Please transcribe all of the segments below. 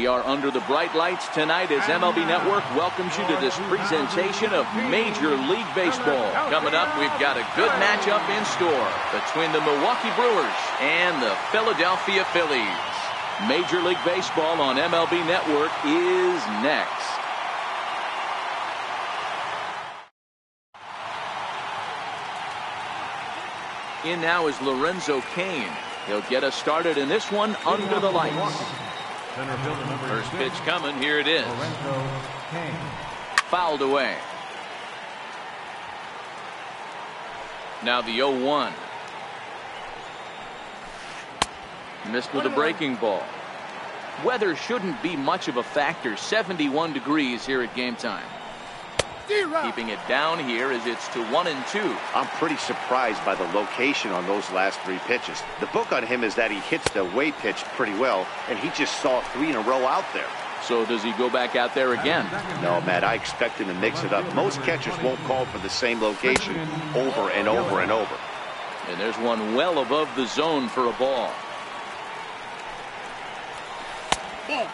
We are under the bright lights tonight as MLB Network welcomes you to this presentation of Major League Baseball. Coming up, we've got a good matchup in store between the Milwaukee Brewers and the Philadelphia Phillies. Major League Baseball on MLB Network is next. In now is Lorenzo Cain. He'll get us started in this one under the lights. First pitch coming. Here it is. Fouled away. Now the 0-1. Missed with a breaking ball. Weather shouldn't be much of a factor. 71 degrees here at game time. Keeping it down here as it's to 1-2. I'm pretty surprised by the location on those last three pitches. The book on him is that he hits the away pitch pretty well, and he just saw 3 in a row out there. So does he go back out there again? No, Matt, I expect him to mix it up. Most catchers won't call for the same location over and over and over. And there's one well above the zone for a ball.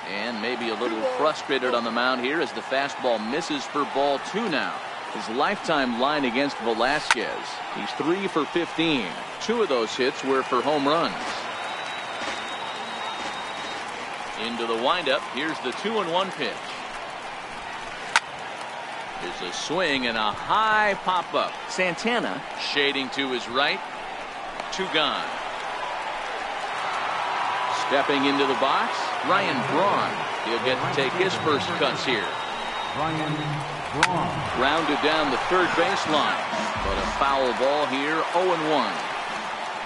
And maybe a little frustrated on the mound here as the fastball misses for ball 2 now. His lifetime line against Velasquez. He's 3 for 15. 2 of those hits were for home runs. Into the windup. Here's the 2-1 pitch. There's a swing and a high pop up. Santana shading to his right. 2 gone. Stepping into the box, Ryan Braun. He'll get to take his first cuts here. Ryan Braun. Grounded down the third baseline. But a foul ball here, 0-1.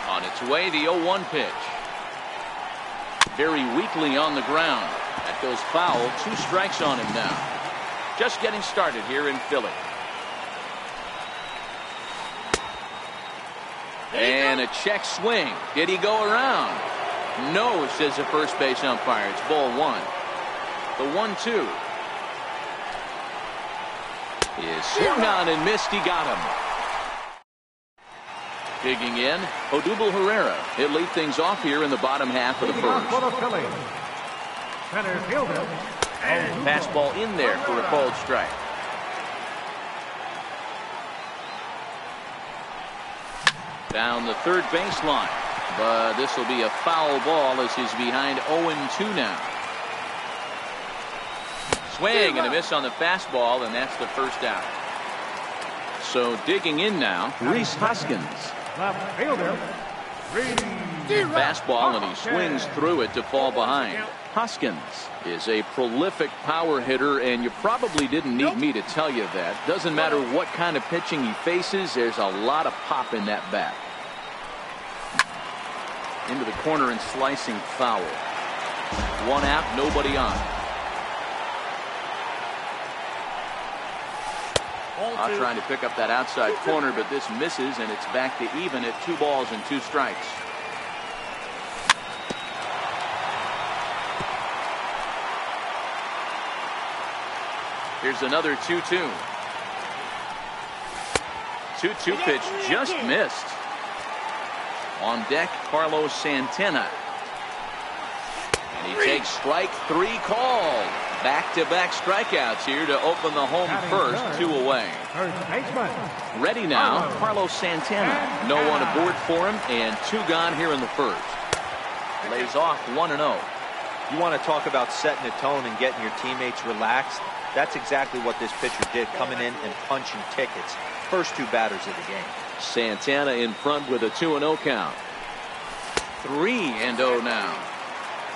On its way, the 0-1 pitch. Very weakly on the ground. That goes foul. 2 strikes on him now. Just getting started here in Philly. And a check swing. Did he go around? No, says the first base umpire. It's ball 1. The 1-2 is swung on and missed. He got him. Digging in, Odubel Herrera. He'll lead things off here in the bottom half of the first. Center fielder. Fastball in there for a called strike. Down the third baseline. But this will be a foul ball as he's behind 0-2 now. Swing and a miss on the fastball, and that's the first out. So digging in now, Rhys Hoskins. Left fielder. Fastball, and he swings through it to fall behind. Hoskins is a prolific power hitter, and you probably didn't need me to tell you that. Doesn't matter what kind of pitching he faces, there's a lot of pop in that bat. Into the corner and slicing foul. 1 out, nobody on. Trying to pick up that outside corner, but this misses, and it's back to even at 2 balls and 2 strikes. Here's another 2-2. 2-2 pitch just missed. On deck, Carlos Santana. And he takes strike 3 called. Back-to-back strikeouts here to open the home first. 2 away. Ready now, Carlos Santana. No one aboard for him, and 2 gone here in the first. Lays off 1-0. You want to talk about setting the tone and getting your teammates relaxed? That's exactly what this pitcher did, coming in and punching tickets. First 2 batters of the game. Santana in front with a 2-0 count. 3-0 now.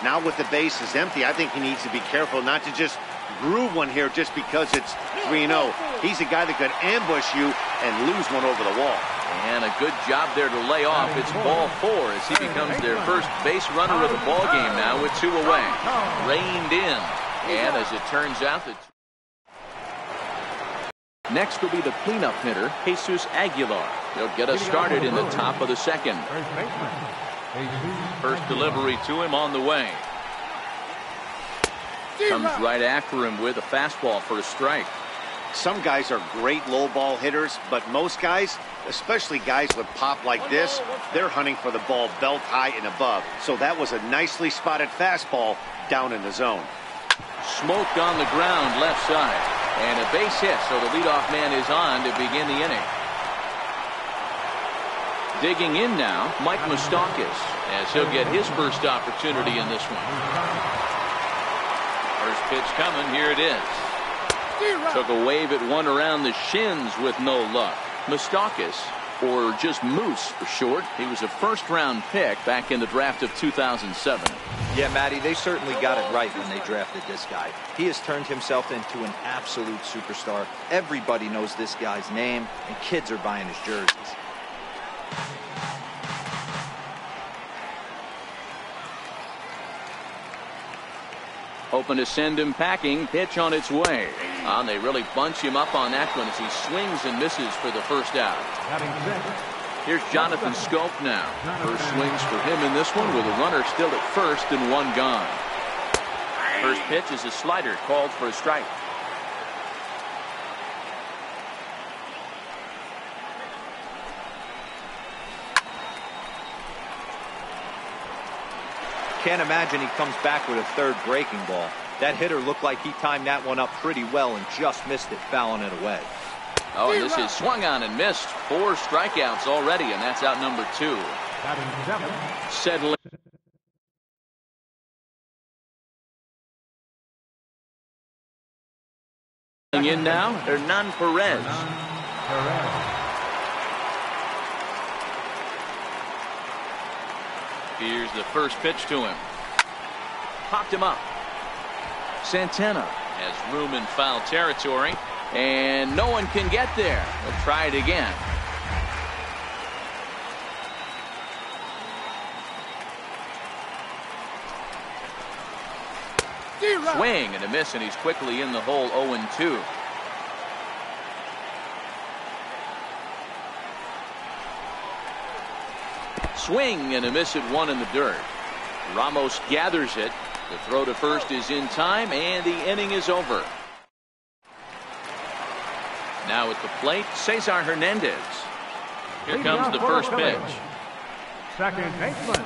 Now with the bases empty, I think he needs to be careful not to just groove one here just because it's 3-0. He's a guy that could ambush you and lose one over the wall. And a good job there to lay off. It's ball 4 as he becomes their first base runner of the ball game now with 2 away. Reined in. And as it turns out, next will be the cleanup hitter, Jesus Aguilar. He'll get us started in the top of the second. First delivery to him on the way. Comes right after him with a fastball for a strike. Some guys are great low ball hitters, but most guys, especially guys with pop like this, they're hunting for the ball belt high and above. So that was a nicely spotted fastball down in the zone. Smoked on the ground left side. And a base hit, so the leadoff man is on to begin the inning. Digging in now, Mike Moustakas, as he'll get his first opportunity in this one. First pitch coming, here it is. Took a wave at one around the shins with no luck. Moustakas, or just Moose for short, he was a first-round pick back in the draft of 2007. Yeah, Matty, they certainly got it right when they drafted this guy. He has turned himself into an absolute superstar. Everybody knows this guy's name, and kids are buying his jerseys. Hoping to send him packing. Pitch on its way. And they really bunch him up on that one as he swings and misses for the first out. Here's Jonathan Scope now. First swings for him in this one with a runner still at first and one gone. First pitch is a slider called for a strike. Can't imagine he comes back with a third breaking ball. That hitter looked like he timed that one up pretty well and just missed it, fouling it away. Oh, and this is swung on and missed. 4 strikeouts already, and that's out number 2. Settling in now, Hernan Perez. Here's the first pitch to him. Popped him up. Santana has room in foul territory, and no one can get there. They'll try it again. Swing and a miss, and he's quickly in the hole. 0-2. Swing and a miss at 1 in the dirt. Ramos gathers it. The throw to first is in time, and the inning is over. Now at the plate, Cesar Hernandez. Here comes the first pitch. Second baseman.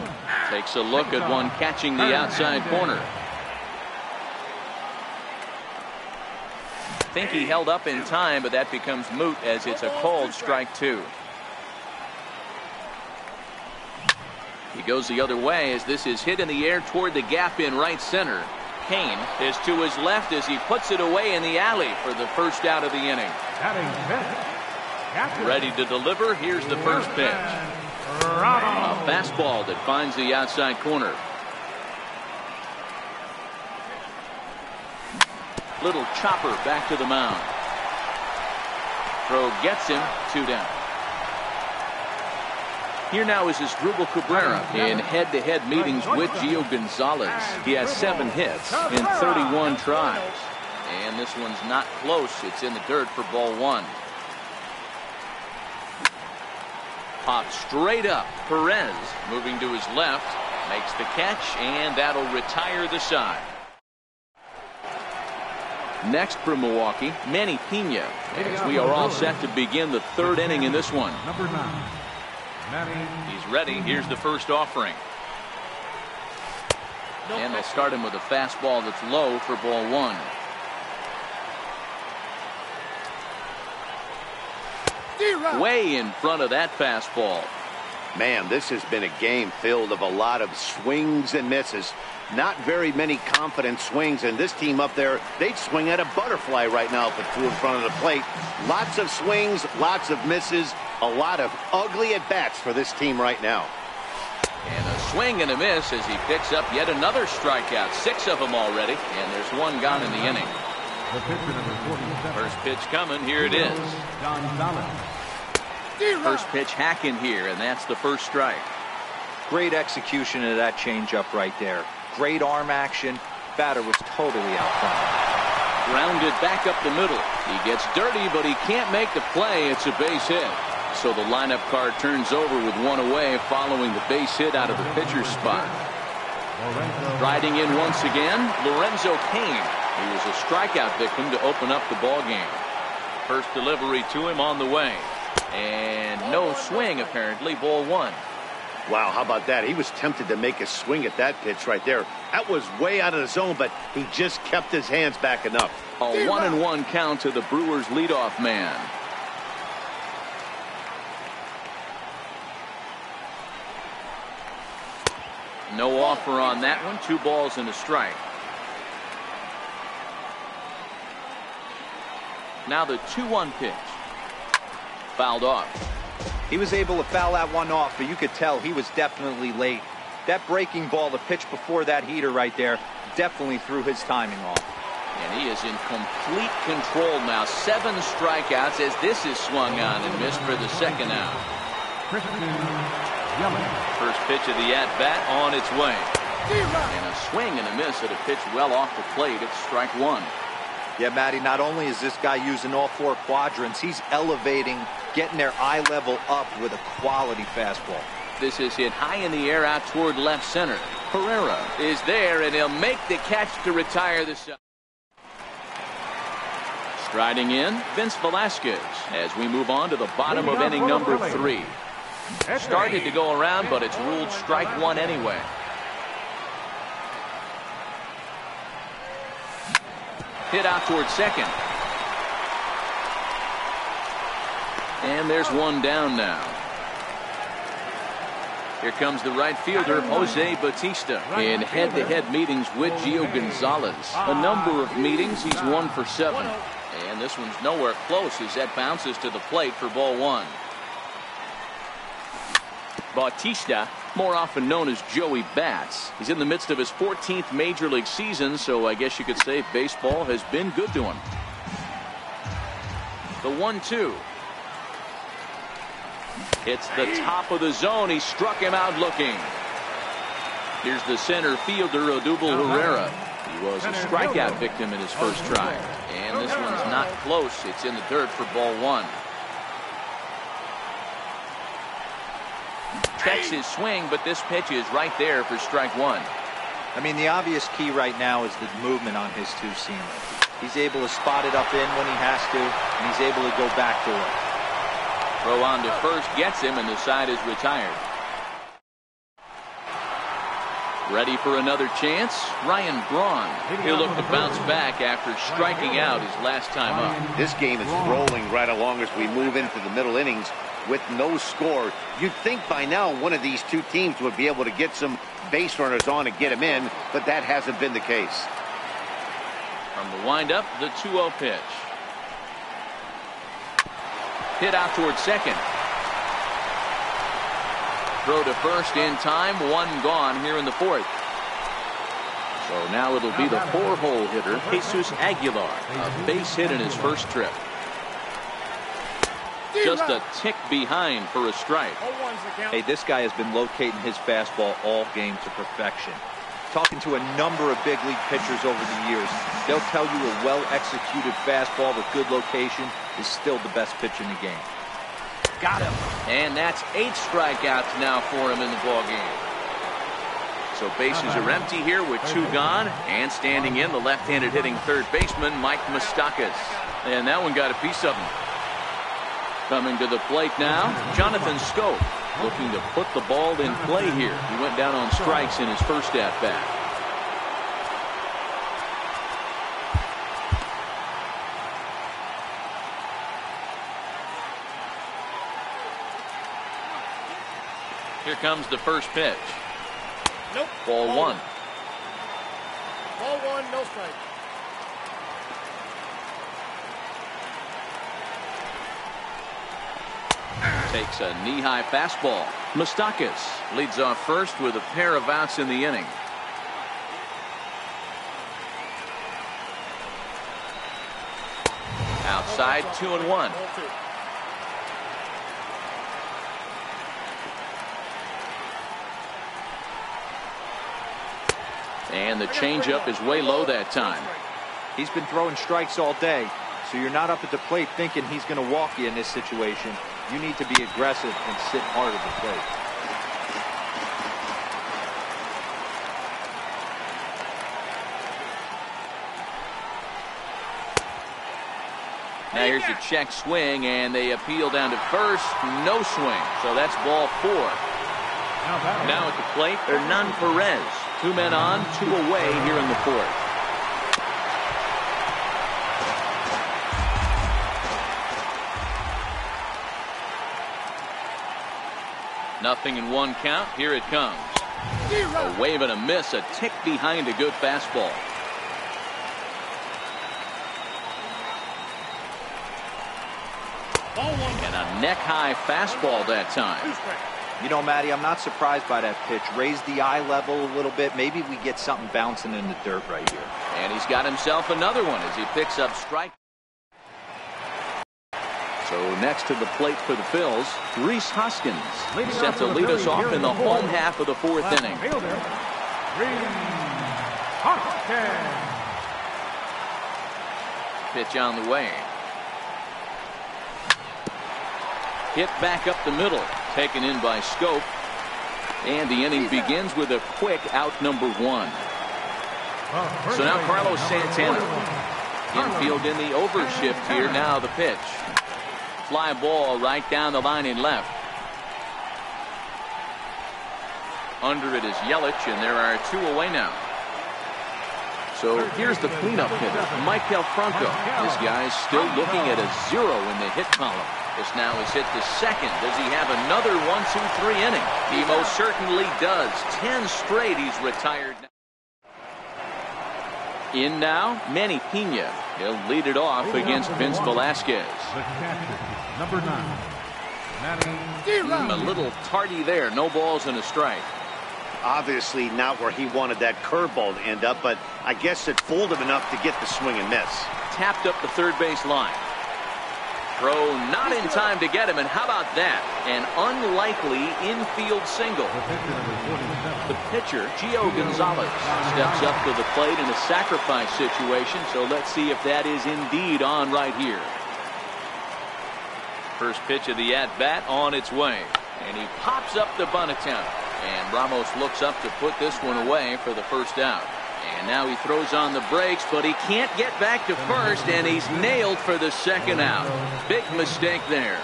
Takes a look at one catching the outside corner. I think he held up in time, but that becomes moot as it's a called strike 2. He goes the other way as this is hit in the air toward the gap in right center. Kane is to his left as he puts it away in the alley for the first out of the inning. Ready to deliver. Here's the first pitch. A fastball that finds the outside corner. Little chopper back to the mound. Throw gets him. 2 down. Here now is Asdrubal Cabrera in head-to-head meetings with Gio Gonzalez. He has 7 hits in 31 tries. And this one's not close. It's in the dirt for ball 1. Popped straight up. Perez moving to his left. Makes the catch, and that'll retire the side. Next for Milwaukee, Manny Pena. As we are all set to begin the 3rd inning in this one. Number 9. He's ready. Here's the first offering. And they'll start him with a fastball that's low for ball 1. Way in front of that fastball. Man, this has been a game filled of a lot of swings and misses. Not very many confident swings, and this team up there, they'd swing at a butterfly right now if it flew in front of the plate. Lots of swings, lots of misses, a lot of ugly at-bats for this team right now. And a swing and a miss as he picks up yet another strikeout. 6 of them already, and there's 1 gone in the inning. First pitch coming. Here it is. First pitch hacking here, and that's the first strike. Great execution of that changeup right there. Great arm action. Batter was totally out front. Grounded back up the middle. He gets dirty, but he can't make the play. It's a base hit. So the lineup card turns over with 1 away following the base hit out of the pitcher's spot. Riding in once again, Lorenzo Cain. He was a strikeout victim to open up the ball game. First delivery to him on the way. And no swing, apparently. Ball 1. Wow, how about that? He was tempted to make a swing at that pitch right there. That was way out of the zone, but he just kept his hands back enough. A 1-1 count to the Brewers leadoff man. No offer on that one. 2 balls and a strike. Now the 2-1 pitch. Fouled off. He was able to foul that one off, but you could tell he was definitely late. That breaking ball, the pitch before that heater right there, definitely threw his timing off. And he is in complete control now. 7 strikeouts as this is swung on and missed for the second out. First pitch of the at-bat on its way. And a swing and a miss at a pitch well off the plate. It's strike 1. Yeah, Matty, not only is this guy using all 4 quadrants, he's elevating, getting their eye level up with a quality fastball. This is hit high in the air out toward left center. Herrera is there, and he'll make the catch to retire the side. Striding in, Vince Velasquez as we move on to the bottom of inning number 3. Started to go around, but it's ruled strike 1 anyway. Hit out towards second. And there's one down now. Here comes the right fielder, Jose Bautista, in head-to-head meetings with Gio Gonzalez. A number of meetings, he's 1 for 7. And this one's nowhere close as that bounces to the plate for ball 1. Bautista, more often known as Joey Bats. He's in the midst of his 14th major league season, so I guess you could say baseball has been good to him. The 1-2. It's the top of the zone. He struck him out looking. Here's the center fielder, Odubel Herrera. He was a strikeout victim in his first try. And this one's not close. It's in the dirt for ball 1. Checks his swing, but this pitch is right there for strike 1. I mean, the obvious key right now is the movement on his 2-seamer. He's able to spot it up in when he has to, and he's able to go back to it. Throw on to first gets him, and the side is retired. Ready for another chance? Ryan Braun. He'll look to bounce back after striking out his last time up. This game is rolling right along as we move into the middle innings with no score. You'd think by now one of these two teams would be able to get some base runners on and get them in, but that hasn't been the case. From the windup, the 2-0 pitch. Hit out towards second. Throw to first in time. 1 gone here in the 4th. So now it'll be the 4-hole hitter, Jesus Aguilar. A base hit in his first trip. Just a tick behind for a strike. Hey, this guy has been locating his fastball all game to perfection. Talking to a number of big league pitchers over the years, they'll tell you a well-executed fastball with good location is still the best pitch in the game. Got him. And that's 8 strikeouts now for him in the ballgame. So bases are empty here with 2 gone. And standing in, the left-handed hitting third baseman, Mike Moustakas. And that one got a piece of him. Coming to the plate now, Jonathan Scope, looking to put the ball in play here. He went down on strikes in his first at-bat. Here comes the first pitch. Nope. Ball 1. Ball 1, no strike. Takes a knee-high fastball. Moustakas leads off first with a pair of outs in the inning. Outside, 2-1. And the changeup is way low that time. He's been throwing strikes all day, so you're not up at the plate thinking he's going to walk you in this situation. You need to be aggressive and sit hard at the plate. Now here's the check swing, and they appeal down to first. No swing. So that's ball 4. Now at the plate, Hernan Perez. 2 men on, 2 away here in the 4th. Nothing in 1 count. Here it comes. A wave and a miss, a tick behind a good fastball. And a neck-high fastball that time. You know, Matty, I'm not surprised by that pitch. Raise the eye level a little bit. Maybe we get something bouncing in the dirt right here. And he's got himself another one as he picks up strike. So next to the plate for the Phils, Rhys Hoskins set to lead us off in the home half of the 4th inning. Pitch on the way. Hit back up the middle, taken in by Scope. And the inning begins with a quick out number 1. So now Carlos Santana. Infield in the overshift here. Now the pitch. Fly ball right down the line in left. Under it is Yelich, and there are 2 away now. So here's the cleanup hitter, Maikel Franco. This guy's still looking at a 0 in the hit column. This now is hit to second. Does he have another 1-2-3 inning? He most certainly does. 10 straight he's retired now. In now, Manny Pena. He'll lead it off against Vince Velasquez. Number 9. A little tardy there. No balls and a strike. Obviously not where he wanted that curveball to end up, but I guess it fooled him enough to get the swing and miss. Tapped up the third base line. Throw not in time to get him, and how about that? An unlikely infield single. The pitcher, Gio Gonzalez, steps up to the plate in a sacrifice situation, so let's see if that is indeed on right here. First pitch of the at-bat on its way, and he pops up the bunt attempt, and Ramos looks up to put this one away for the first out. And now he throws on the brakes, but he can't get back to first, and he's nailed for the second out. Big mistake there.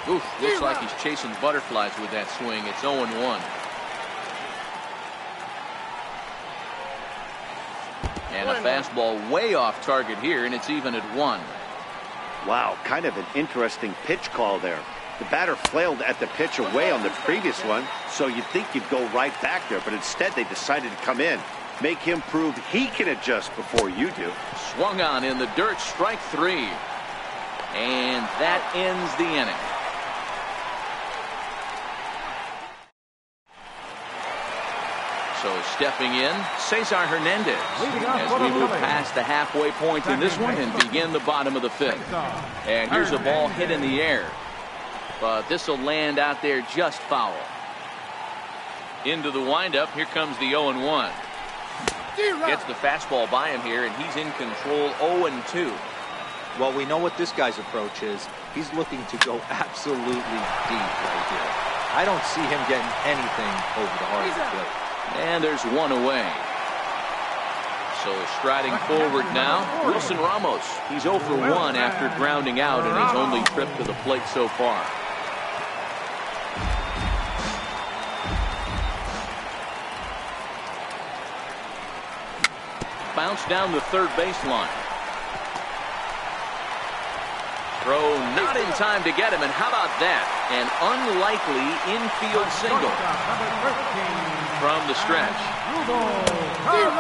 Oof, looks like he's chasing butterflies with that swing. It's 0-1. And a fastball way off target here, and it's even at 1. Wow, kind of an interesting pitch call there. The batter flailed at the pitch away on the previous one, so you'd think you'd go right back there, but instead they decided to come in. Make him prove he can adjust before you do. Swung on in the dirt, strike 3. And that ends the inning. So stepping in, Cesar Hernandez as we move past the halfway point in this one and begin the bottom of the 5th. And here's a ball hit in the air. But this will land out there just foul. Into the windup. Here comes the 0-1. Gets the fastball by him here, and he's in control 0-2. Well, we know what this guy's approach is. He's looking to go absolutely deep right here. I don't see him getting anything over the heart of the plate. And there's 1 away. So striding forward now, Wilson Ramos. He's 0 for 1 after grounding out in his only trip to the plate so far. Bounce down the third baseline. Throw not in time to get him, and how about that? An unlikely infield single from the stretch.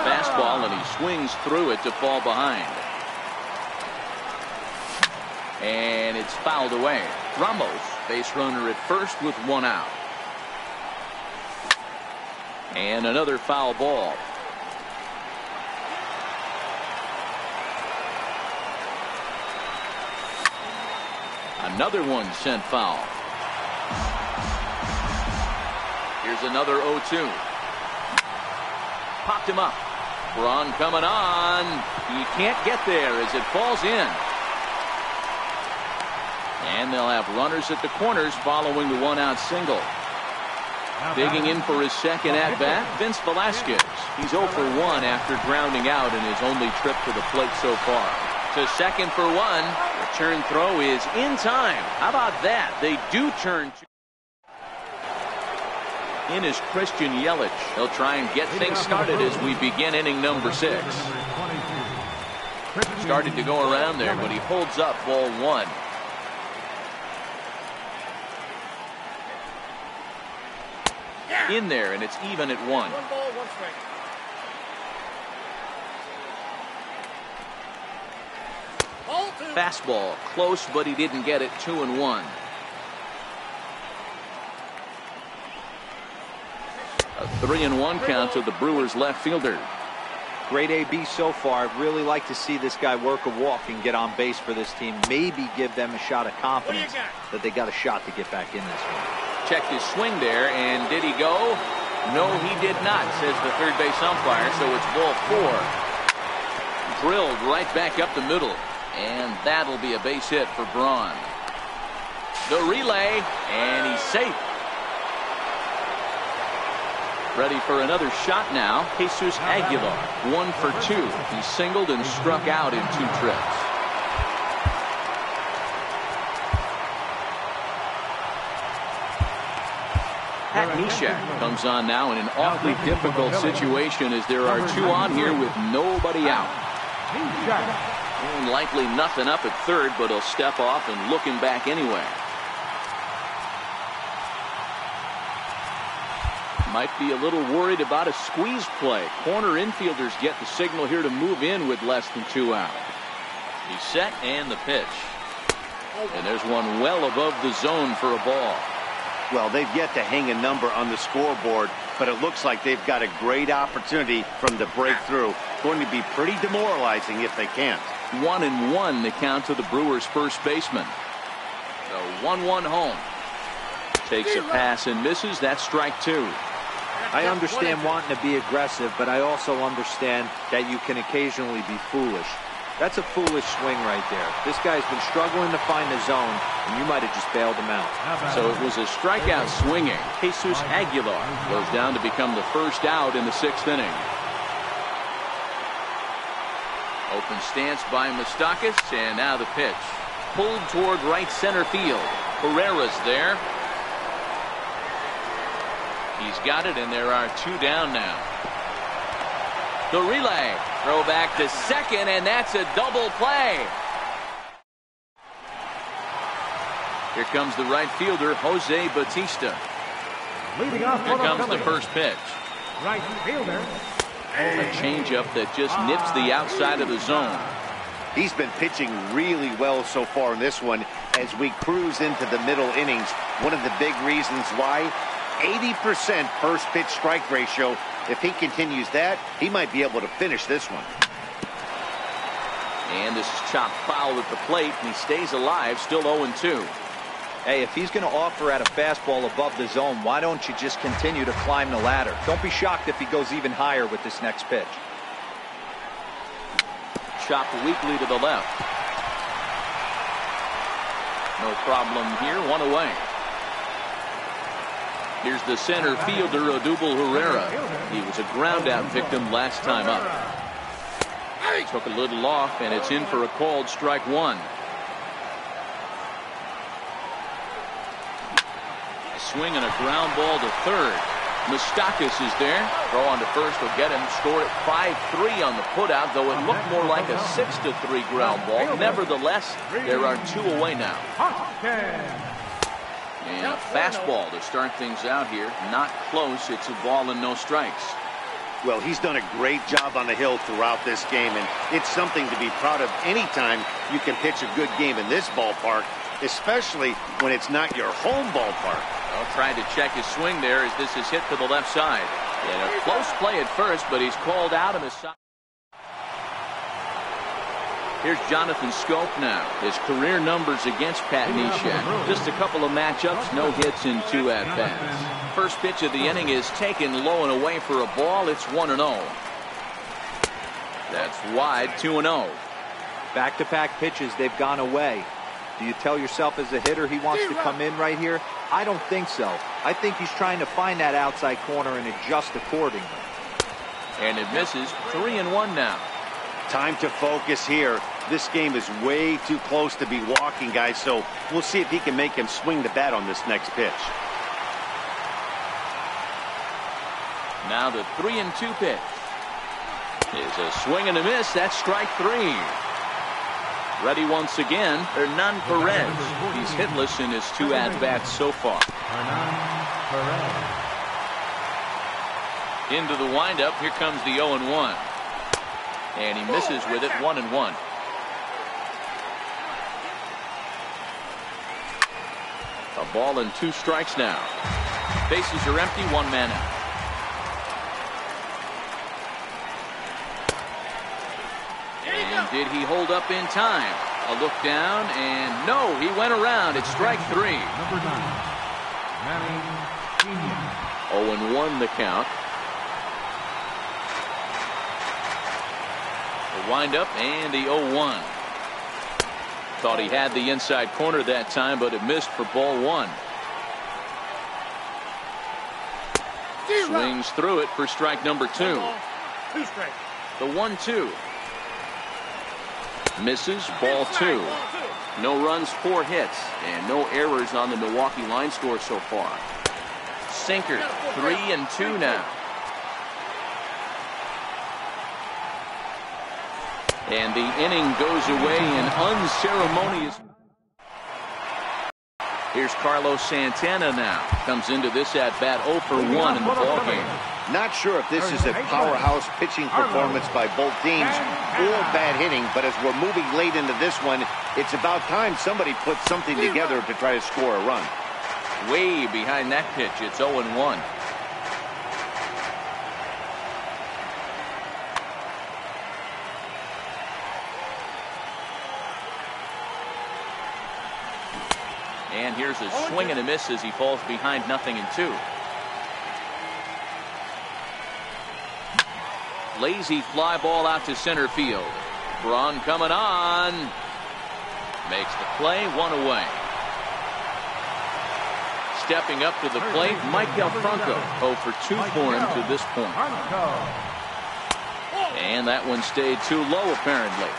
Fastball, and he swings through it to fall behind. And it's fouled away. Ramos, base runner at first with 1 out. And another foul ball. Another one sent foul. Here's another 0-2. Popped him up. Braun coming on. He can't get there as it falls in. And they'll have runners at the corners following the 1-out single. Digging in for his second at-bat, Vince Velasquez. He's 0 for 1 after grounding out in his only trip to the plate so far. To second for 1. Return throw is in time. How about that? They do turn. In is Christian Yelich. He'll try and get things started as we begin inning number 6. Started to go around there, but he holds up ball 1. In there, and it's even at 1. 1 ball, 1 strike. Ball 2. Fastball close, but he didn't get it. 2-1. A 3-1 count to the Brewers left fielder. Great AB so far. I'd really like to see this guy work a walk and get on base for this team. Maybe give them a shot of confidence that they got a shot to get back in this one. Checked his swing there, and did he go? No, he did not, says the third base umpire, so it's ball 4. Drilled right back up the middle, and that'll be a base hit for Braun. The relay, and he's safe. Ready for another shot now. Jesus Aguilar, 1 for 2. He singled and struck out in 2 trips. Pat Neshek comes on now in an awfully difficult situation as there are 2 on here with nobody out. And likely nothing up at third, but he'll step off and looking back anyway. Might be a little worried about a squeeze play. Corner infielders get the signal here to move in with less than 2 out. He's set and the pitch. And there's one well above the zone for a ball. Well, they've yet to hang a number on the scoreboard, but it looks like they've got a great opportunity from the breakthrough. Going to be pretty demoralizing if they can't. 1-1 the count to the Brewers' first baseman. The 1-1 home. Takes a pass and misses. That's strike 2. I understand wanting to be aggressive, but I also understand that you can occasionally be foolish. That's a foolish swing right there. This guy's been struggling to find the zone, and you might have just bailed him out. So it was a strikeout swinging. Jesus Aguilar goes down to become the first out in the 6th inning. Open stance by Moustakas, and now the pitch. Pulled toward right center field. Herrera's there. He's got it, and there are 2 down now. The relay. Throw back to second, and that's a double play. Here comes the right fielder, Jose Bautista. Leading off Here comes the first pitch. right fielder. A changeup that just nips the outside of the zone. He's been pitching really well so far in this one as we cruise into the middle innings. One of the big reasons why, 80% first pitch strike ratio. If he continues that, he might be able to finish this one. And this is chopped foul at the plate, and he stays alive, still 0-2. Hey, if he's going to offer at a fastball above the zone, why don't you just continue to climb the ladder? Don't be shocked if he goes even higher with this next pitch. Chopped weakly to the left. No problem here, 1 away. Here's the center fielder, Odubel Herrera. He was a ground out victim last time up. Took a little off, and it's in for a called strike 1. A swing and a ground ball to third. Moustakas is there. Throw on to first will get him. Score at 5-3 on the putout, though it looked more like a 6-3 ground ball. Nevertheless, there are 2 away now. And a fastball to start things out here. Not close. It's a ball and no strikes. Well, he's done a great job on the hill throughout this game, and it's something to be proud of anytime you can pitch a good game in this ballpark, especially when it's not your home ballpark. Well, trying to check his swing there as this is hit to the left side. And a close play at first, but he's called out on the side. Here's Jonathan Scope now. His career numbers against Pat Neshek. Just a couple of matchups, no hits in 2 at-bats. First pitch of the inning is taken low and away for a ball. It's 1-0. That's wide, 2-0. Back-to-back pitches, they've gone away. Do you tell yourself as a hitter he wants to come in right here? I don't think so. I think he's trying to find that outside corner and adjust accordingly. And it misses. 3-1 now. Time to focus here. This game is way too close to be walking, guys, so we'll see if he can make him swing the bat on this next pitch. Now the 3-2 pitch is a swing and a miss. That's strike 3. Ready once again, Hernan Perez. He's hitless in his 2 at-bats so far. Into the windup. Here comes the 0-1. And he misses with it. 1-1. A ball and 2 strikes now. Bases are empty. 1 man out. And did he hold up in time? A look down, and no, he went around. It's strike 3. Number 9, Manny Pena. 0-1 the count. The windup and the 0-1. Thought he had the inside corner that time, but it missed for ball 1. Swings through it for strike number 2. 2 strikes. The 1-2. Misses, ball 2. No runs, 4 hits, and no errors on the Milwaukee line score so far. Sinker, 3-2 now. And the inning goes away in unceremonious. Here's Carlos Santana now. Comes into this at bat 0 for 1 in the ballgame. Not sure if this is a powerhouse pitching performance by both teams or bad hitting, but as we're moving late into this one, it's about time somebody puts something together to try to score a run. Way behind that pitch. It's 0-1. And here's a swing and a miss as he falls behind 0-2. Lazy fly ball out to center field. Braun coming on. Makes the play, 1 away. Stepping up to the plate, Michael Franco. 0 for 2 for him to this point. And that one stayed too low apparently.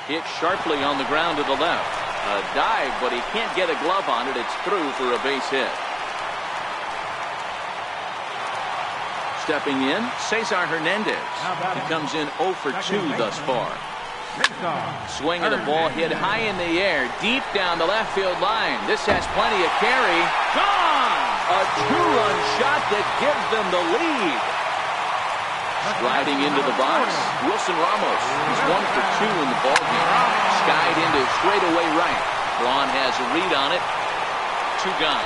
Hit sharply on the ground to the left. A dive, but he can't get a glove on it. It's through for a base hit. Stepping in, Cesar Hernandez. He comes in 0 for 2 thus far. Swing of the ball hit high in the air, deep down the left field line. This has plenty of carry. Gone! A 2-run shot that gives them the lead. Riding into the box, Wilson Ramos. He's 1 for 2 in the ballgame. Skied into straightaway right. Braun has a read on it. 2 gone.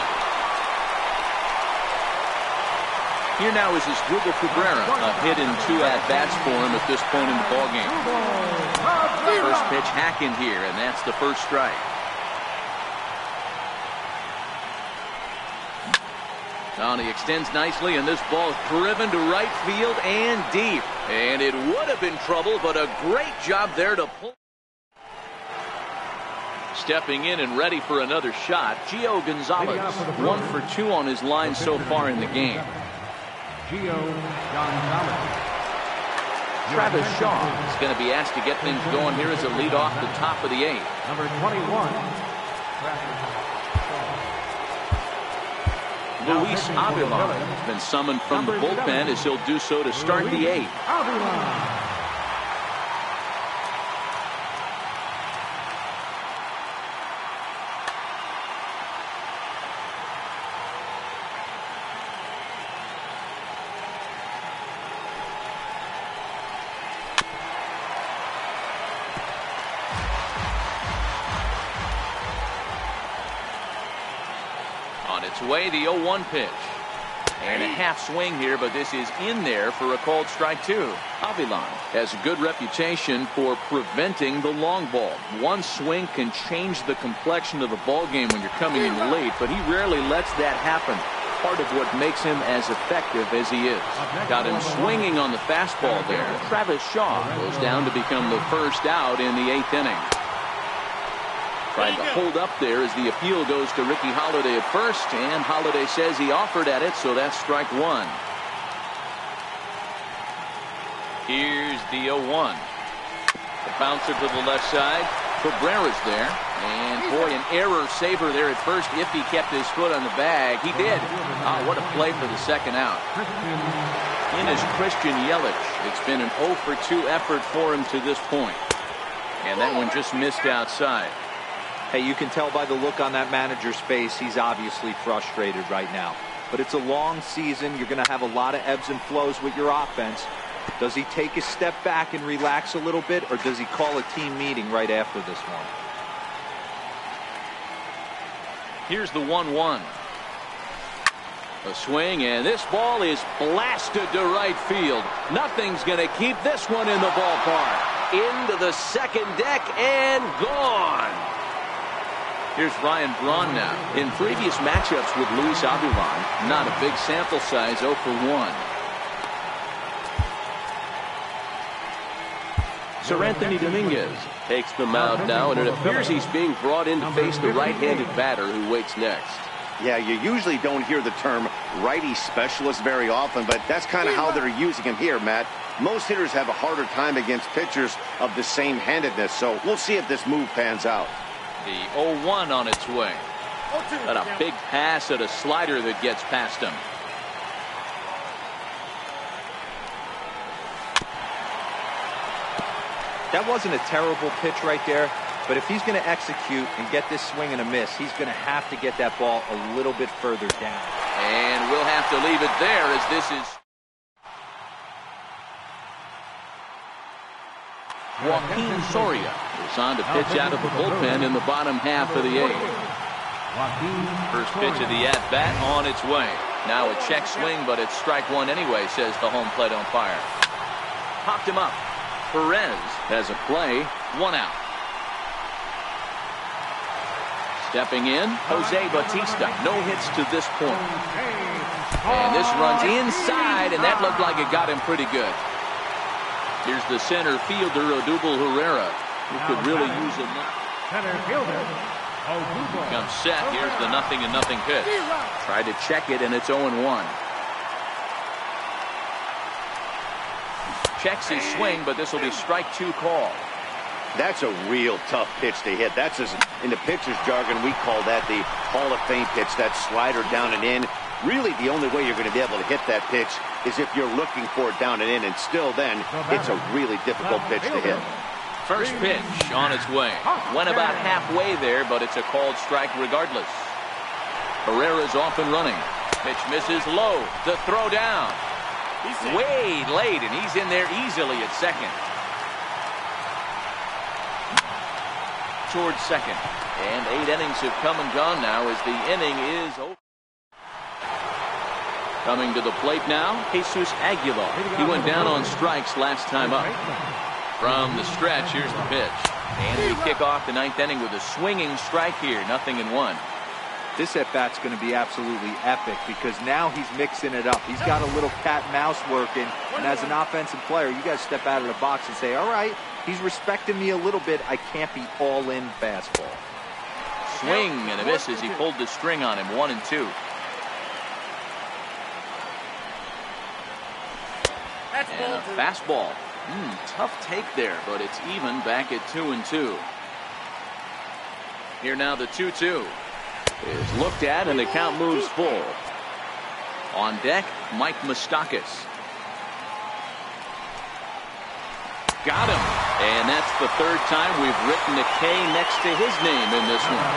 Here now is Asdrubal Cabrera. A hit and 2 at-bats for him at this point in the ballgame. First pitch hacking here, and that's the first strike. Now he extends nicely, and this ball is driven to right field and deep. And it would have been trouble, but a great job there to pull. Stepping in and ready for another shot, Gio Gonzalez. 1 for 2 on his line so far in the game. Gio Gonzalez. Travis Shaw is going to be asked to get things going here as a lead off the top of the 8th. Number 21. Travis Luis Avila has been summoned from the bullpen as he'll do so to start the 8th. On its way, the 0-1 pitch. And a half swing here, but this is in there for a called strike 2. Avilan has a good reputation for preventing the long ball. One swing can change the complexion of the ball game when you're coming in late, but he rarely lets that happen. Part of what makes him as effective as he is. Got him swinging on the fastball there. Travis Shaw goes down to become the first out in the 8th inning. Trying to hold up there as the appeal goes to Ricky Holiday at first, and Holiday says he offered at it, so that's strike 1. Here's the 0-1. The bouncer to the left side. Cabrera's there. And boy, an error saver there at first if he kept his foot on the bag. He did. Oh, what a play for the second out. In is Christian Yelich. It's been an 0 for 2 effort for him to this point. And that one just missed outside. Hey, you can tell by the look on that manager's face, he's obviously frustrated right now. But it's a long season. You're going to have a lot of ebbs and flows with your offense. Does he take a step back and relax a little bit, or does he call a team meeting right after this one? Here's the 1-1. A swing, and this ball is blasted to right field. Nothing's going to keep this one in the ballpark. Into the second deck and gone. Here's Ryan Braun now. In previous matchups with Luis Avilan, not a big sample size, 0 for 1. Sir Anthony Dominguez takes the mound now, and it appears he's being brought in to face the right-handed batter who waits next. Yeah, you usually don't hear the term righty specialist very often, but that's kind of how they're using him here, Matt. Most hitters have a harder time against pitchers of the same handedness, so we'll see if this move pans out. The 0-1 on its way. And a big pass at a slider that gets past him. That wasn't a terrible pitch right there, but if he's going to execute and get this swing and a miss, he's going to have to get that ball a little bit further down. And we'll have to leave it there as this is Joaquin Soria is on to pitch out of the bullpen in the bottom half of the 8th. First pitch of the at-bat on its way. Now a check swing, but it's strike one anyway, says the home plate umpire. Popped him up. Perez has a play, 1 out. Stepping in, Jose Bautista. No hits to this point. And this runs inside, and that looked like it got him pretty good. Here's the center fielder, Odubel Herrera, who could really use a Center fielder, comes set. Here's the 0-0 pitch. Tried to check it, and it's 0-1. Checks his swing, but this will be strike 2 call. That's a real tough pitch to hit. That's in the pitcher's jargon, we call that the Hall of Fame pitch, that slider down and in. Really, the only way you're going to be able to hit that pitch is if you're looking for it down and in, and still then, it's a really difficult pitch to hit. First pitch on its way. Went about halfway there, but it's a called strike regardless. Herrera's off and running. Pitch misses low. The throw down. Way late, and he's in there easily at second. Towards second. And 8 innings have come and gone now as the inning is over. Coming to the plate now, Jesus Aguilar. He went down on strikes last time up. From the stretch, here's the pitch. And we kick off the 9th inning with a swinging strike here, 0-1. This at-bat's going to be absolutely epic because now he's mixing it up. He's got a little cat and mouse working, and as an offensive player, you got to step out of the box and say, all right, he's respecting me a little bit. I can't be all-in fastball. Swing and a miss as he pulled the string on him, 1-2. And a fastball. Tough take there, but it's even back at 2-2. Here now the 2-2 is looked at, and the count moves full. On deck, Mike Moustakas. Got him. And that's the 3rd time we've written a K next to his name in this one.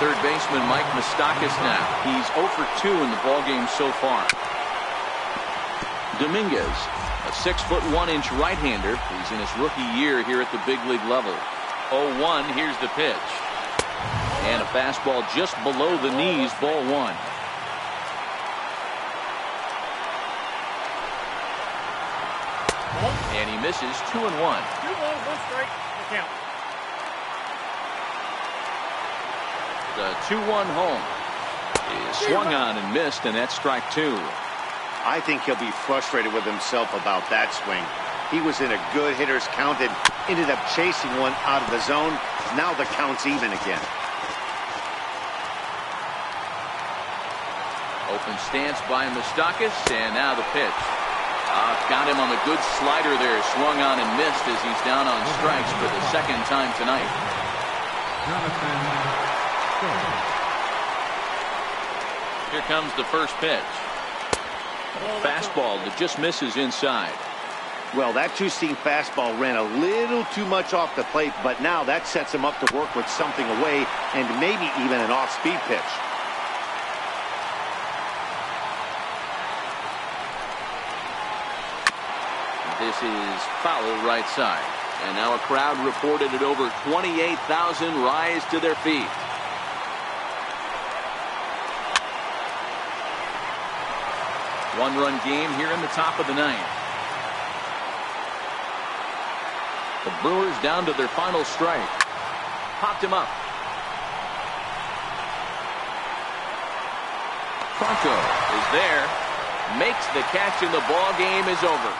Third baseman Mike Moustakas now. He's 0 for 2 in the ballgame so far. Dominguez, a 6'1" right-hander. He's in his rookie year here at the big league level. 0-1, here's the pitch. And a fastball just below the knees, ball 1. And he misses, 2-1. 2 balls, 1 strike, the count. The 2-1 home is swung on and missed, and that's strike 2. I think he'll be frustrated with himself about that swing. He was in a good hitter's count and ended up chasing one out of the zone. Now the count's even again. Open stance by Moustakas, and now the pitch. Got him on the good slider there, swung on and missed as he's down on strikes for the 2nd time tonight. Jonathan Stone. Here comes the first pitch. Fastball that just misses inside. Well, that two-seam fastball ran a little too much off the plate, but now that sets him up to work with something away and maybe even an off-speed pitch. This is foul right side. And now a crowd reported at over 28,000 rise to their feet. One-run game here in the top of the ninth. The Brewers down to their final strike. Popped him up. Pronto is there. Makes the catch and the ball game is over.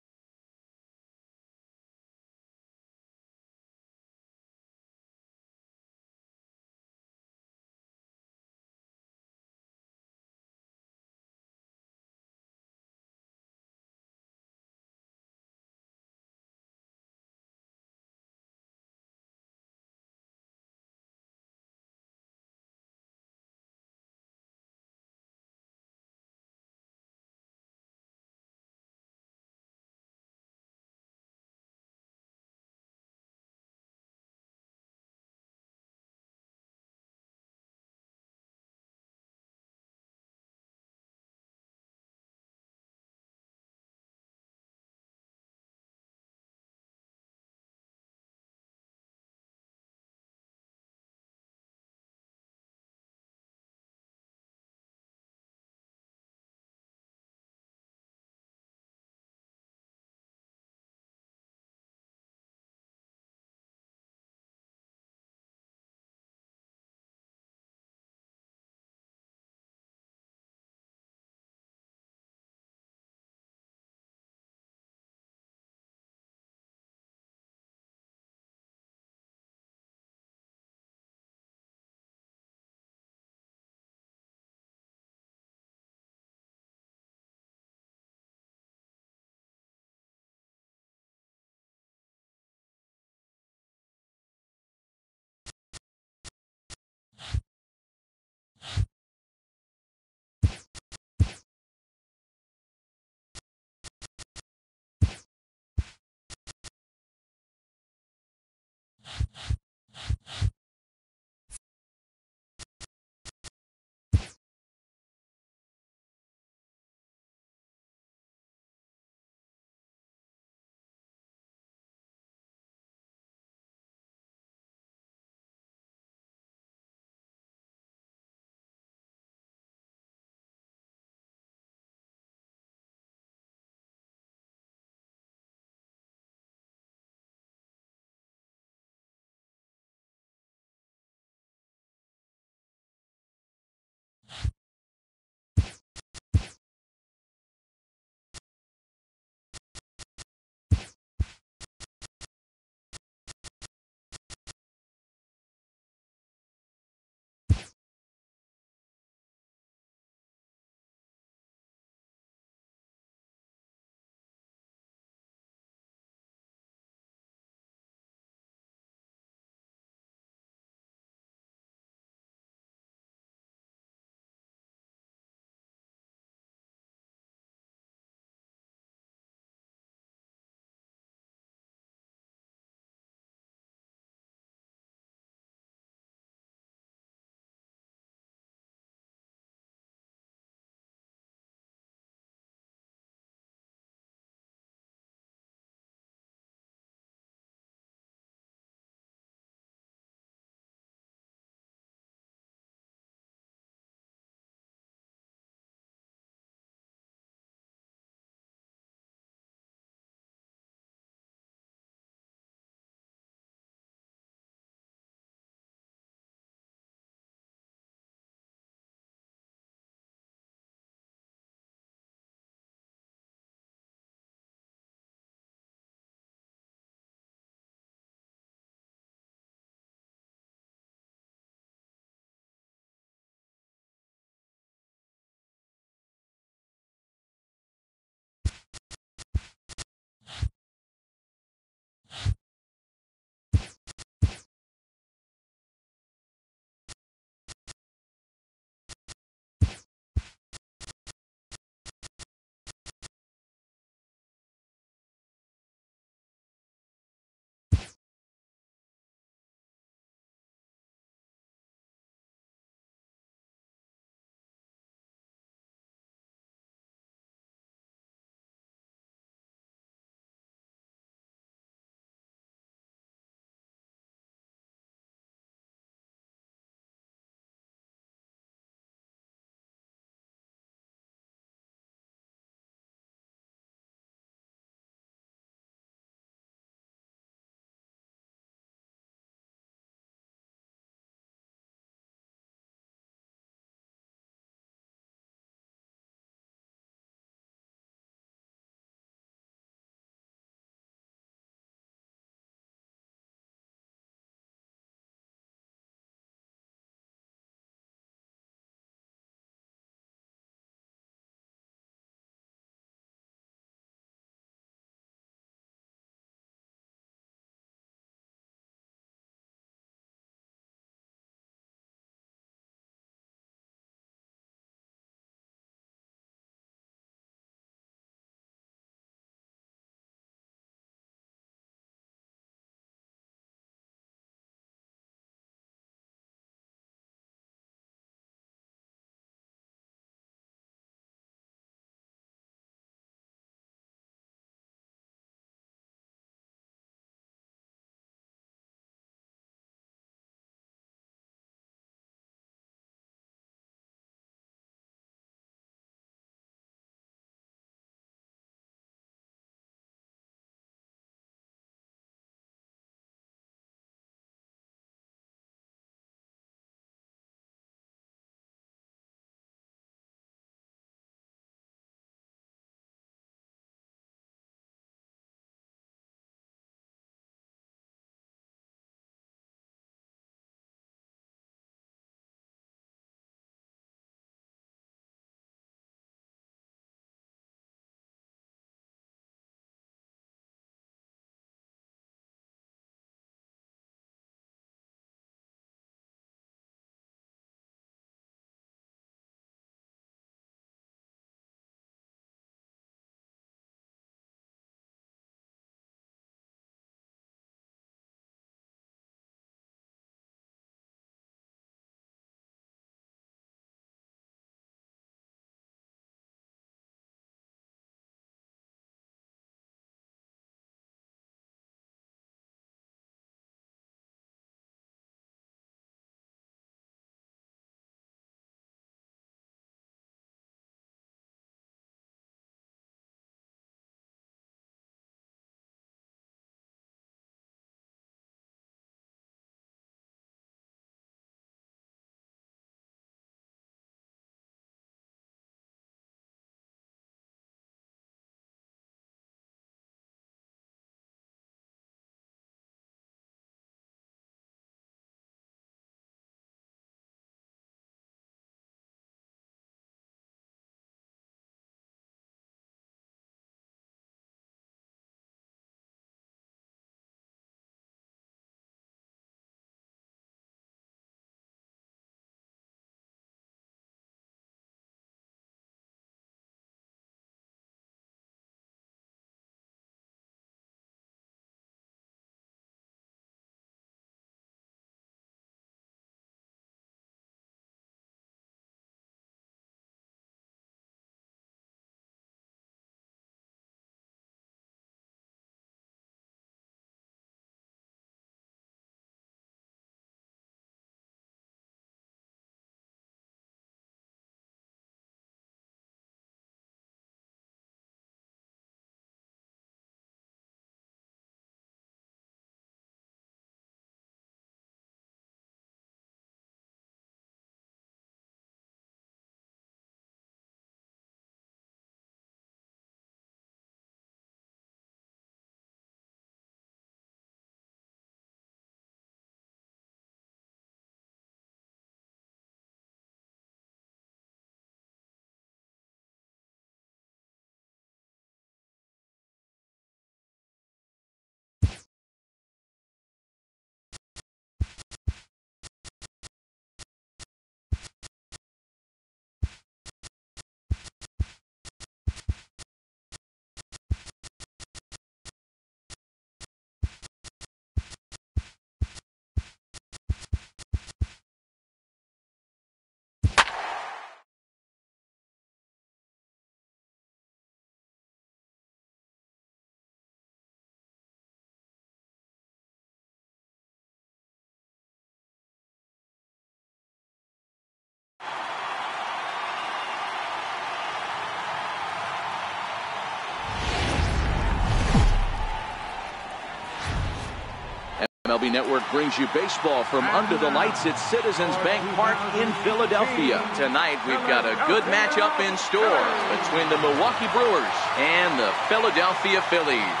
MLB Network brings you baseball from under the lights at Citizens Bank Park in Philadelphia. Tonight, we've got a good matchup in store between the Milwaukee Brewers and the Philadelphia Phillies.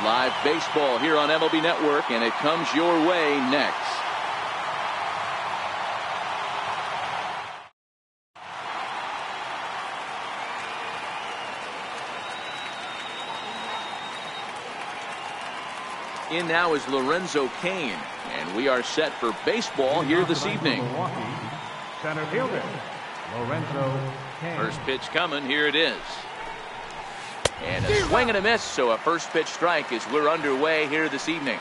Live baseball here on MLB Network, and it comes your way next. In now is Lorenzo Cain, and we are set for baseball here this evening. Center fielder, Lorenzo Cain. First pitch coming. Here it is. And a swing and a miss, so a first pitch strike as we're underway here this evening.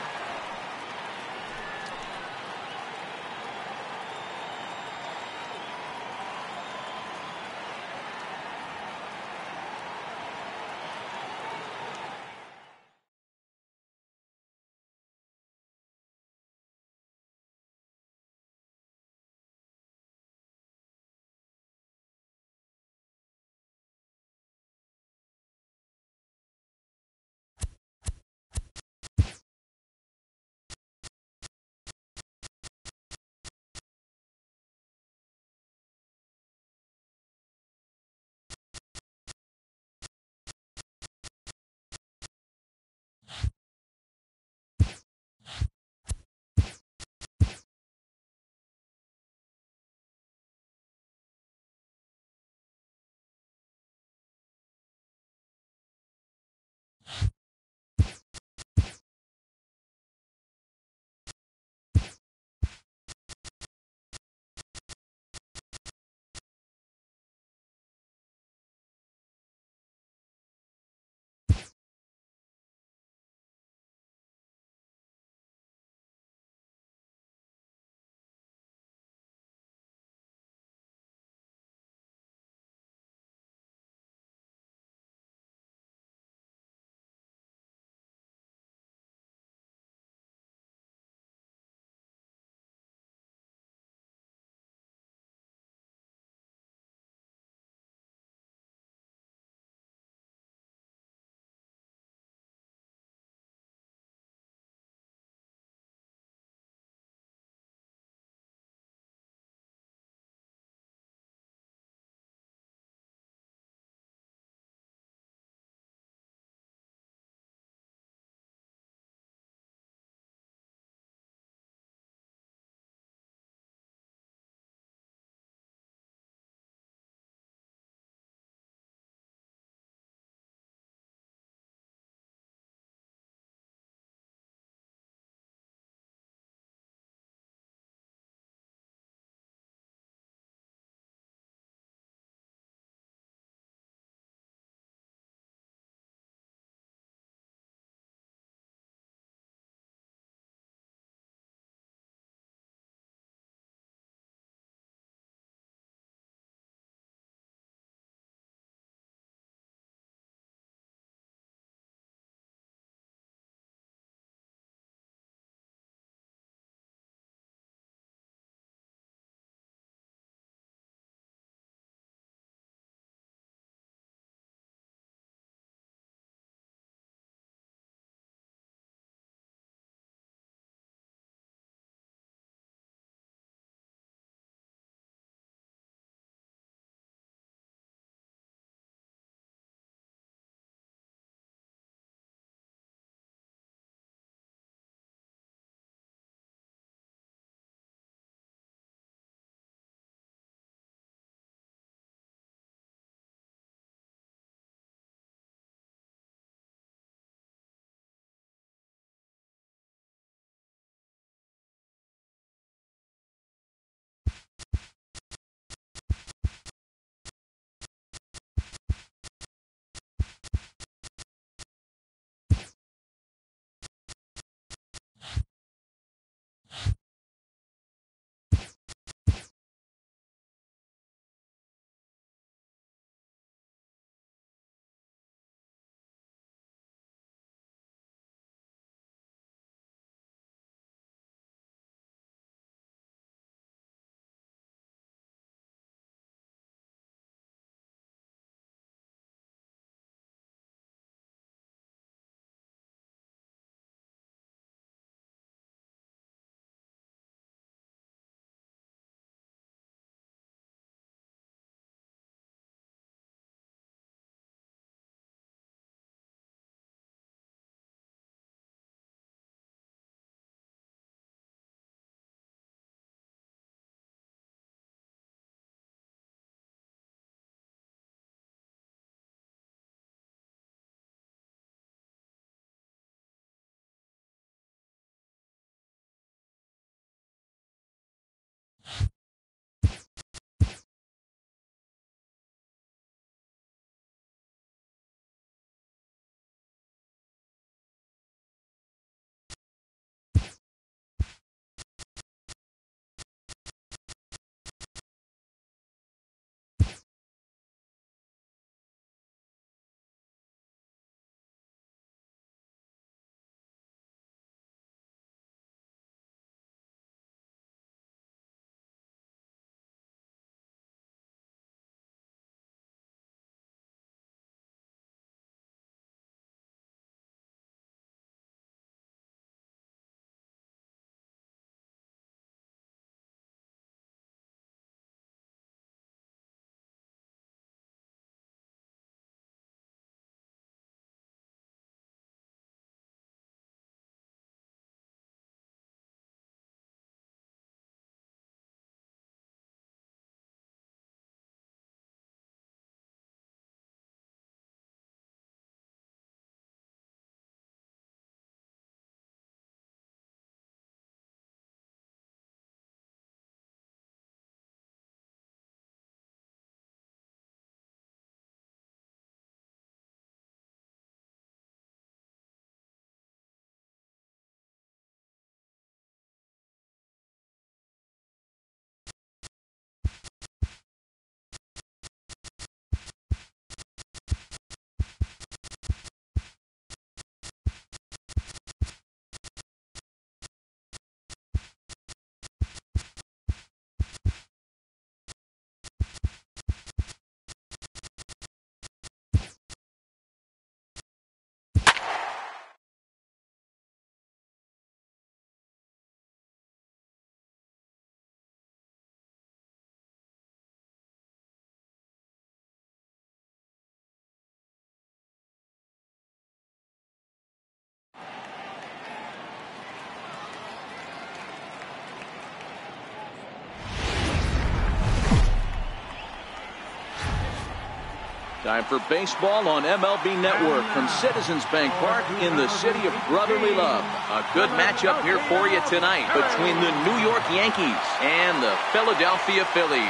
Time for baseball on MLB Network from Citizens Bank Park in the city of brotherly love. A good matchup here for you tonight between the New York Yankees and the Philadelphia Phillies.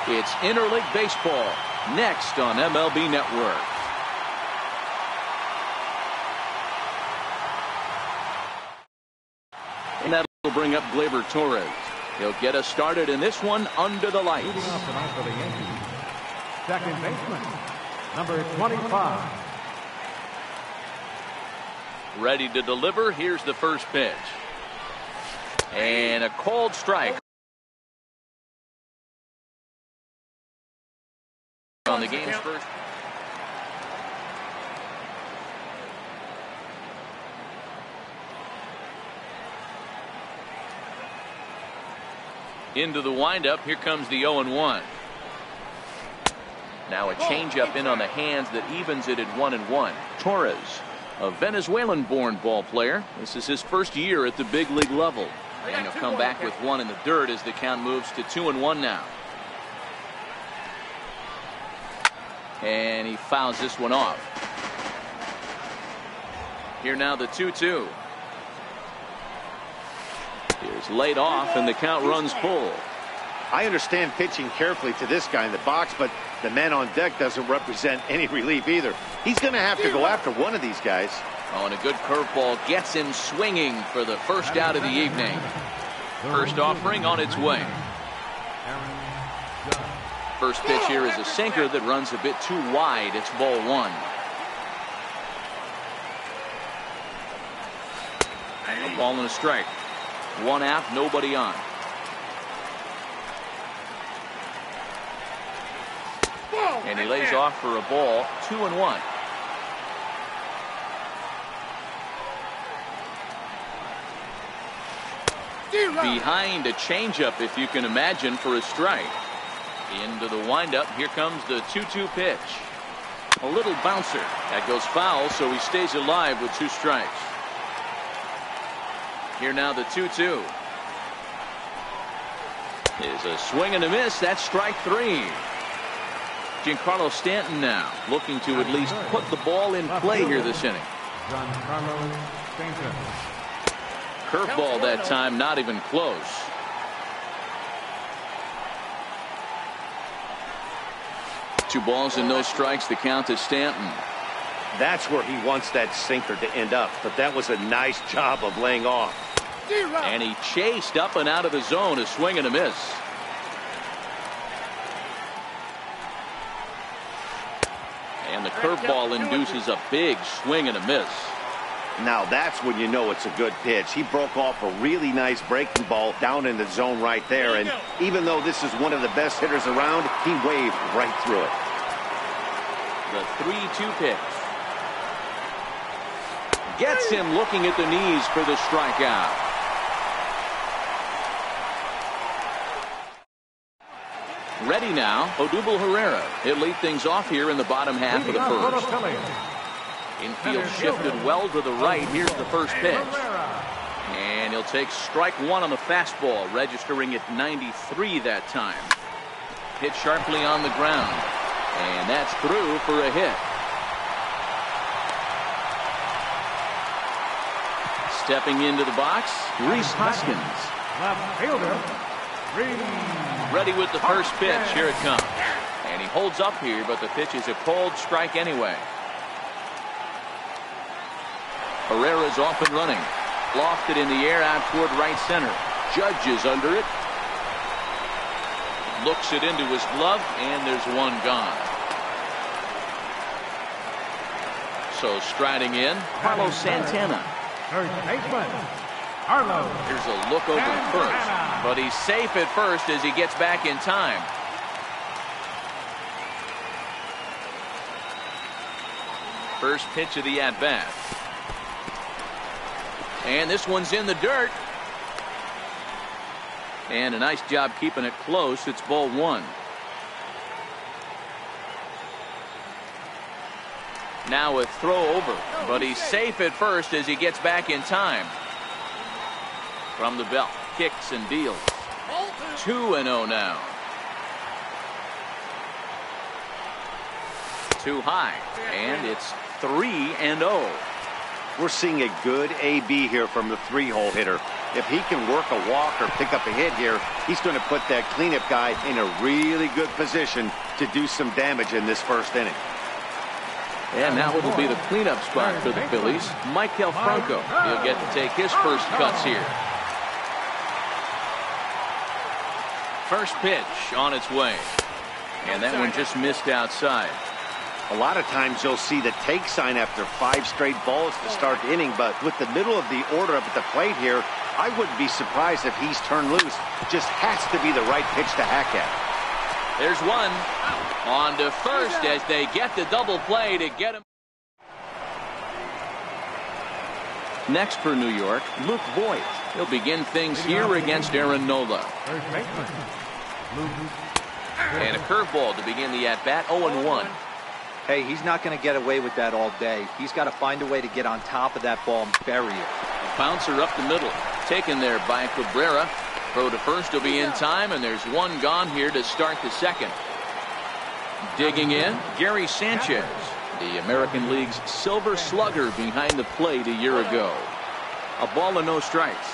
It's interleague baseball next on MLB Network. And that'll bring up Gleyber Torres. He'll get us started in this one under the lights. Leading off tonight for the Yankees, second baseman, number 25. Ready to deliver. Here's the first pitch. And a called strike on the game's first. Into the windup. Here comes the 0-1. Now a changeup in on the hands that evens it at 1-1. Torres, a Venezuelan-born ball player. This is his first year at the big league level. And he'll come back with one in the dirt as the count moves to 2-1 now. And he fouls this one off. Here now the 2-2. Here's laid off and the count runs full. I understand pitching carefully to this guy in the box, but the man on deck doesn't represent any relief either. He's going to have to go after one of these guys. Oh, and a good curveball gets him swinging for the first out of the evening. First offering on its way. First pitch here is a sinker that runs a bit too wide. It's ball one. A ball and a strike. One out, nobody on. And he lays off for a ball. 2-1. Behind a changeup, if you can imagine, for a strike. Into the windup. Here comes the 2-2 pitch. A little bouncer. That goes foul, so he stays alive with two strikes. Here now the 2-2. Is a swing and a miss. That's strike three. Giancarlo Stanton now looking to at least put the ball in play here this inning. Curveball that time, not even close. Two balls and no strikes. The count to Stanton. That's where he wants that sinker to end up, but that was a nice job of laying off. And he chased up and out of the zone. A swing and a miss. And the curveball induces a big swing and a miss. Now that's when you know it's a good pitch. He broke off a really nice breaking ball down in the zone right there. And even though this is one of the best hitters around, he waved right through it. The 3-2 pitch. Gets him looking at the knees for the strikeout. Ready now, Odubel Herrera. He'll lead things off here in the bottom half of the first. Infield shifted well to the right. Here's the first pitch. And he'll take strike one on the fastball, registering at 93 that time. Hit sharply on the ground. And that's through for a hit. Stepping into the box, Rhys Hoskins. Left fielder, Ready with the first pitch. Here it comes. And he holds up here, but the pitch is a cold strike anyway. Herrera's off and running. Lofted in the air out toward right center. Judge is under it. Looks it into his glove, and there's one gone. So striding in, Carlos Santana. first baseman, Carlos. Here's a look over at first, but he's safe at first as he gets back in time. First pitch of the at-bat. And this one's in the dirt. And a nice job keeping it close. It's ball one. Now a throw over, but he's safe at first as he gets back in time. From the belt, kicks and deals. 2-0 now. Too high, and it's 3-0. We're seeing a good AB here from the 3-hole hitter. If he can work a walk or pick up a hit here, he's going to put that cleanup guy in a really good position to do some damage in this first inning. And now it'll be the cleanup spot for the Phillies. Michael Franco. He'll get to take his first cuts here. First pitch on its way. And that one just missed outside. A lot of times you'll see the take sign after 5 straight balls to start the inning, but with the middle of the order up at the plate here, I wouldn't be surprised if he's turned loose. Just has to be the right pitch to hack at. There's one. On to first as they get the double play to get him. Next for New York, Luke Voigt. He'll begin things here against Aaron Nola. First baseman, Luke. And a curveball to begin the at-bat, 0-1. Hey, he's not going to get away with that all day. He's got to find a way to get on top of that ball and bury it. Bouncer up the middle. Taken there by Cabrera. Throw to first will be in time, and there's one gone here to start the second. Digging in, Gary Sanchez, the American League's Silver Slugger behind the plate a year ago. A ball and no strikes.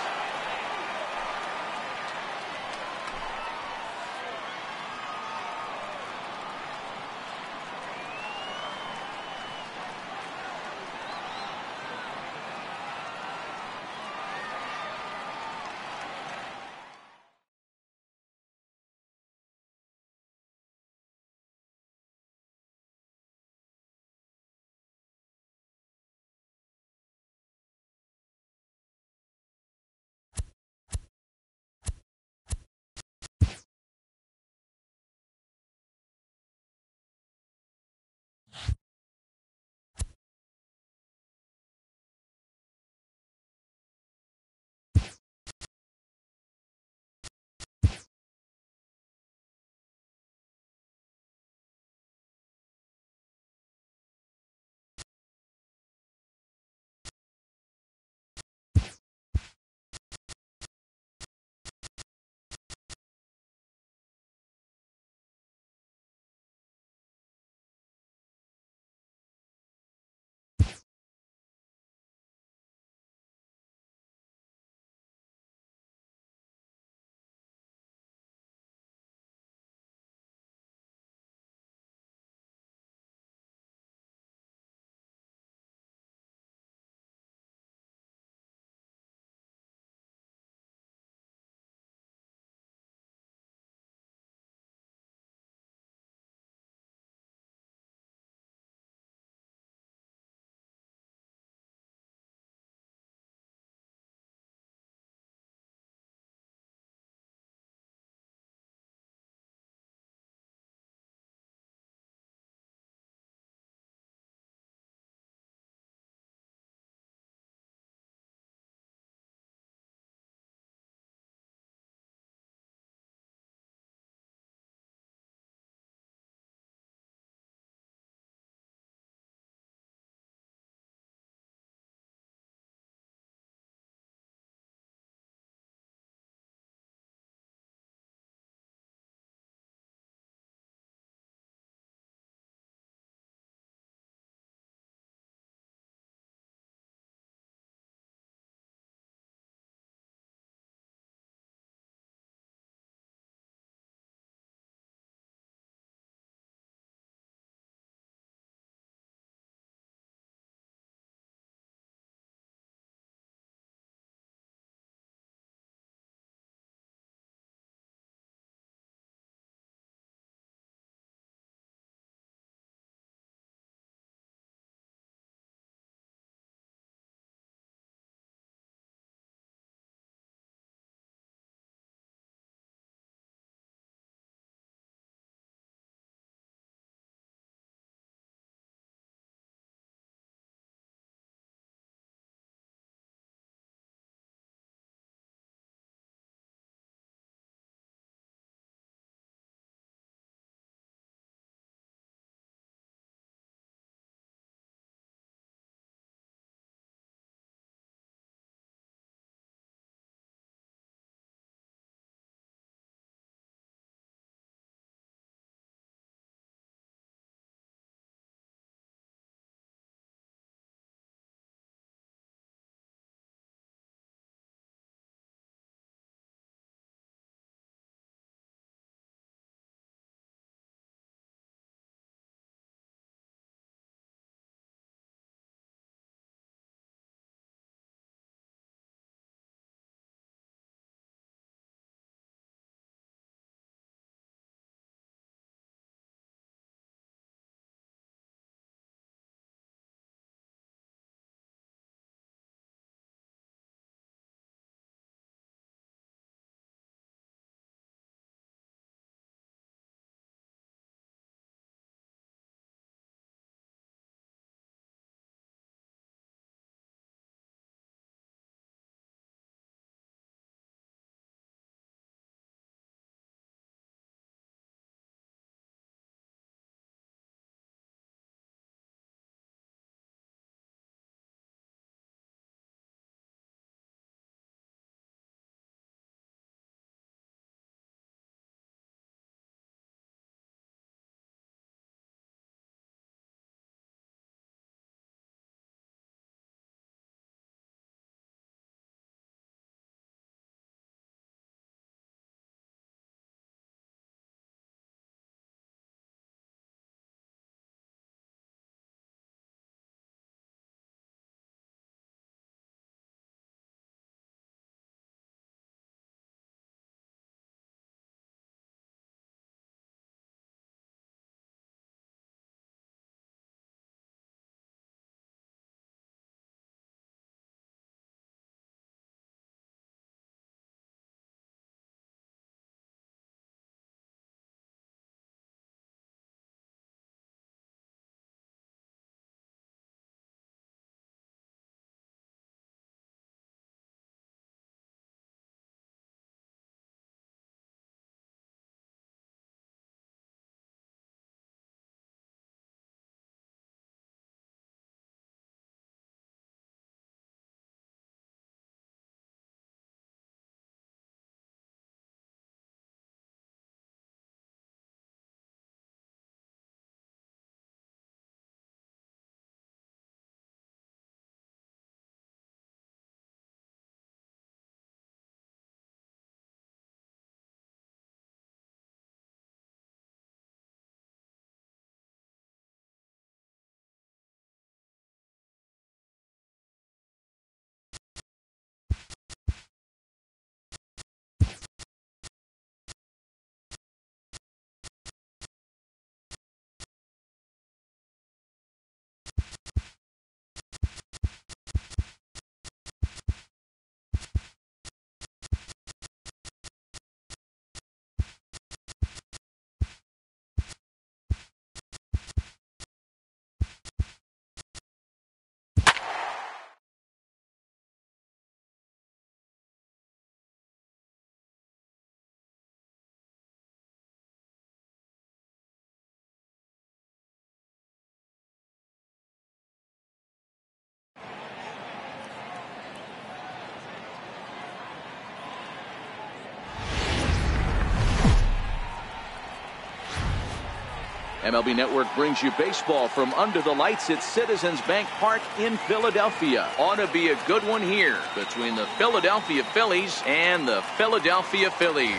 MLB Network brings you baseball from under the lights at Citizens Bank Park in Philadelphia. Ought to be a good one here between the Philadelphia Phillies and the Philadelphia Phillies.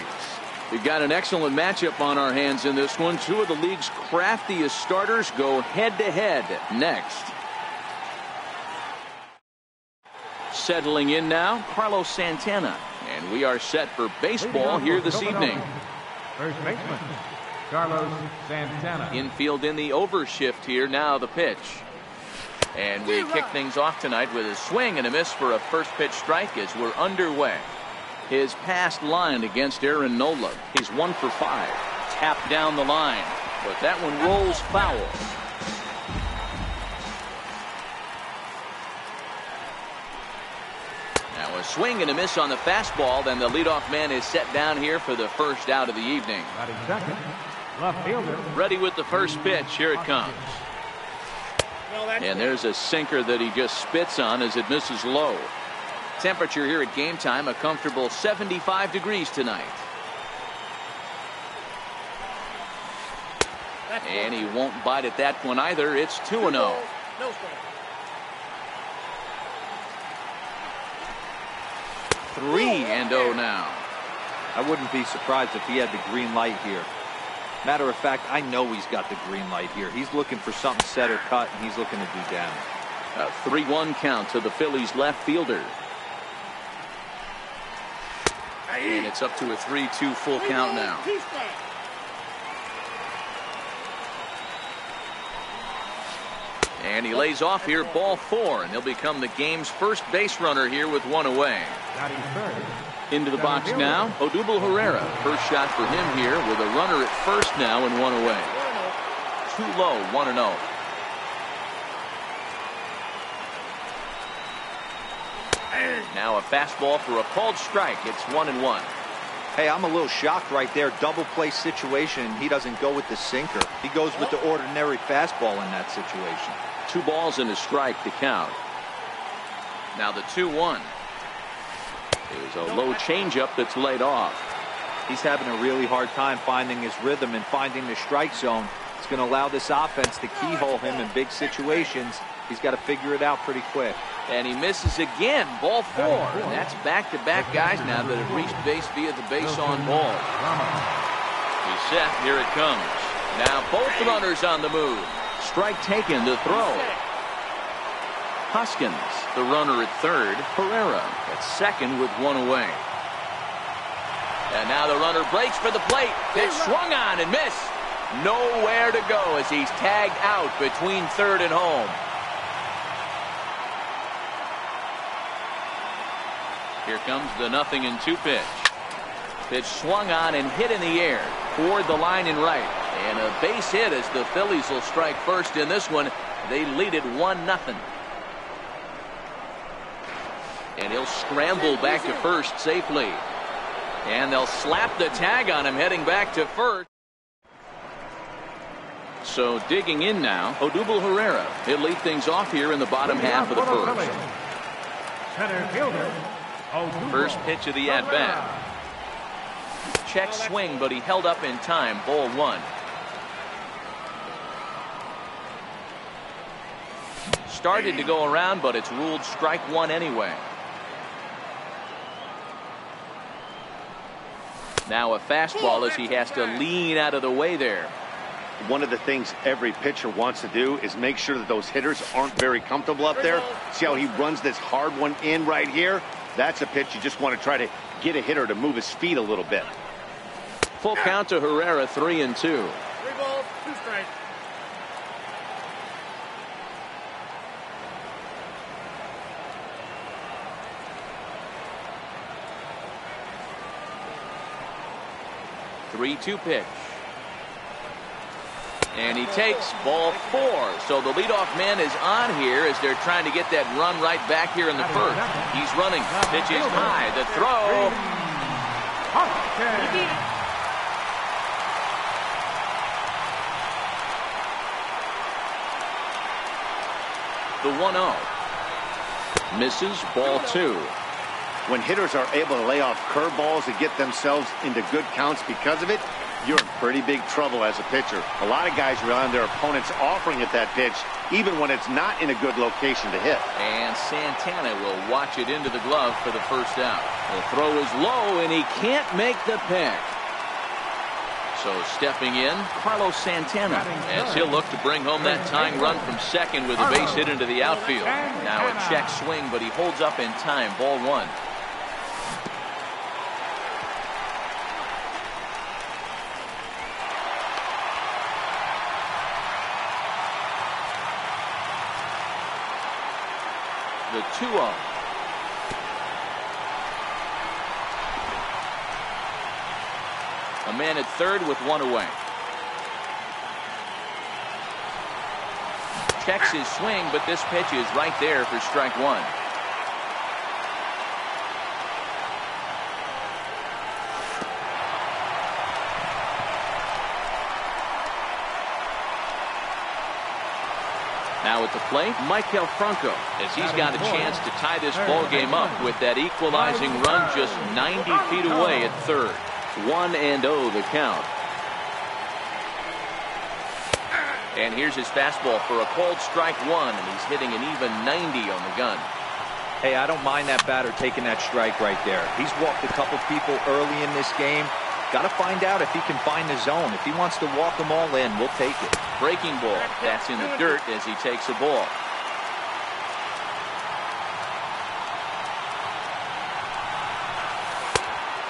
We've got an excellent matchup on our hands in this one. Two of the league's craftiest starters go head-to-head next. Settling in now, Carlos Santana. And we are set for baseball here this evening. First baseman, Carlos Santana. Infield in the overshift here. Now the pitch. And we kick things off tonight with a swing and a miss for a first pitch strike as we're underway. His past line against Aaron Nola. He's 1 for 5. Tapped down the line. But that one rolls foul. Now a swing and a miss on the fastball. Then the leadoff man is set down here for the first out of the evening. Batting second, left fielder. Ready with the first pitch. Here it comes. And there's a sinker that he just spits on as it misses low. Temperature here at game time, a comfortable 75 degrees tonight. And he won't bite at that one either. It's 2-0. No 3-0 now. I wouldn't be surprised if he had the green light here. Matter of fact, I know he's got the green light here. He's looking for something set or cut, and he's looking to do damage. A 3-1 count to the Phillies left fielder. And it's up to a 3-2 full count now. And he lays off here, ball 4, and he'll become the game's first base runner here with one away. Batting third. Into the box now, Odubel Herrera. First shot for him here with a runner at first now and one away. Too low, 1-0. Now a fastball for a called strike. It's 1-1. Hey, I'm a little shocked right there. Double play situation. He doesn't go with the sinker. He goes with the ordinary fastball in that situation. 2 balls and a strike to count. Now the 2-1. There's a low changeup that's laid off. He's having a really hard time finding his rhythm and finding the strike zone. It's going to allow this offense to keyhole him in big situations. He's got to figure it out pretty quick. And he misses again. Ball 4. And that's back-to-back guys now that have reached base via the base on ball. He's set. Here it comes. Now both runners on the move. Strike taken to throw. Hoskins, the runner at third. Herrera at second with one away. And now the runner breaks for the plate. Pitch swung on and missed. Nowhere to go as he's tagged out between third and home. Here comes the 0-2 pitch. Pitch swung on and hit in the air toward the line and right. And a base hit as the Phillies will strike first in this one. They lead it 1-0. And he'll scramble back to first safely. And they'll slap the tag on him heading back to first. So digging in now, Odubel Herrera. He'll lead things off here in the bottom half of the first. Center fielder, Odubel First pitch of the at-bat. Check swing, but he held up in time. Ball 1. Started to go around, but it's ruled strike 1 anyway. Now a fastball as he has to lean out of the way there. One of the things every pitcher wants to do is make sure that those hitters aren't very comfortable up there. See how he runs this hard one in right here? That's a pitch you just want to try to get a hitter to move his feet a little bit. Full count to Herrera, 3-2. 3 balls, 2 strikes. Three-two pitch. And he takes ball 4. So the leadoff man is on here as they're trying to get that run right back here in the first. He's running. Pitch is high. The throw. The 1-0. Misses, ball 2. When hitters are able to lay off curveballs and get themselves into good counts because of it, you're in pretty big trouble as a pitcher. A lot of guys rely on their opponents offering at that pitch, even when it's not in a good location to hit. And Santana will watch it into the glove for the first out. The throw is low, and he can't make the pick. So stepping in, Carlos Santana, as he'll look to bring home that tying run from second with a base hit into the outfield. Now a check swing, but he holds up in time. Ball one. The 2-0. A man at third with one away. Checks his swing, but this pitch is right there for strike one. Now at the plate, Michael Franco, as he's got a chance to tie this ball game up with that equalizing run just 90 feet away at third. 1-0 the count. And here's his fastball for a called strike one, and he's hitting an even 90 on the gun. Hey, I don't mind that batter taking that strike right there. He's walked a couple people early in this game. Got to find out if he can find the zone. If he wants to walk them all in, we'll take it. Breaking ball. That's in the dirt as he takes a ball.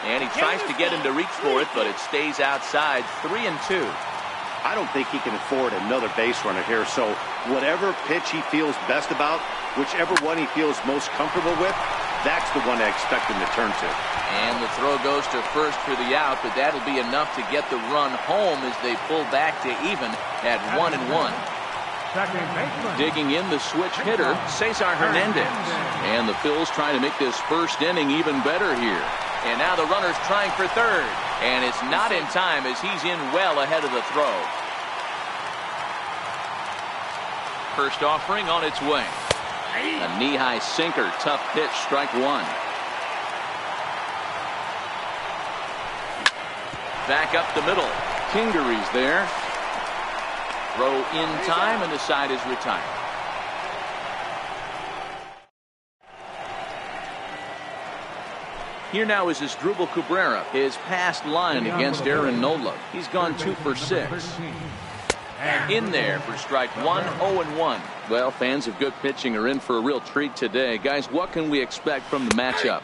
And he tries to get him to reach for it, but it stays outside. 3-2. I don't think he can afford another base runner here, so whatever pitch he feels best about, whichever one he feels most comfortable with, that's the one I expect him to turn to. And the throw goes to first for the out, but that'll be enough to get the run home as they pull back to even at 1-1. Digging in the switch hitter, Cesar Hernandez. And the Phils trying to make this first inning even better here. And now the runner's trying for third. And it's not in time as he's in well ahead of the throw. First offering on its way. A knee-high sinker, tough pitch, strike one. Back up the middle. Kingery's there. Throw in time, and the side is retired. Here now is Asdrubal Cabrera, his past line against Aaron Nola. He's gone 2 for 6. In there for strike one, 0-1. Well, fans of good pitching are in for a real treat today. Guys, what can we expect from the matchup?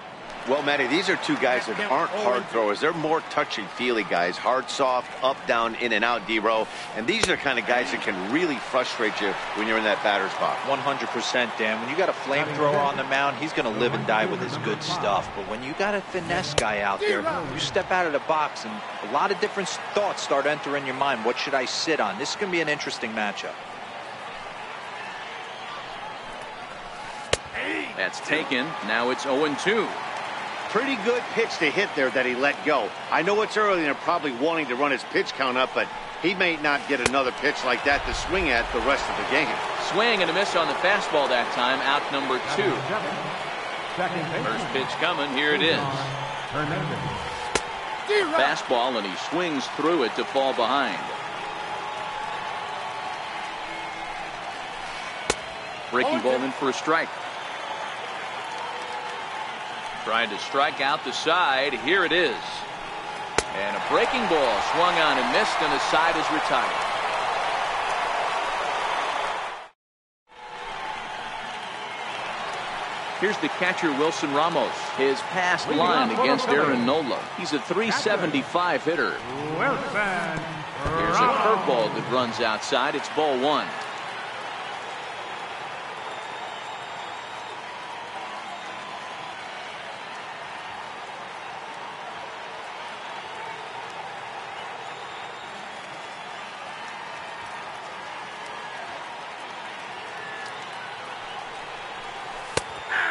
Well, Matty, these are two guys that aren't hard throwers. They're more touchy-feely guys. Hard, soft, up, down, in and out, D-row. And these are the kind of guys that can really frustrate you when you're in that batter's box. 100%, Dan. When you got a flamethrower on the mound, he's going to live and die with his good stuff. But when you got a finesse guy out there, you step out of the box and a lot of different thoughts start entering your mind. What should I sit on? This is going to be an interesting matchup. That's taken. Now it's 0-2. Pretty good pitch to hit there that he let go. I know it's early and they're probably wanting to run his pitch count up, but he may not get another pitch like that to swing at the rest of the game. Swing and a miss on the fastball that time. Out number 2. First pitch coming. Here it is. Fastball, and he swings through it to fall behind. Breaking ball in for a strike. Trying to strike out the side. Here it is. And a breaking ball swung on and missed, and the side is retired. Here's the catcher, Wilson Ramos. His past line against Aaron Nola. He's a .375 hitter. Here's a curveball that runs outside. It's ball one.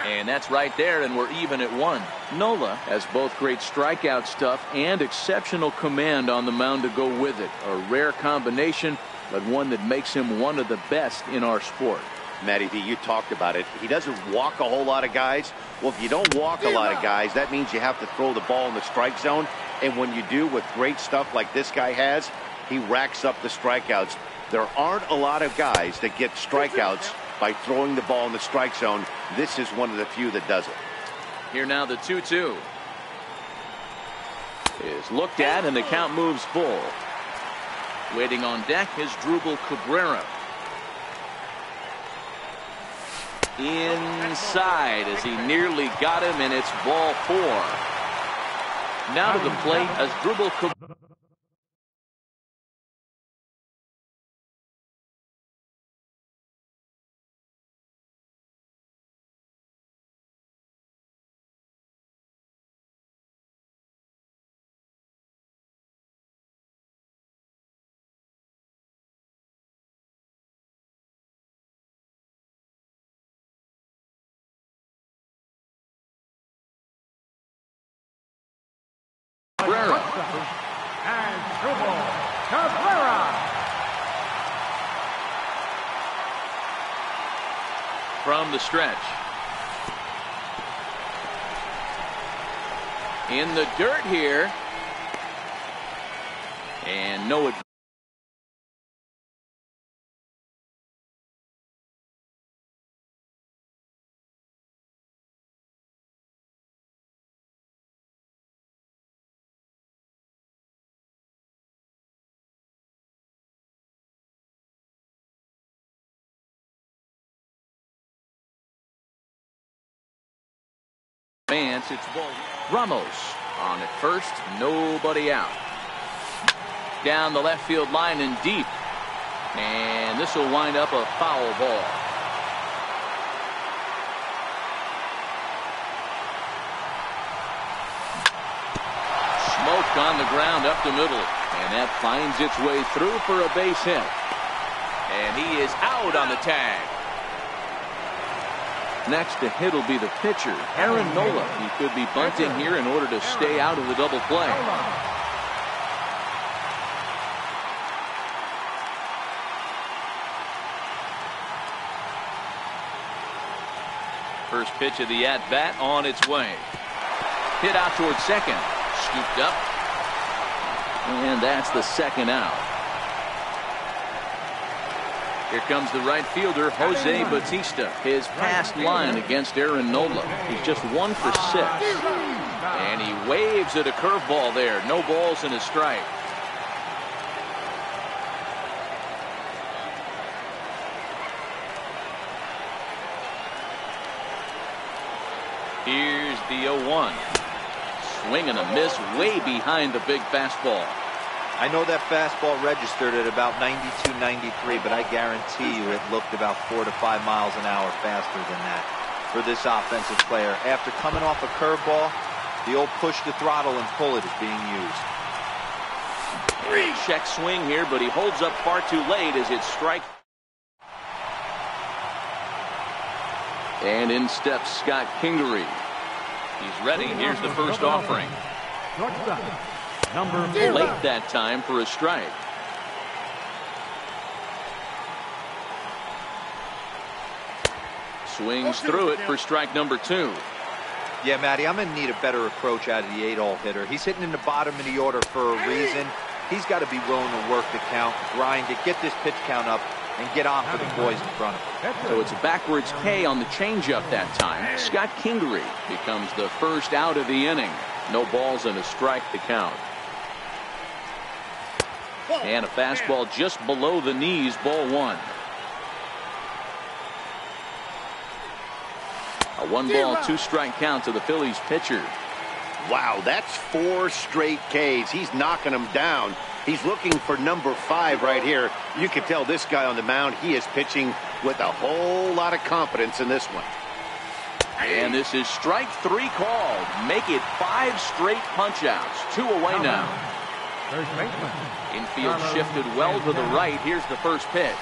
And that's right there, and we're even at 1. Nola has both great strikeout stuff and exceptional command on the mound to go with it. A rare combination, but one that makes him one of the best in our sport. Matty V, you talked about it. He doesn't walk a whole lot of guys. Well, if you don't walk a lot of guys, that means you have to throw the ball in the strike zone. And when you do with great stuff like this guy has, he racks up the strikeouts. There aren't a lot of guys that get strikeouts by throwing the ball in the strike zone. This is one of the few that does it. Here now the 2-2 is looked at, and the count moves full. Waiting on deck is Drupal Cabrera. Inside as he nearly got him, and it's ball 4. Now to the plate as Drupal Cabrera. And Drupal Cabrera. From the stretch. In the dirt here. And no advantage. It's ball. Ramos on at first, nobody out. Down the left field line and deep, and this will wind up a foul ball. Smoked on the ground up the middle, and that finds its way through for a base hit, and he is out on the tag. Next to hit will be the pitcher, Aaron Nola. He could be bunting here in order to stay out of the double play. First pitch of the at-bat on its way. Hit out towards second. Scooped up. And that's the second out. Here comes the right fielder, Jose Bautista. His past line against Aaron Nola. He's just 1 for 6. And he waves at a curveball there. No balls and a strike. Here's the 0-1. Swing and a miss way behind the big fastball. I know that fastball registered at about 92, 93, but I guarantee you it looked about 4 to 5 miles an hour faster than that for this offensive player. After coming off a curveball, the old push the throttle and pull it is being used. Check swing here, but he holds up far too late as it's strike. And in steps Scott Kingery. He's ready. Here's the first offering. Number 4. Late that time for a strike. Swings through it for strike number 2. Yeah, Matty, I'm going to need a better approach out of the 8-hole hitter. He's hitting in the bottom of the order for a reason. He's got to be willing to work the count, grind it, get this pitch count up, and get on for the boys in front of him. So it's a backwards K on the changeup that time. Scott Kingery becomes the first out of the inning. No balls and a strike to count. And a fastball just below the knees, ball 1. A 1-ball, 2-strike count to the Phillies pitcher. Wow, that's 4 straight Ks. He's knocking them down. He's looking for number 5 right here. You can tell this guy on the mound, he is pitching with a whole lot of confidence in this one. And this is strike 3 called. Make it 5 straight punch-outs. 2 away now. First baseman. Infield shifted well to the right. Here's the first pitch.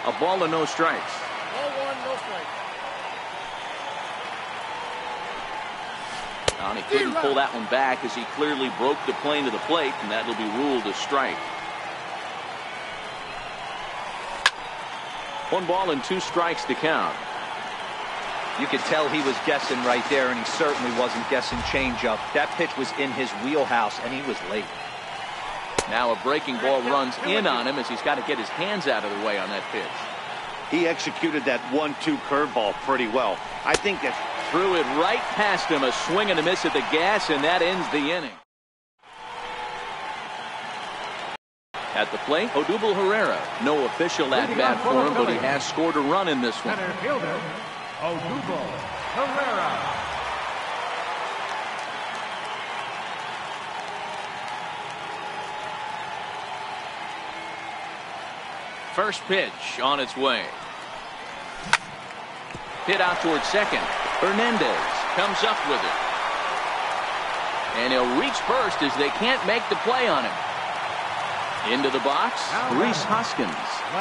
A ball and no strikes. Ball 1, no strike. And he couldn't pull that one back as he clearly broke the plane to the plate, and that will be ruled a strike. 1 ball and 2 strikes to count. You could tell he was guessing right there, and he certainly wasn't guessing changeup. That pitch was in his wheelhouse, and he was late. Now a breaking ball runs in on him as he's got to get his hands out of the way on that pitch. He executed that 1-2 curveball pretty well. I think that threw it right past him, a swing and a miss at the gas, and that ends the inning. At the plate, Odubel Herrera. No official at-bat for him, but he has scored a run in this one. Center fielder, Odubel Herrera. First pitch on its way. Hit out towards second. Hernandez comes up with it. And he'll reach first as they can't make the play on him. Into the box, Rhys Hoskins.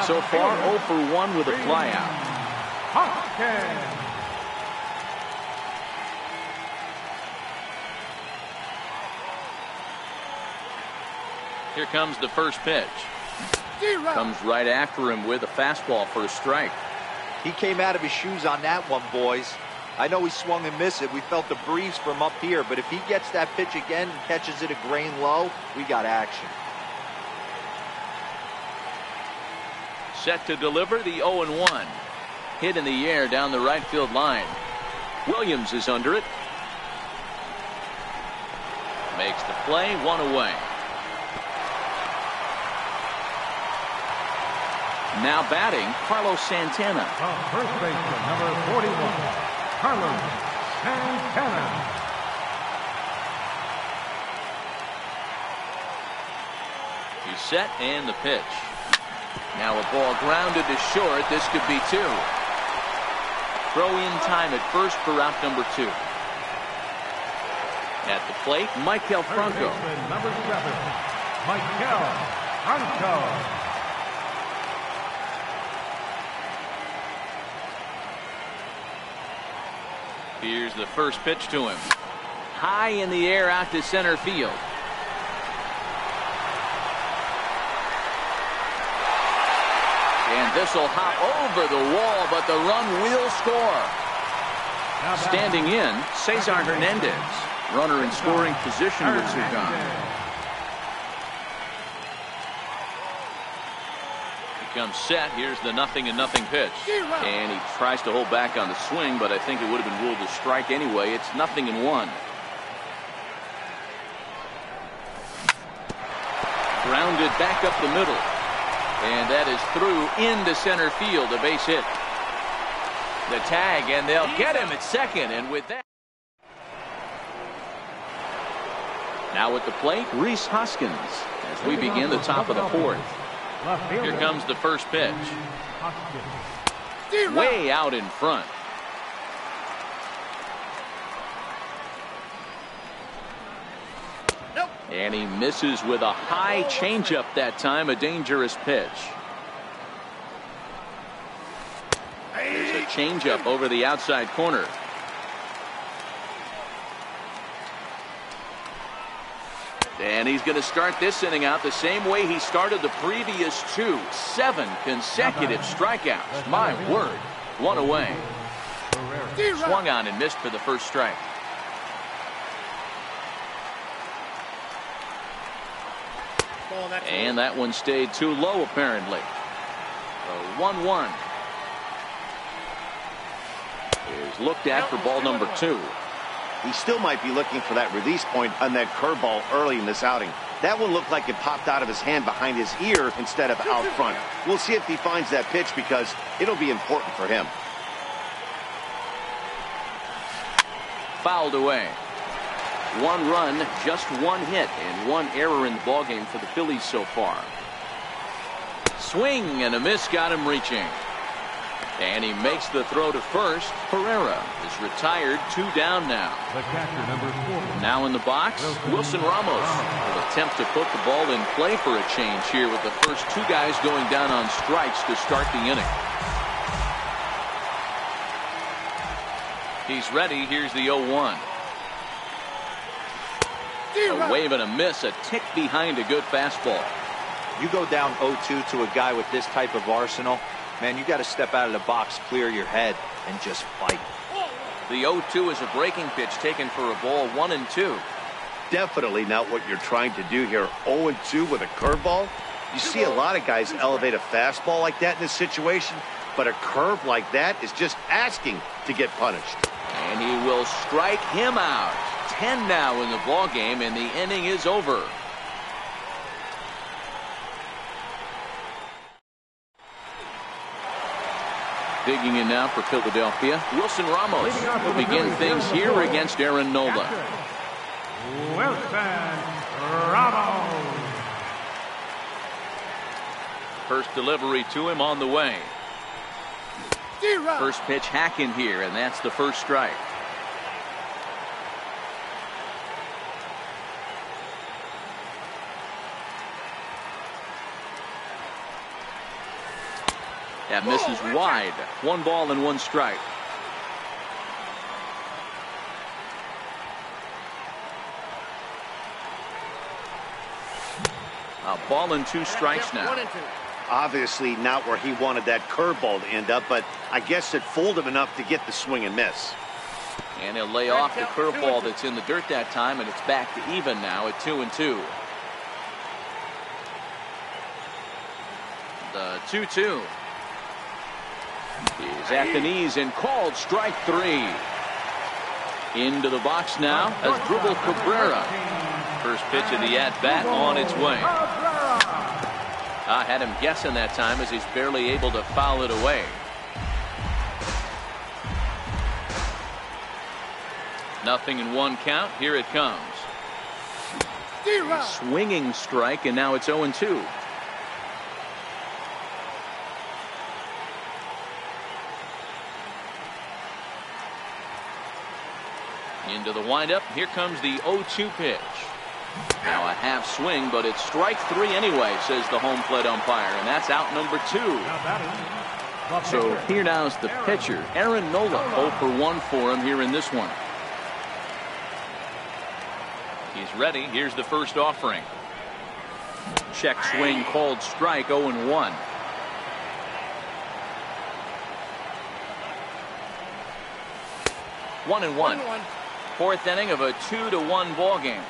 So far 0 for 1 with a flyout. Hoskins. Here comes the first pitch. Comes right after him with a fastball for a strike. He came out of his shoes on that one, boys. I know he swung and missed it. We felt the breeze from up here, but if he gets that pitch again and catches it a grain low, we got action. Set to deliver the 0-1. Hit in the air down the right field line. Williams is under it. Makes the play, 1 away. Now batting, Carlos Santana. First baseman, number 41, Carlos Santana. He's set and the pitch. Now a ball grounded to short. This could be 2. Throw in time at first for out number 2. At the plate, Michael Franco. Number 7, Michael Franco. Here's the first pitch to him. High in the air out to center field. And this will hop over the wall, but the run will score. Standing in, Cesar Hernandez. Runner in scoring position with 2 gone. Comes set. Here's the 0-0 pitch. And he tries to hold back on the swing, but I think it would have been ruled a strike anyway. It's 0-1. Grounded back up the middle. And that is through into center field. A base hit. The tag, and they'll get him at second. And with that. Now at the plate, Rhys Hoskins as we begin the top of the 4th. Here comes the first pitch. Way out in front. And he misses with a high changeup that time. A dangerous pitch. There's a changeup over the outside corner. And he's going to start this inning out the same way he started the previous 2. 7 consecutive strikeouts. My word. 1 away. Swung on and missed for the first strike. And that one stayed too low apparently. 1-1. Is looked at for ball number 2. he still might be looking for that release point on that curveball early in this outing. That one looked like it popped out of his hand behind his ear instead of out front. We'll see if he finds that pitch because it'll be important for him. Fouled away. 1 run, just 1 hit, and 1 error in the ballgame for the Phillies so far. Swing and a miss got him reaching. And he makes the throw to first. Pereira is retired, 2 down now. The catcher, number 4. Now in the box, Wilson Ramos will attempt to put the ball in play for a change here with the first 2 guys going down on strikes to start the inning. He's ready. Here's the 0-1. A wave and a miss, a tick behind a good fastball. You go down 0-2 to a guy with this type of arsenal, man, you got to step out of the box, clear your head, and just fight. The 0-2 is a breaking pitch taken for a ball, 1-2. Definitely not what you're trying to do here. 0-2 with a curveball. You see a lot of guys elevate a fastball like that in this situation, but a curve like that is just asking to get punished. And he will strike him out. 10 now in the ball game, and the inning is over. Digging in now for Philadelphia, Wilson Ramos will begin things here against Aaron Nola. Wilson Ramos. First delivery to him on the way. First pitch hacking here, and that's the first strike. That misses wide. 1 ball and 1 strike. A ball and 2 strikes now. Obviously not where he wanted that curveball to end up, but I guess it fooled him enough to get the swing and miss. And he'll lay off the curveball that's in the dirt that time, and it's back to even now at 2-2. The 2-2 is at the knees and called strike 3. Into the box now as Dribble Cabrera. First pitch of the at-bat on its way. I had him guessing that time as he's barely able to foul it away. Nothing in 1 count. Here it comes. Swinging strike, and now it's 0-2. Into the windup. Here comes the 0-2 pitch. Now a half swing, but it's strike 3 anyway, says the home plate umpire, and that's out number 2. So here now is the pitcher, Aaron Nola, 0 for 1 for him here in this one. He's ready. Here's the first offering. Check swing called strike, 0-1. One and one. 4th inning of a 2-1 ball game.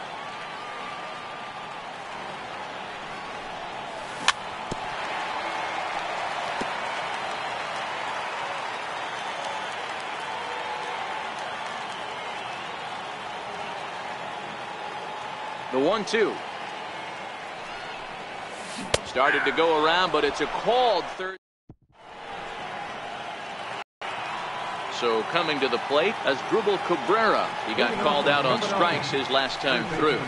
The 1-2 started to go around, but it's a called third. So coming to the plate as Dribble Cabrera. He got called out on strikes his last time through.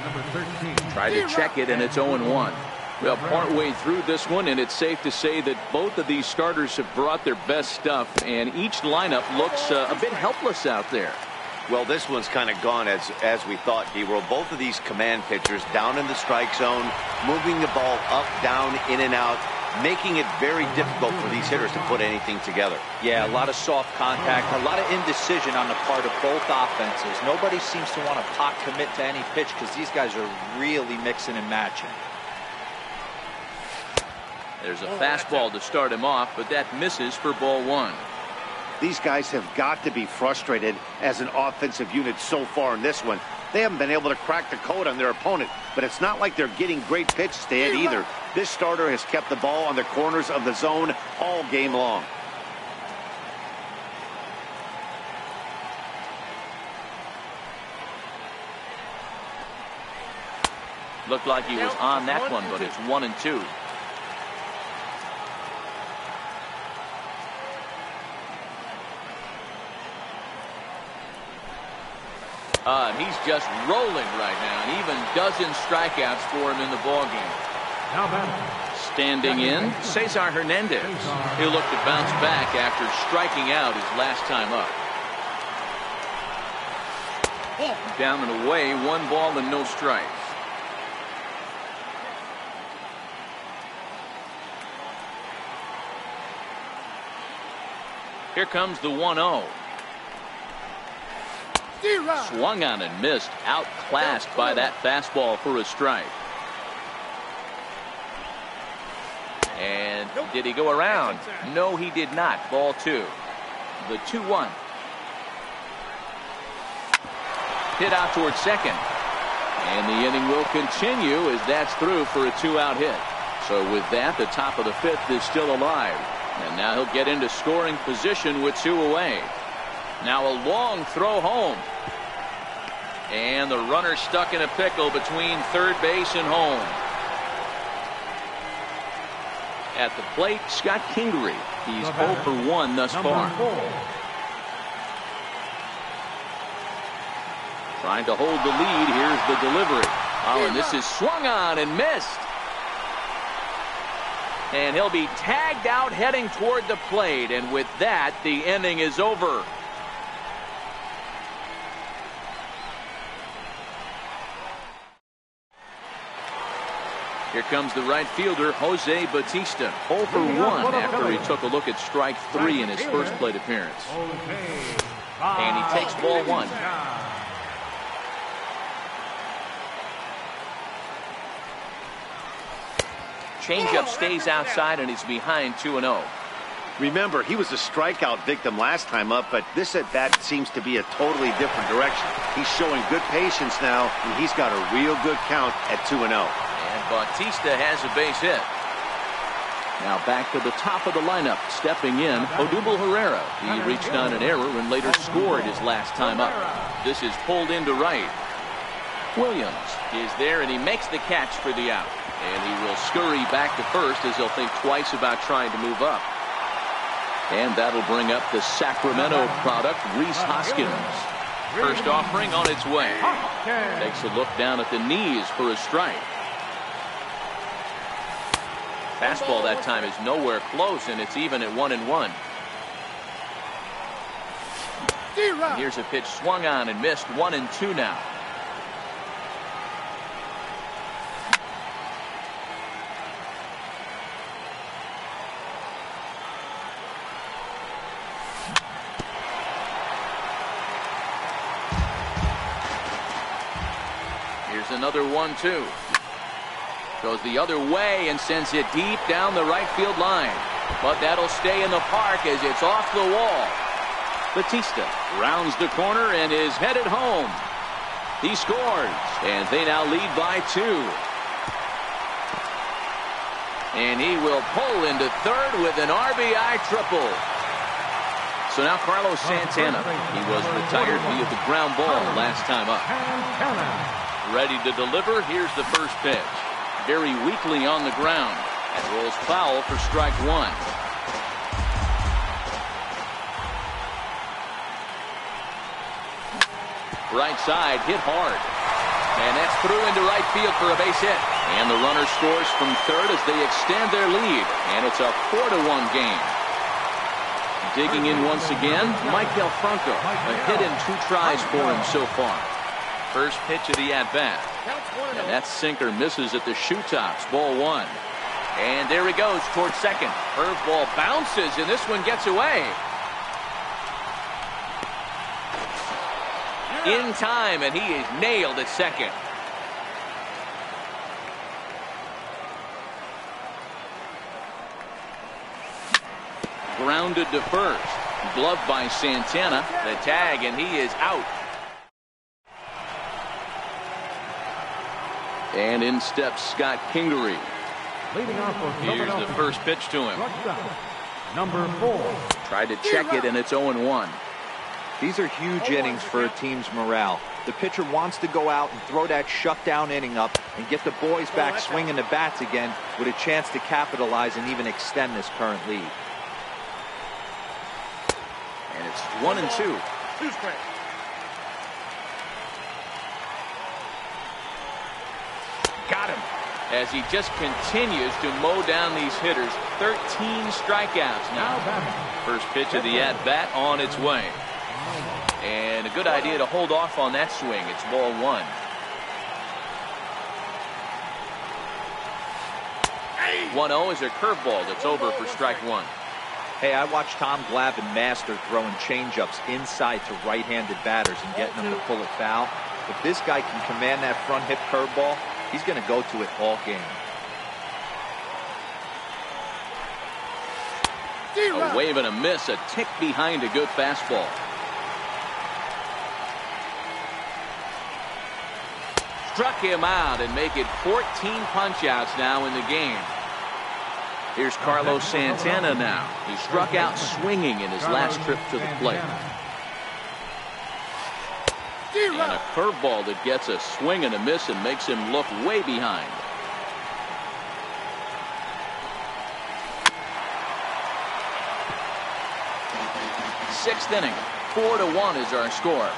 Tried to check it, and it's 0-1. Well, partway through this one, and it's safe to say that both of these starters have brought their best stuff, and each lineup looks a bit helpless out there. Well, this one's kind of gone as we thought, D-Roll. Both of these command pitchers down in the strike zone, moving the ball up, down, in and out, making it very difficult for these hitters to put anything together. Yeah, a lot of soft contact, a lot of indecision on the part of both offenses. Nobody seems to want to pot commit to any pitch because these guys are really mixing and matching. There's a fastball to start him off, but that misses for ball 1. These guys have got to be frustrated as an offensive unit so far in this one. They haven't been able to crack the code on their opponent, but it's not like they're getting great pitches to hit either. This starter has kept the ball on the corners of the zone all game long. Looked like he was on that one, but it's 1-2. He's just rolling right now, and even dozen strikeouts for him in the ballgame. Standing in, Cesar Hernandez. He'll look to bounce back after striking out his last time up. Down and away, 1 ball and no strikes. Here comes the 1-0. Swung on and missed, outclassed by that fastball for a strike. And did he go around? No, he did not. Ball 2. The 2-1. hit out towards second. And the inning will continue as that's through for a 2-out hit. So with that, the top of the 5th is still alive. And now he'll get into scoring position with 2 away. Now a long throw home. And the runner stuck in a pickle between third base and home. At the plate, Scott Kingery. He's 0 for 1 thus far. Trying to hold the lead. Here's the delivery. Oh, and this is swung on and missed. And he'll be tagged out heading toward the plate. And with that, the inning is over. Here comes the right fielder, Jose Bautista. 0 for 1 after he took a look at strike 3 in his first plate appearance. And he takes ball 1. Changeup stays outside and he's behind 2-0. Remember, he was a strikeout victim last time up, but this at bat seems to be a totally different direction. He's showing good patience now, and he's got a real good count at 2-0. And Bautista has a base hit. Now back to the top of the lineup. Stepping in, Odubel Herrera. He reached on an error and later scored his last time up. This is pulled into right. Williams is there and he makes the catch for the out. And he will scurry back to first as he'll think twice about trying to move up. And that'll bring up the Sacramento product, Rhys Hoskins. First offering on its way. Takes a look down at the knees for a strike. Fastball that time is nowhere close, and it's even at 1-1. And here's a pitch swung on and missed. 1-2 now. Here's another 1-2. Goes the other way and sends it deep down the right field line. But that'll stay in the park as it's off the wall. Bautista rounds the corner and is headed home. He scores, and they now lead by 2. And he will pull into third with an RBI triple. So now Carlos Santana. He was retired via the ground ball last time up. Ready to deliver. Here's the first pitch. Very weakly on the ground. That rolls foul for strike 1. Right side hit hard. And that's through into right field for a base hit. And the runner scores from third as they extend their lead. And it's a 4-1 game. Digging in once again, Maikel Franco. A hit in 2 tries for him so far. First pitch of the at-bat. And that sinker misses at the shoe tops. Ball 1. And there he goes towards second. Curveball bounces, and this one gets away. In time, and he is nailed at second. Grounded to first. Gloved by Santana. The tag, and he is out. And in steps Scott Kingery. Here's the first pitch to him. Number 4. Tried to check it, and it's 0-1. These are huge innings for a team's morale. The pitcher wants to go out and throw that shutdown inning up and get the boys back swinging the bats again with a chance to capitalize and even extend this current lead. And it's 1-2. Got him. As he just continues to mow down these hitters. 13 strikeouts now. First pitch of the at-bat on its way. And a good idea to hold off on that swing. It's ball 1. Hey. 1-0 is a curveball that's over for strike 1. Hey, I watched Tom Glavine master throwing changeups inside to right-handed batters and getting them to pull it foul. If this guy can command that front hip curveball, he's going to go to it all game. A wave and a miss, a tick behind a good fastball. struck him out and make it 14 punch-outs now in the game. Here's Carlos Santana now. He struck out swinging in his last trip to the plate. And a curveball that gets a swing and a miss and makes him look way behind. Sixth inning, 4-1 is our score.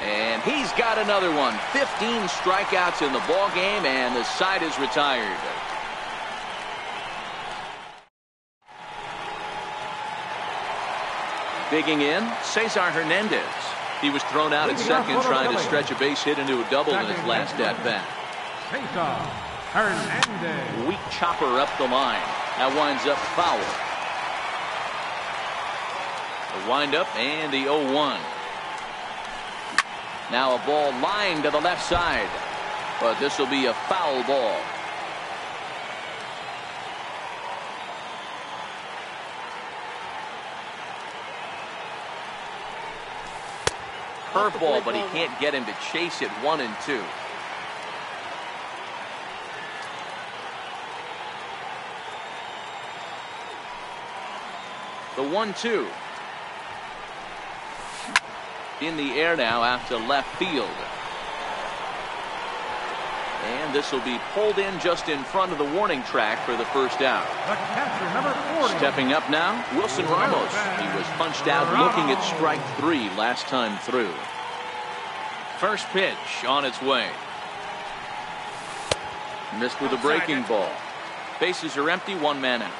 And he's got another one. 15 strikeouts in the ball game, and the side is retired. Digging in, Cesar Hernandez. He was thrown out at second trying to stretch a base hit into a double in his last at-bat. Cesar Hernandez. Weak chopper up the line. That winds up foul. The windup and the 0-1. Now a ball lined to the left side, but this will be a foul ball. Curveball, but he can't get him to chase it. 1-2. The 1-2. In the air now after left field. And this will be pulled in just in front of the warning track for the first out. The catcher, number 40. Stepping up now, Wilson Ramos. He was punched out looking at strike 3 last time through. First pitch on its way. Missed with a breaking ball. Bases are empty, 1 man out.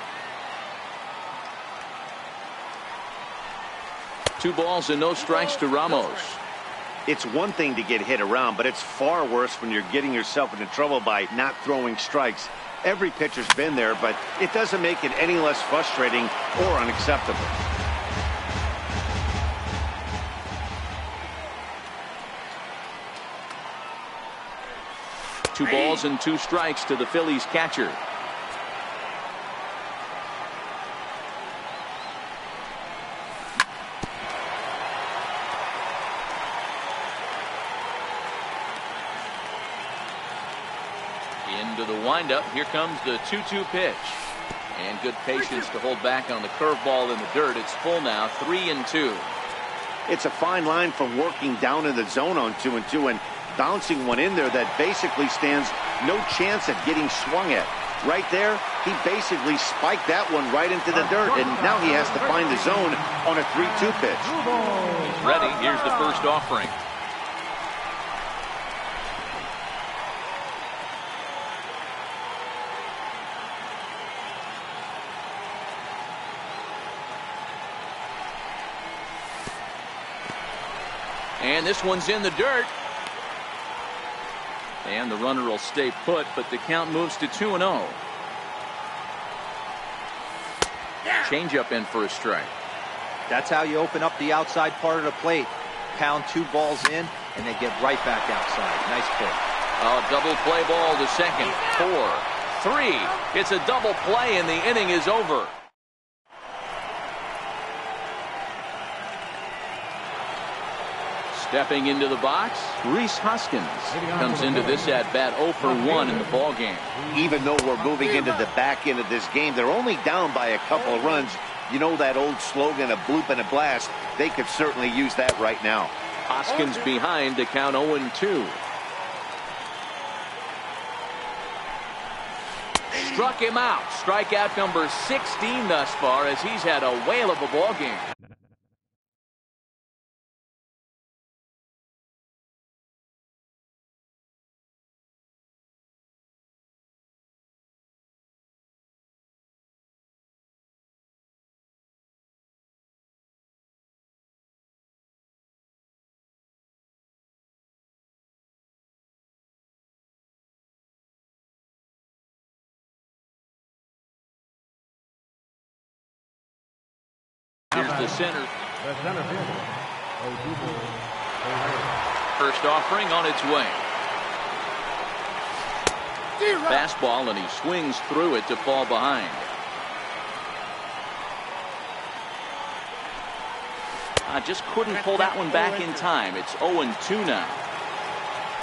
2 balls and no strikes to Ramos. It's one thing to get hit around, but it's far worse when you're getting yourself into trouble by not throwing strikes. Every pitcher's been there, but it doesn't make it any less frustrating or unacceptable. Two balls and 2 strikes to the Phillies catcher. Into the windup. Here comes the 2-2 pitch. And good patience to hold back on the curveball in the dirt. It's full now, 3-2. It's a fine line from working down in the zone on 2-2 and bouncing one in there that basically stands no chance at getting swung at. Right there, he basically spiked that one right into the dirt, and now he has to find the zone on a 3-2 pitch. He's ready. Here's the first offering. And this one's in the dirt. And the runner will stay put, but the count moves to 2-0. Changeup in for a strike. That's how you open up the outside part of the plate. Pound 2 balls in, and they get right back outside. Nice pitch. Oh, double play ball to second. 4-3. It's a double play, and the inning is over. Stepping into the box, Rhys Hoskins comes into this at-bat 0 for 1 in the ball game. Even though we're moving into the back end of this game, they're only down by a couple of runs. You know that old slogan, a bloop and a blast? They could certainly use that right now. Hoskins behind to count 0-2. Struck him out. Strikeout number 16 thus far as he's had a whale of a ball game. Here's the center. The center fielder, Odubel Herrera. First offering on its way. Fastball, and he swings through it to fall behind. Just couldn't pull that one back in time. It's 0-2 now.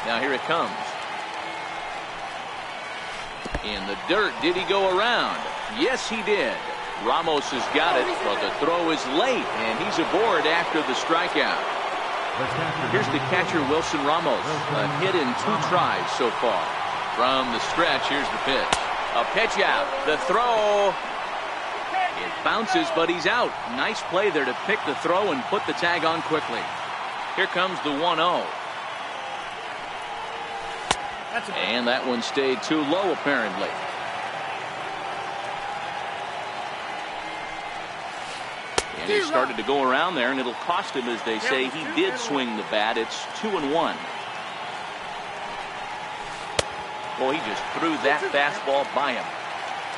Now here it comes. In the dirt, did he go around? Yes, he did. Ramos has got it, but the throw is late, and he's aboard after the strikeout. Here's the catcher, Wilson Ramos. A hit in 2 tries so far. From the stretch, here's the pitch. A pitch out. The throw. It bounces, but he's out. Nice play there to pick the throw and put the tag on quickly. Here comes the 1-0. And that one stayed too low, apparently. And he started to go around there, and it'll cost him, as they say. He did swing the bat. It's 2-1. Well, he just threw that fastball by him.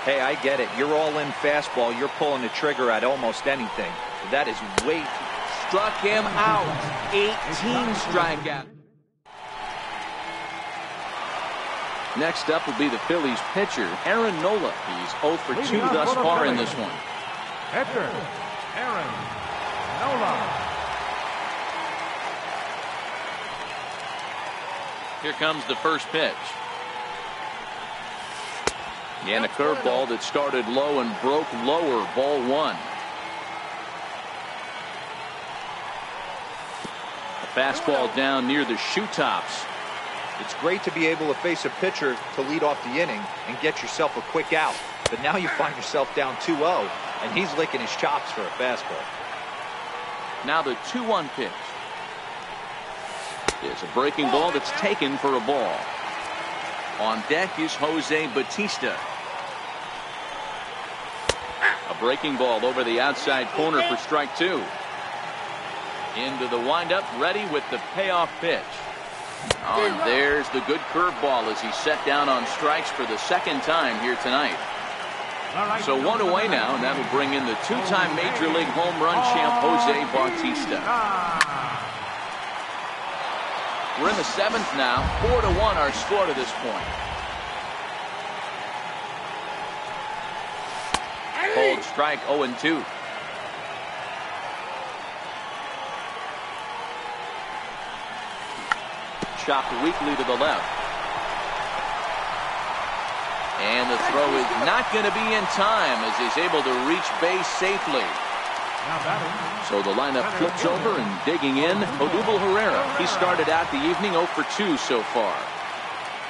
Hey, I get it. You're all in fastball. You're pulling the trigger at almost anything. That is way too. Struck him out. 18 strikeout. Next up will be the Phillies pitcher, Aaron Nola. He's 0 for 2 thus far in this one. Pitcher, Aaron Nola. Here comes the first pitch. And a curveball that started low and broke lower. Ball 1. A fastball down near the shoe tops. It's great to be able to face a pitcher to lead off the inning and get yourself a quick out. But now you find yourself down 2-0, and he's licking his chops for a fastball. Now the 2-1 pitch. It's a breaking ball that's taken for a ball. On deck is Jose Bautista. A breaking ball over the outside corner for strike 2. Into the windup, ready with the payoff pitch. Oh, and there's the good curveball as he's set down on strikes for the second time here tonight. So 1 away now, and that'll bring in the 2-time Major League home run champ Jose Bautista. We're in the 7th now. 4-1 our score to this point. Cold strike, 0-2. Chopped weakly to the left. And the throw is not going to be in time as he's able to reach base safely. So the lineup flips over, and digging in, Odubel Herrera. He started out the evening 0 for 2 so far.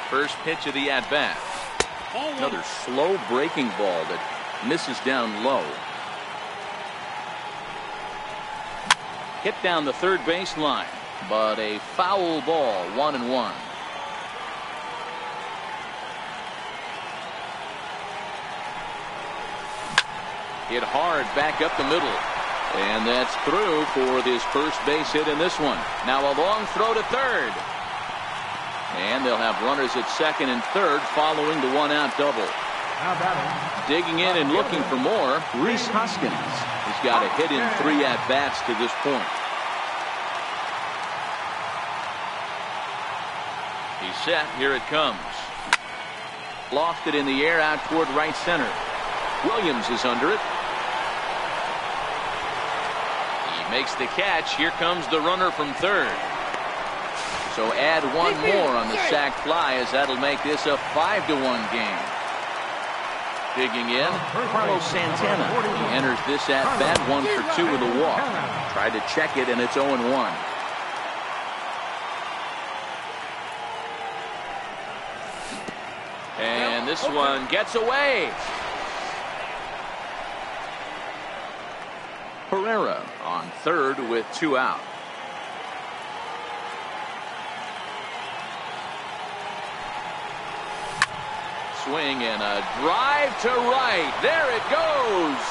First pitch of the at-bat. Another slow breaking ball that misses down low. Hit down the third base line, but a foul ball. 1-1. Hit hard back up the middle, and that's through for his first base hit in this one. Now a long throw to third, and they'll have runners at second and third following the 1-out double. Digging in and looking for more, Rhys Hoskins. He's got a hit in 3 at-bats to this point. He's set. Here it comes. Lofted in the air out toward right center. Williams is under it. He makes the catch. Here comes the runner from third. So add one more on the sac fly, as that'll make this a 5-1 game. Digging in, Carlos Santana. He enters this at bat 1 for 2 with a walk. Tried to check it, and it's 0-1. And this one gets away. Herrera on third with 2 out. Swing and a drive to right. There it goes.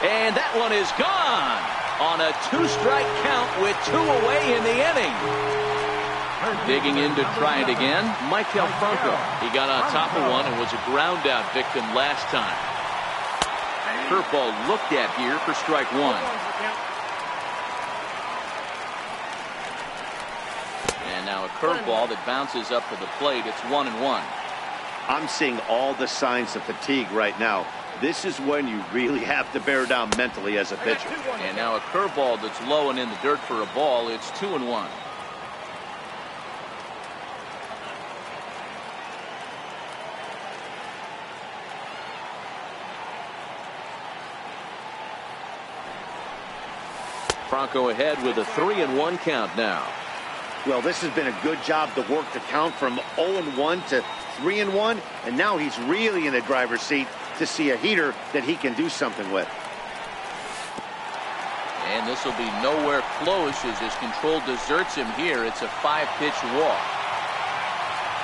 And that one is gone on a 2-strike count with 2 away in the inning. Digging in to try it again, Michael Franco. He got on top of one and was a ground out victim last time. Curveball looked at here for strike 1. And now a curveball that bounces up to the plate. It's 1-1. I'm seeing all the signs of fatigue right now. This is when you really have to bear down mentally as a pitcher. And now a curveball that's low and in the dirt for a ball. It's 2-1. Franco ahead with a 3-1 count now. Well, this has been a good job to work the count from 0-1 to 3-1, and now he's really in the driver's seat to see a heater that he can do something with. And this will be nowhere close as his control deserts him here. It's a 5-pitch walk.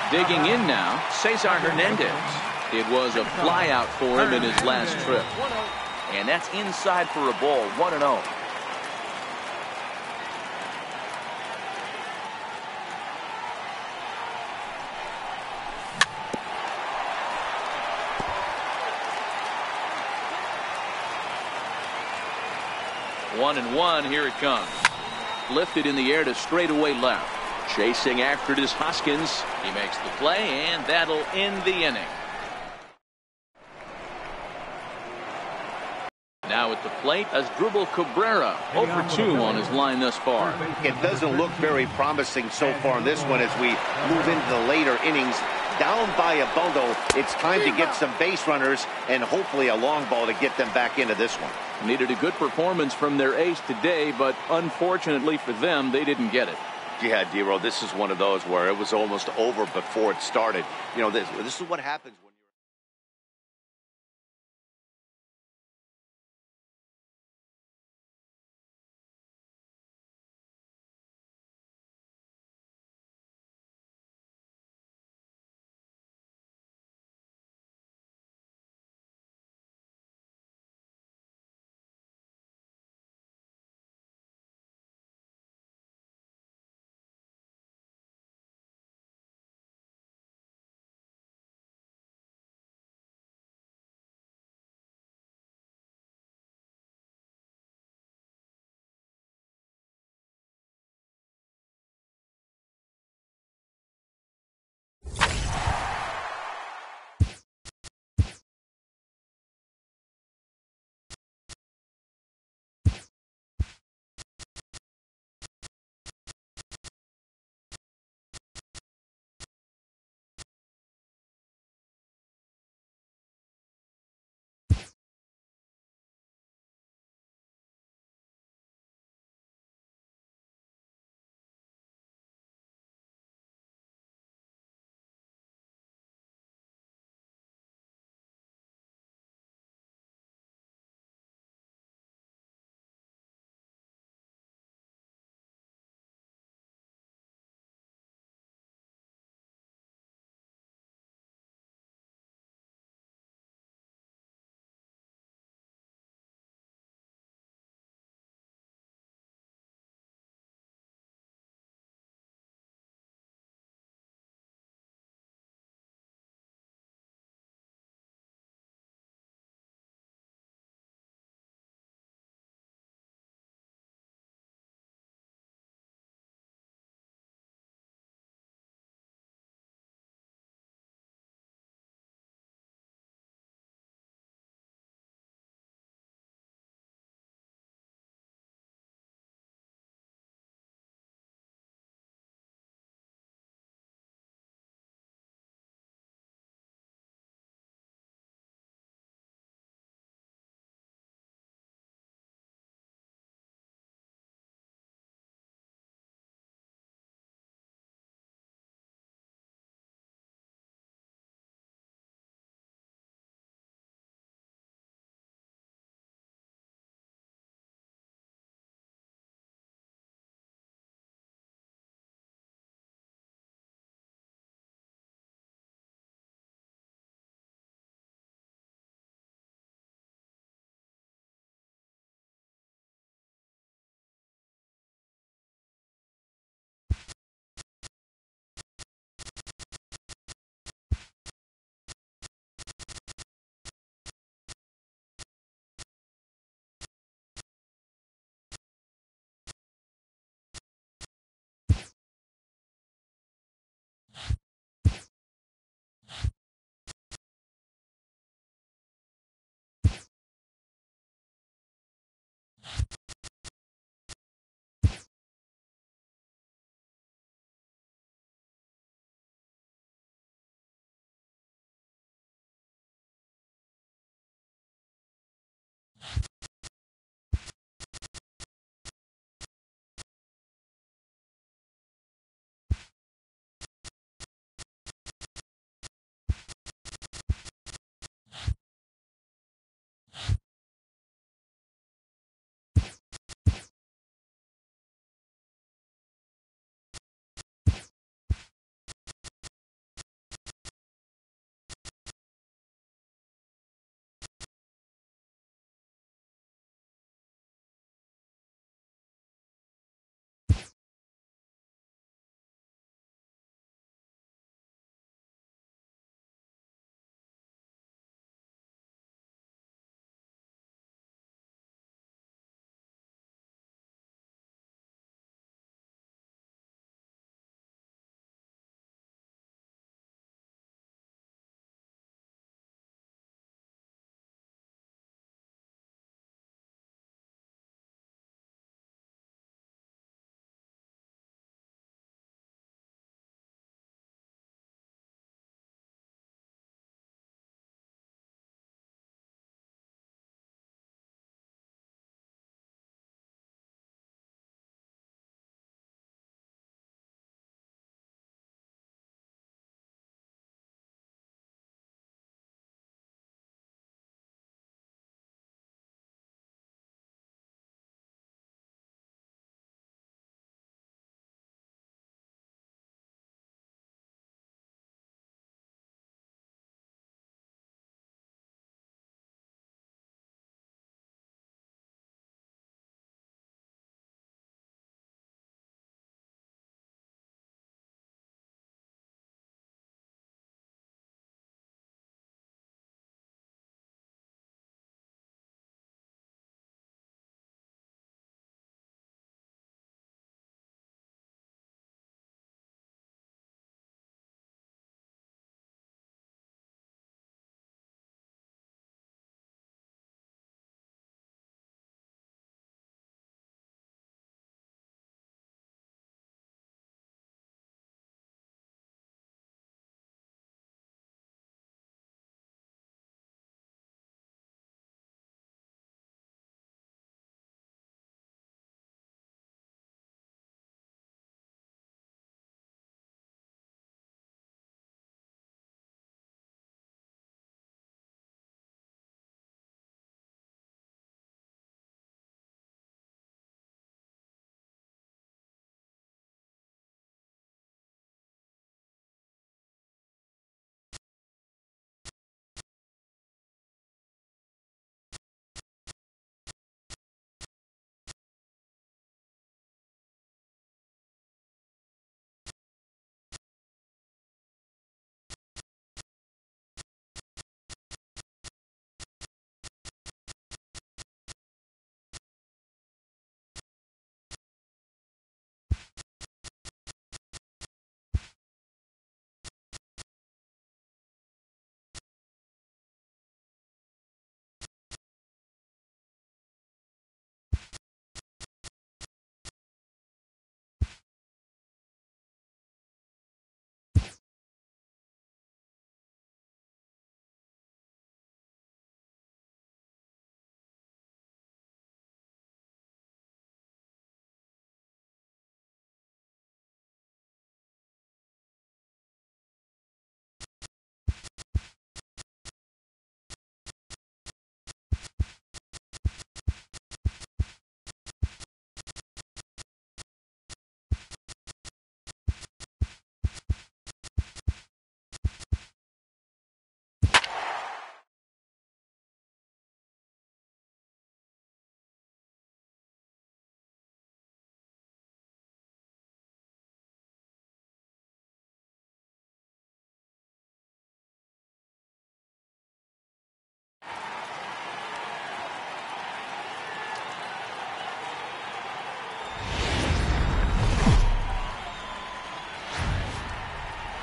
Digging in now, Cesar Hernandez. It was a flyout for him in his last trip. And that's inside for a ball, 1-0. One and one, here it comes. Lifted in the air to straightaway left. Chasing after it is Hoskins. He makes the play, and that'll end the inning. Now at the plate, Asdrubal Cabrera, 0-for-2 on his line thus far. It doesn't look very promising so far in this one as we move into the later innings. Down by a bundle, it's time to get some base runners and hopefully a long ball to get them back into this one. Needed a good performance from their ace today, but unfortunately for them, they didn't get it. Yeah, Dero, this is one of those where it was almost over before it started. You know, this is what happens when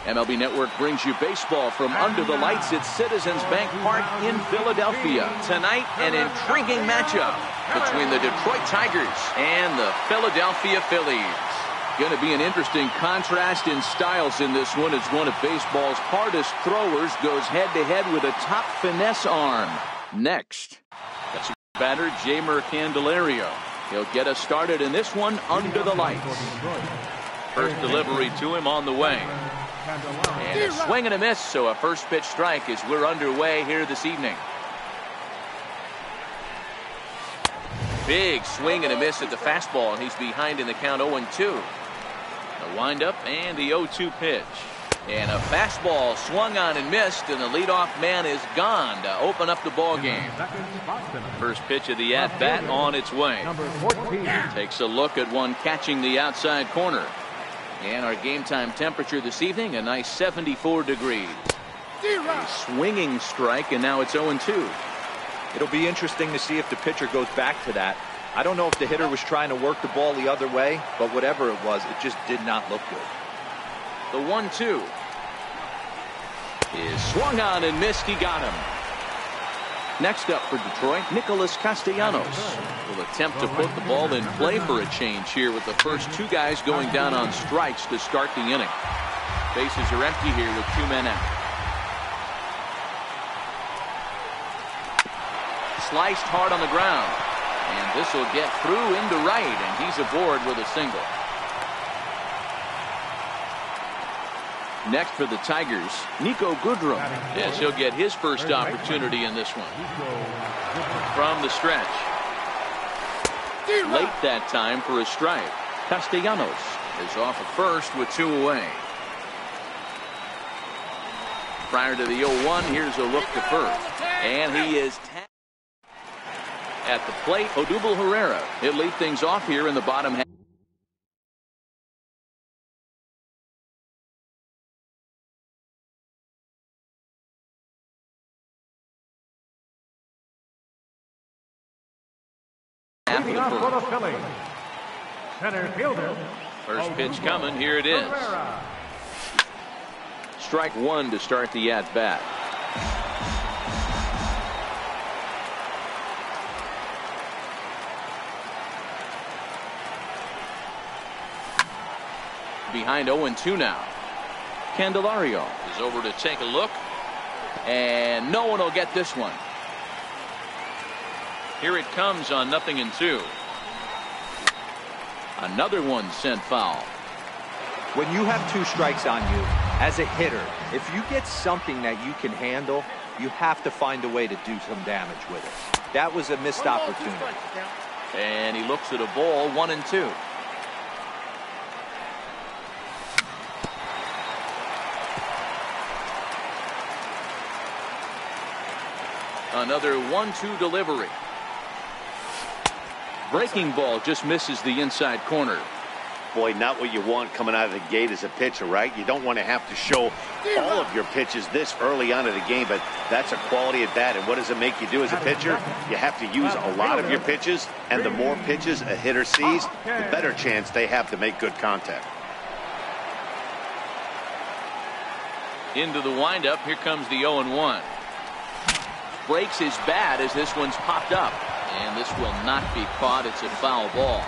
MLB Network brings you baseball from under the lights at Citizens Bank Park in Philadelphia. Tonight, an intriguing matchup between the Detroit Tigers and the Philadelphia Phillies. Going to be an interesting contrast in styles in this one as one of baseball's hardest throwers goes head-to-head with a top finesse arm. Next, that's batter Jeimer Candelario. He'll get us started in this one under the lights. First delivery to him on the way. And a swing and a miss, so a first pitch strike as we're underway here this evening. Big swing and a miss at the fastball, and he's behind in the count 0-2. The windup and the 0-2 pitch. And a fastball swung on and missed, and the leadoff man is gone to open up the ball game. First pitch of the at-bat on its way. Takes a look at one catching the outside corner. And our game time temperature this evening, a nice 74 degrees. A swinging strike, and now it's 0-2. It'll be interesting to see if the pitcher goes back to that. I don't know if the hitter was trying to work the ball the other way, but whatever it was, it just did not look good. The 1-2 is swung on and missed. He got him. Next up for Detroit, Nicholas Castellanos will attempt to put the ball in play for a change here with the first two guys going down on strikes to start the inning. Bases are empty here with 2 men out. Sliced hard on the ground, and this will get through into right, and he's aboard with a single. Next for the Tigers, Nico Goodrum. Yes, he'll get his first opportunity in this one. From the stretch. Late that time for a strike. Castellanos is off at first with 2 away. Prior to the 0-1, here's a look to first. And he is tapped at the plate. Odubel Herrera. He'll lead things off here in the bottom half. Center fielder. First pitch coming. Here it is. Strike 1 to start the at-bat. Behind 0-2 now. Candelario is over to take a look, and no one will get this one. Here it comes on 0-2. Another one sent foul. When you have 2 strikes on you, as a hitter, if you get something that you can handle, you have to find a way to do some damage with it. That was a missed opportunity. And he looks at a ball, 1-2. Another 1-2 delivery. Breaking ball just misses the inside corner. Boy, not what you want coming out of the gate as a pitcher, right? You don't want to have to show all of your pitches this early on in the game, but that's a quality at bat. And what does it make you do as a pitcher? You have to use a lot of your pitches, and the more pitches a hitter sees, the better chance they have to make good contact. Into the windup, here comes the 0-1. Breaks his bat as this one's popped up. And this will not be caught. It's a foul ball.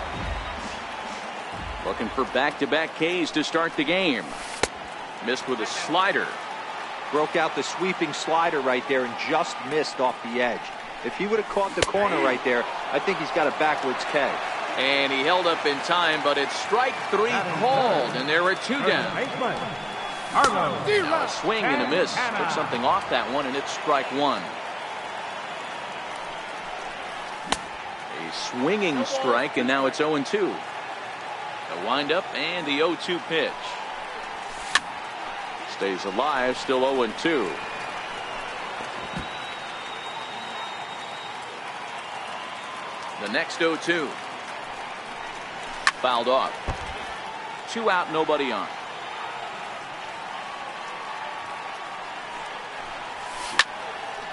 Looking for back-to-back Ks to start the game. Missed with a slider. Broke out the sweeping slider right there and just missed off the edge. If he would have caught the corner right there, I think he's got a backwards K. And he held up in time, but it's strike 3 called, and there are 2 down. Now a swing and a miss. Took something off that one, and it's strike 1. A swinging strike, and now it's 0-2. The windup and the 0-2 pitch. Stays alive, still 0-2. The next 0-2. Fouled off. 2 out, nobody on.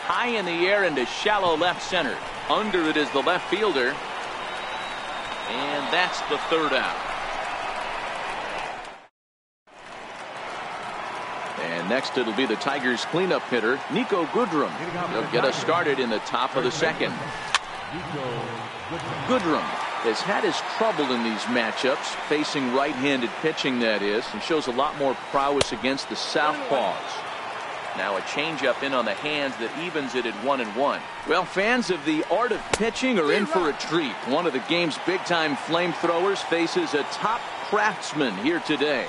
High in the air into shallow left center. Under it is the left fielder. And that's the 3rd out. And next it'll be the Tigers cleanup hitter, Nico Goodrum. He'll get us started in the top of the second. Goodrum has had his trouble in these matchups, facing right-handed pitching, that is, and shows a lot more prowess against the southpaws. Now a changeup in on the hands that evens it at 1-1. Well, fans of the art of pitching are in for a treat. One of the game's big-time flamethrowers faces a top craftsman here today.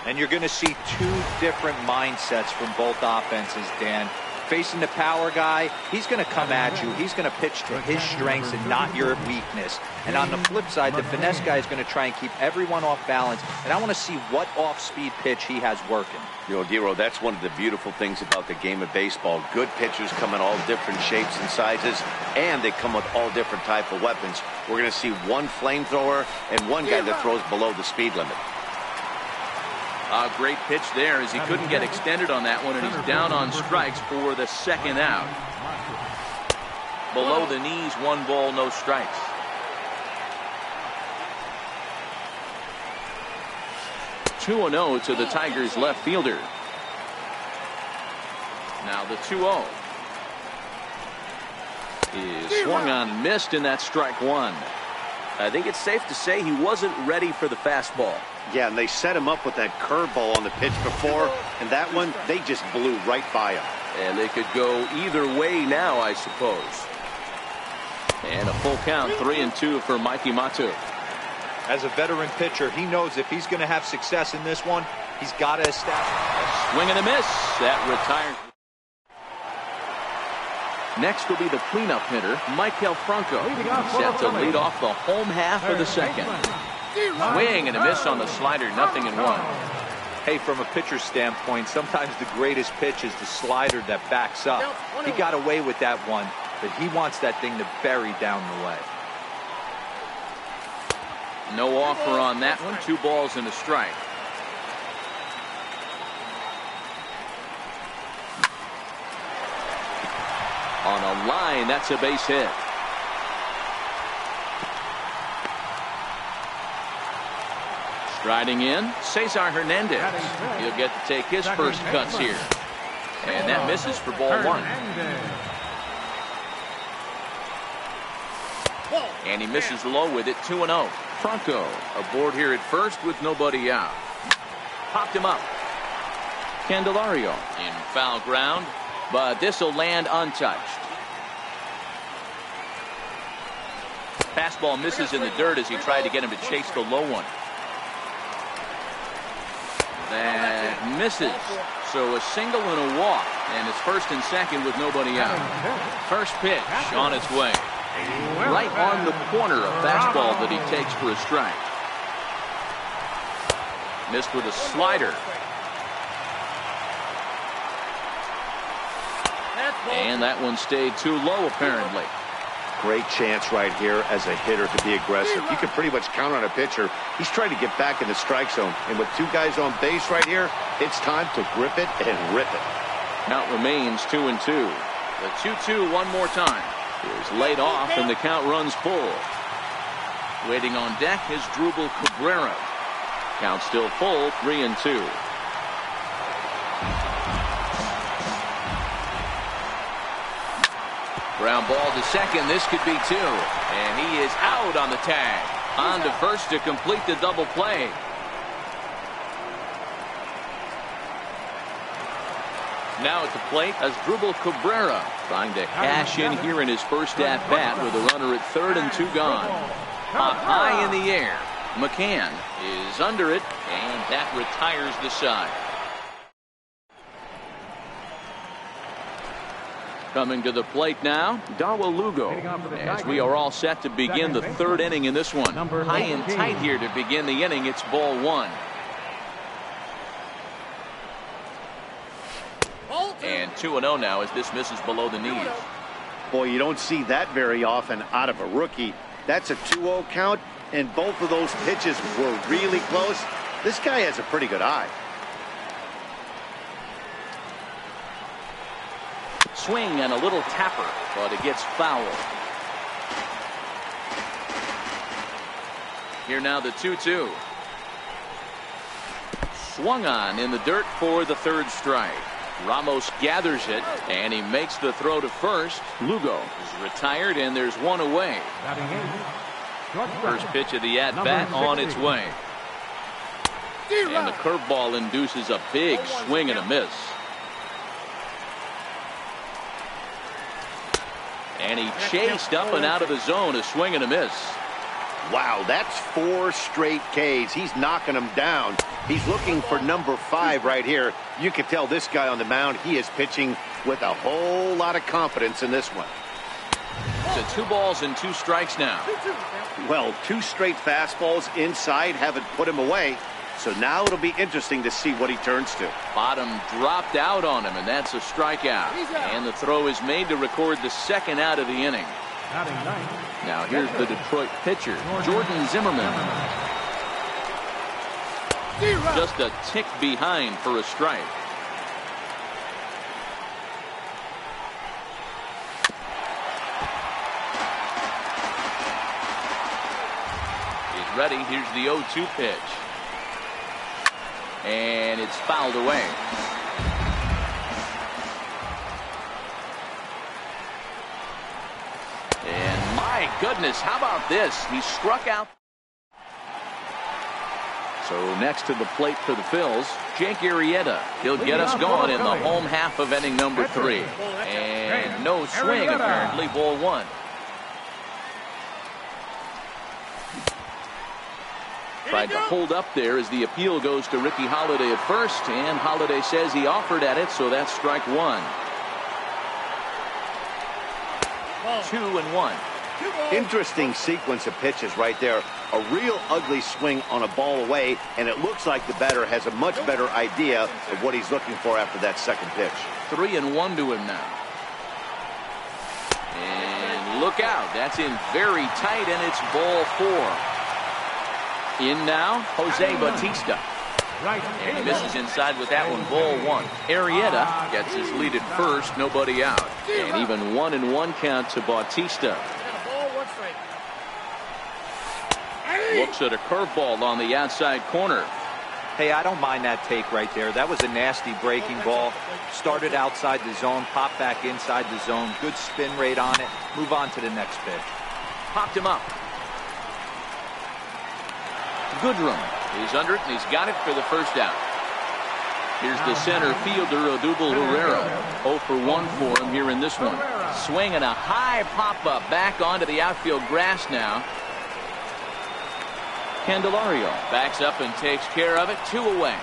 And you're going to see two different mindsets from both offenses, Dan. Facing the power guy, he's going to come at you. He's going to pitch to his strengths and not your weakness. And on the flip side, the finesse guy is going to try and keep everyone off balance. And I want to see what off-speed pitch he has working. You know, Dero, that's one of the beautiful things about the game of baseball. Good pitchers come in all different shapes and sizes, and they come with all different type of weapons. We're going to see one flamethrower and one guy that throws below the speed limit. A great pitch there as he couldn't get extended on that one, and he's down on strikes for the second out. Below the knees, 1 ball, no strikes. Two 2-0 to the Tigers left fielder. Now the 2-0 is swung on and missed, and that's strike 1. I think it's safe to say he wasn't ready for the fastball. Yeah, and they set him up with that curveball on the pitch before, and that one, they just blew right by him. And they could go either way now, I suppose. And a full count, 3-2 for Mikey Matu. As a veteran pitcher, he knows if he's going to have success in this one, he's got to establish. Swing and a miss. That retires. Next will be the cleanup hitter, Michael Franco. Set to lead off the home half of the second. Swing and a miss on the slider, 0-1. Hey, from a pitcher's standpoint, sometimes the greatest pitch is the slider that backs up. He got away with that one, but he wants that thing to bury down the way. No offer on that one. 2 balls and a strike. On a line, that's a base hit. Striding in, Cesar Hernandez. He'll get to take his first cuts here. And that misses for ball 1. And he misses low with it, 2-0. Franco aboard here at first with nobody out. Popped him up. Candelario in foul ground, but this will land untouched. Fastball misses in the dirt as he tried to get him to chase the low one. That misses. So a single and a walk, and it's first and second with nobody out. First pitch on its way. Right on the corner, a fastball that he takes for a strike. Missed with a slider. And that one stayed too low, apparently. Great chance right here as a hitter to be aggressive. You can pretty much count on a pitcher. He's trying to get back in the strike zone. And with 2 guys on base right here, it's time to grip it and rip it. Count remains 2-2. The 2-2 one more time. Is laid off, and the count runs full. Waiting on deck is Drupal Cabrera. Count still full, 3-2. Ground ball to second. This could be 2. And he is out on the tag. On to first to complete the double play. Now at the plate as Drupal Cabrera trying to cash in here in his first at-bat with a runner at third and 2 gone. Pop high in the air. McCann is under it, and that retires the side. Coming to the plate now, Dawa Lugo, as we are all set to begin the 3rd inning in this one. High and tight here to begin the inning. It's ball 1. And 2-0 now as this misses below the knees. Boy, you don't see that very often out of a rookie. That's a 2-0 count, and both of those pitches were really close. This guy has a pretty good eye. Swing and a little tapper, but it gets foul. Here now the 2-2. swung on in the dirt for the third strike. Ramos gathers it, and he makes the throw to first. Lugo is retired, and there's one away. First pitch of the at-bat on its way. And the curveball induces a big swing and a miss. And he chased up and out of the zone, a swing and a miss. Wow, that's 4 straight Ks. He's knocking them down. He's looking for number 5 right here. You can tell this guy on the mound, he is pitching with a whole lot of confidence in this one. It's 2 balls and 2 strikes now. Well, 2 straight fastballs inside haven't put him away. So now it'll be interesting to see what he turns to. Bottom dropped out on him, and that's a strikeout. And the throw is made to record the second out of the inning. Now here's the Detroit pitcher, Jordan Zimmerman. Just a tick behind for a strike. He's ready. Here's the 0-2 pitch. And it's fouled away. And my goodness, how about this? He struck out. So next to the plate for the Phils, Jake Arrieta. He'll get us going in the home half of inning number 3. And no swing, apparently, ball 1. Tried to hold up there as the appeal goes to Ricky Holiday at first, and Holiday says he offered at it, so that's strike 1. 2-1. Interesting sequence of pitches right there. A real ugly swing on a ball away, and it looks like the batter has a much better idea of what he's looking for after that second pitch. 3-1 to him now. And look out, that's in very tight, and it's ball 4. In now, Jose Bautista. And he misses inside with that one, ball 1. Arrieta gets his lead at first, nobody out. And even 1-1 count to Bautista. Looks at a curveball on the outside corner. Hey, I don't mind that take right there. That was a nasty breaking ball. Started outside the zone, popped back inside the zone. Good spin rate on it. Move on to the next pitch. Popped him up. Goodrum is under it, and he's got it for the first out. Here's the center fielder, Odubel Herrera. 0 for 1 for him here in this one. Swinging a high pop-up back onto the outfield grass now. Candelario backs up and takes care of it. 2 away.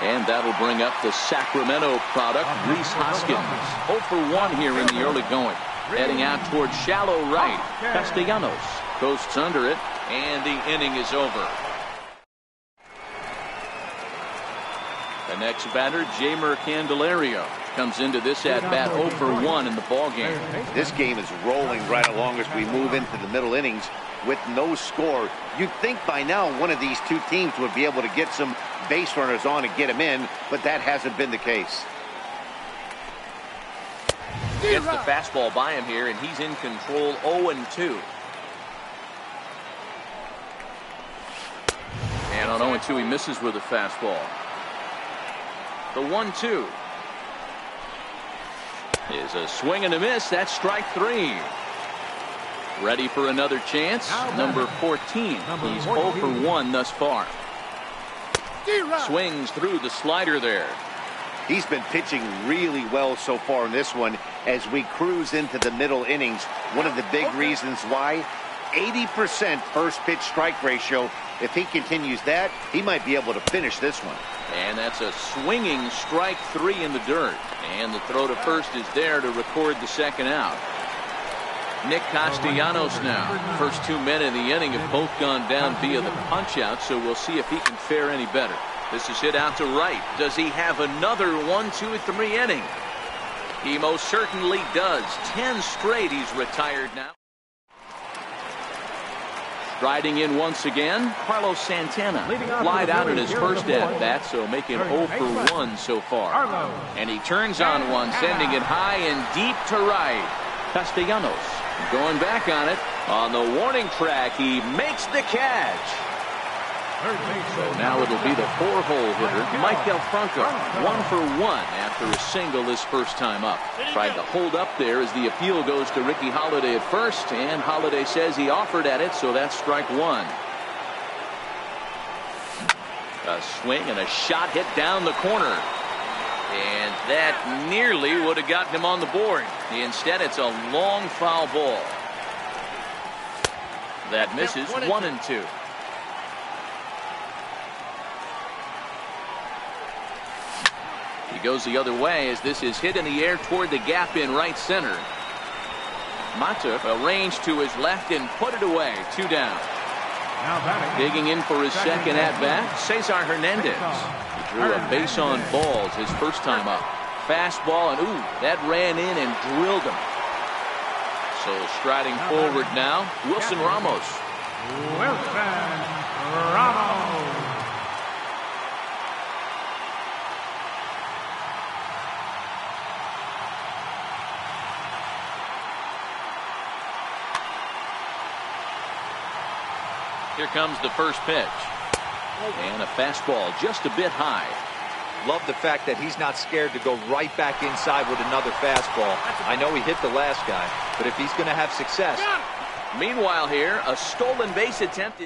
And that'll bring up the Sacramento product, Rhys Hoskins. 0 for 1 here in the early going. Heading out towards shallow right. Castellanos coasts under it, and the inning is over. The next batter, Jeimer Candelario, comes into this at-bat 0 for 1 in the ballgame. This game is rolling right along as we move into the middle innings with no score. You'd think by now one of these two teams would be able to get some base runners on and get them in, but that hasn't been the case. Gets the fastball by him here, and he's in control. 0-2. And on 0-2, he misses with a fastball. The 1-2 is a swing and a miss. That's strike 3. Ready for another chance. Number 14. He's 0 for 1 thus far. Swings through the slider there. He's been pitching really well so far in this one as we cruise into the middle innings. One of the big reasons why, 80% first pitch strike ratio. If he continues that, he might be able to finish this one. And that's a swinging strike 3 in the dirt. And the throw to first is there to record the second out. Nick Castellanos now. First 2 men in the inning have both gone down via the punch out, so we'll see if he can fare any better. This is hit out to right. Does he have another 1, 2, 3 inning? He most certainly does. 10 straight. He's retired now. Striding in once again, Carlos Santana. Flied out in his first at-bat, so making 0 for 1 so far. And he turns on one, sending it high and deep to right. Castellanos going back on it. On the warning track, he makes the catch. baseman. Now it'll be the 4-hole hitter, Michael Franco, 1 for 1 after a single his first time up. Tried to hold up there as the appeal goes to Ricky Holiday at first, and Holiday says he offered at it, so that's strike 1. A swing and a shot hit down the corner. And that nearly would have gotten him on the board. Instead, it's a long foul ball. That misses 1 and 2. He goes the other way as this is hit in the air toward the gap in right center. Mata arranged to his left and put it away. 2 down. Now batting. Digging in for his second at bat, Cesar Hernandez. He drew a base on balls his first time up. Fastball, and ooh, that ran in and drilled him. So striding forward now, Wilson Ramos. Wilson Ramos. Here comes the first pitch. And a fastball just a bit high. Love the fact that he's not scared to go right back inside with another fastball. I know he hit the last guy, but if he's going to have success. Meanwhile here, a stolen base attempt.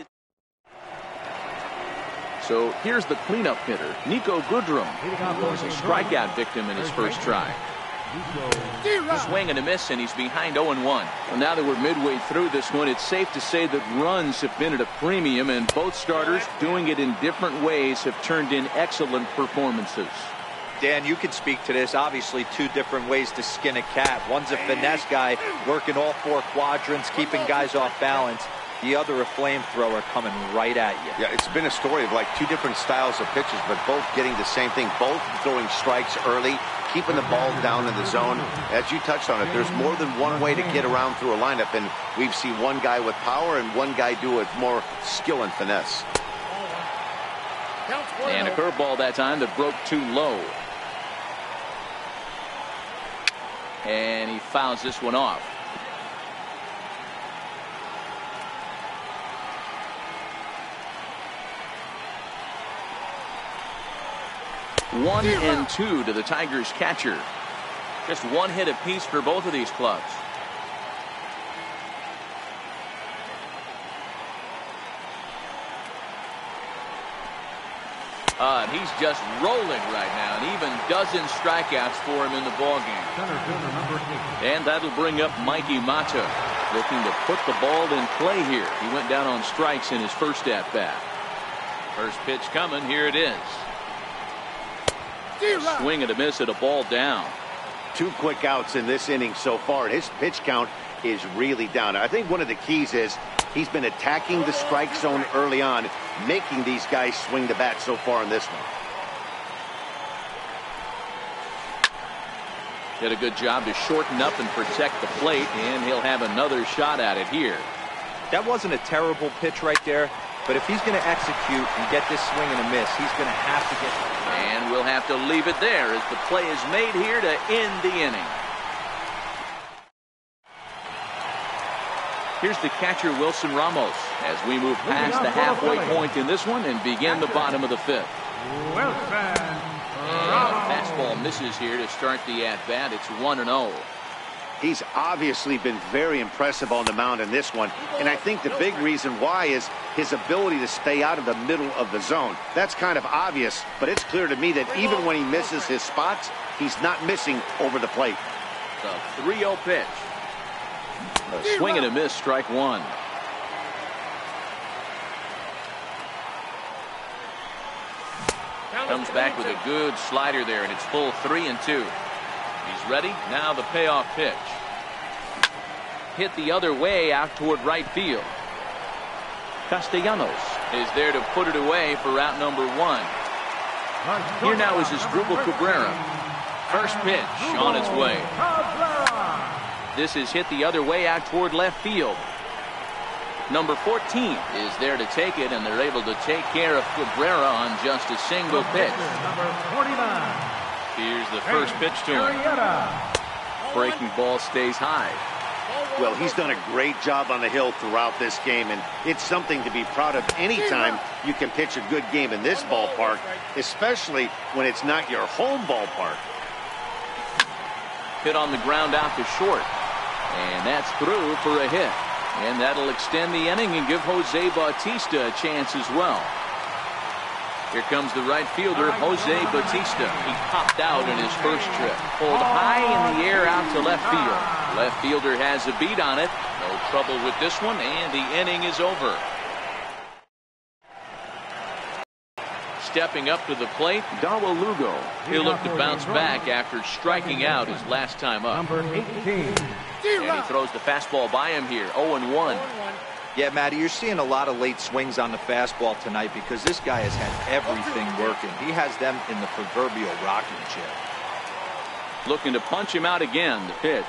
So here's the cleanup hitter, Nico Goodrum, who was a strikeout victim in his first try. Swing and a miss, and he's behind 0-1. Well, now that we're midway through this one, it's safe to say that runs have been at a premium, and both starters, doing it in different ways, have turned in excellent performances. Dan, you can speak to this. Obviously, 2 different ways to skin a cat. One's a finesse guy, working all 4 quadrants, keeping guys off balance. The other, a flamethrower coming right at you. Yeah, it's been a story of like 2 different styles of pitches, but both getting the same thing, both throwing strikes early, keeping the ball down in the zone. As you touched on it, there's more than one way to get around through a lineup, and we've seen one guy with power and one guy do it more skill and finesse. And a curveball that time that broke too low. And he fouls this one off. One and 2 to the Tigers catcher. Just 1 hit apiece for both of these clubs. And he's just rolling right now, and even dozen strikeouts for him in the ballgame. And that'll bring up Mikey Mata, looking to put the ball in play here. He went down on strikes in his first at bat. First pitch coming. Here it is. A swing and a miss at a ball down. 2 quick outs in this inning so far. His pitch count is really down. I think one of the keys is he's been attacking the strike zone early on, making these guys swing the bat so far in this one. Did a good job to shorten up and protect the plate, and he'll have another shot at it here. That wasn't a terrible pitch right there, but if he's going to execute and get this swing and a miss, he's going to have to get. And we'll have to leave it there as the play is made here to end the inning. Here's the catcher, Wilson Ramos, as we move past the halfway point in this one and begin the bottom of the 5th. Wilson Ramos. Fastball misses here to start the at-bat. It's 1-0. He's obviously been very impressive on the mound in this one, and I think the big reason why is his ability to stay out of the middle of the zone. That's kind of obvious, but it's clear to me that even when he misses his spots, he's not missing over the plate. The 3-0 pitch. A swing and a miss, strike 1. Comes back with a good slider there, and it's full 3-2. He's ready. Now the payoff pitch. Hit the other way out toward right field. Castellanos is there to put it away for out number 1. Here now is Asdrubal Cabrera. First pitch on its way. This is hit the other way out toward left field. Number 14 is there to take it, and they're able to take care of Cabrera on just a single pitch. Number 49. Here's the first pitch to him. Breaking ball stays high. Well, he's done a great job on the hill throughout this game, and it's something to be proud of anytime you can pitch a good game in this ballpark, especially when it's not your home ballpark. Hit on the ground out to short. And that's through for a hit. And that'll extend the inning and give Jose Bautista a chance as well. Here comes the right fielder, Jose Bautista. He popped out in his first trip. Pulled high in the air out to left field. Left fielder has a beat on it. No trouble with this one, and the inning is over. Stepping up to the plate, Darwin Lugo. He'll look to bounce back after striking out his last time up. Number 18. And he throws the fastball by him here, 0-1. Yeah, Matty, you're seeing a lot of late swings on the fastball tonight because this guy has had everything working. He has them in the proverbial rocking chair. Looking to punch him out again. The pitch.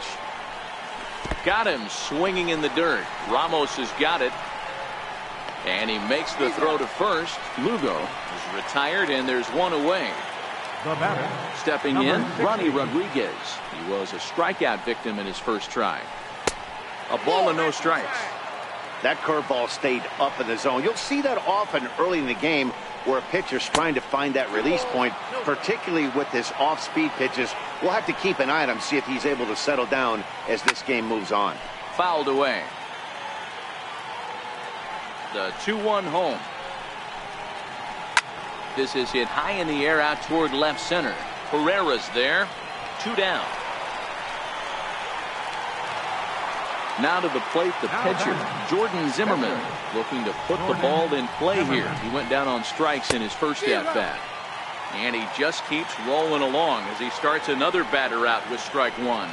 Got him swinging in the dirt. Ramos has got it. And he makes the throw to first. Lugo is retired, and there's one away. The batter. Stepping in, Ronnie Rodriguez. He was a strikeout victim in his first try. A ball and no strikes. That curveball stayed up in the zone. You'll see that often early in the game where a pitcher's trying to find that release point, particularly with his off-speed pitches. We'll have to keep an eye on him, see if he's able to settle down as this game moves on. Fouled away. The 2-1 home. This is hit high in the air out toward left center. Herrera's there. 2 down. Now to the plate, the pitcher, Jordan Zimmerman, looking to put the ball in play here. He went down on strikes in his first at-bat. And he just keeps rolling along as he starts another batter out with strike one.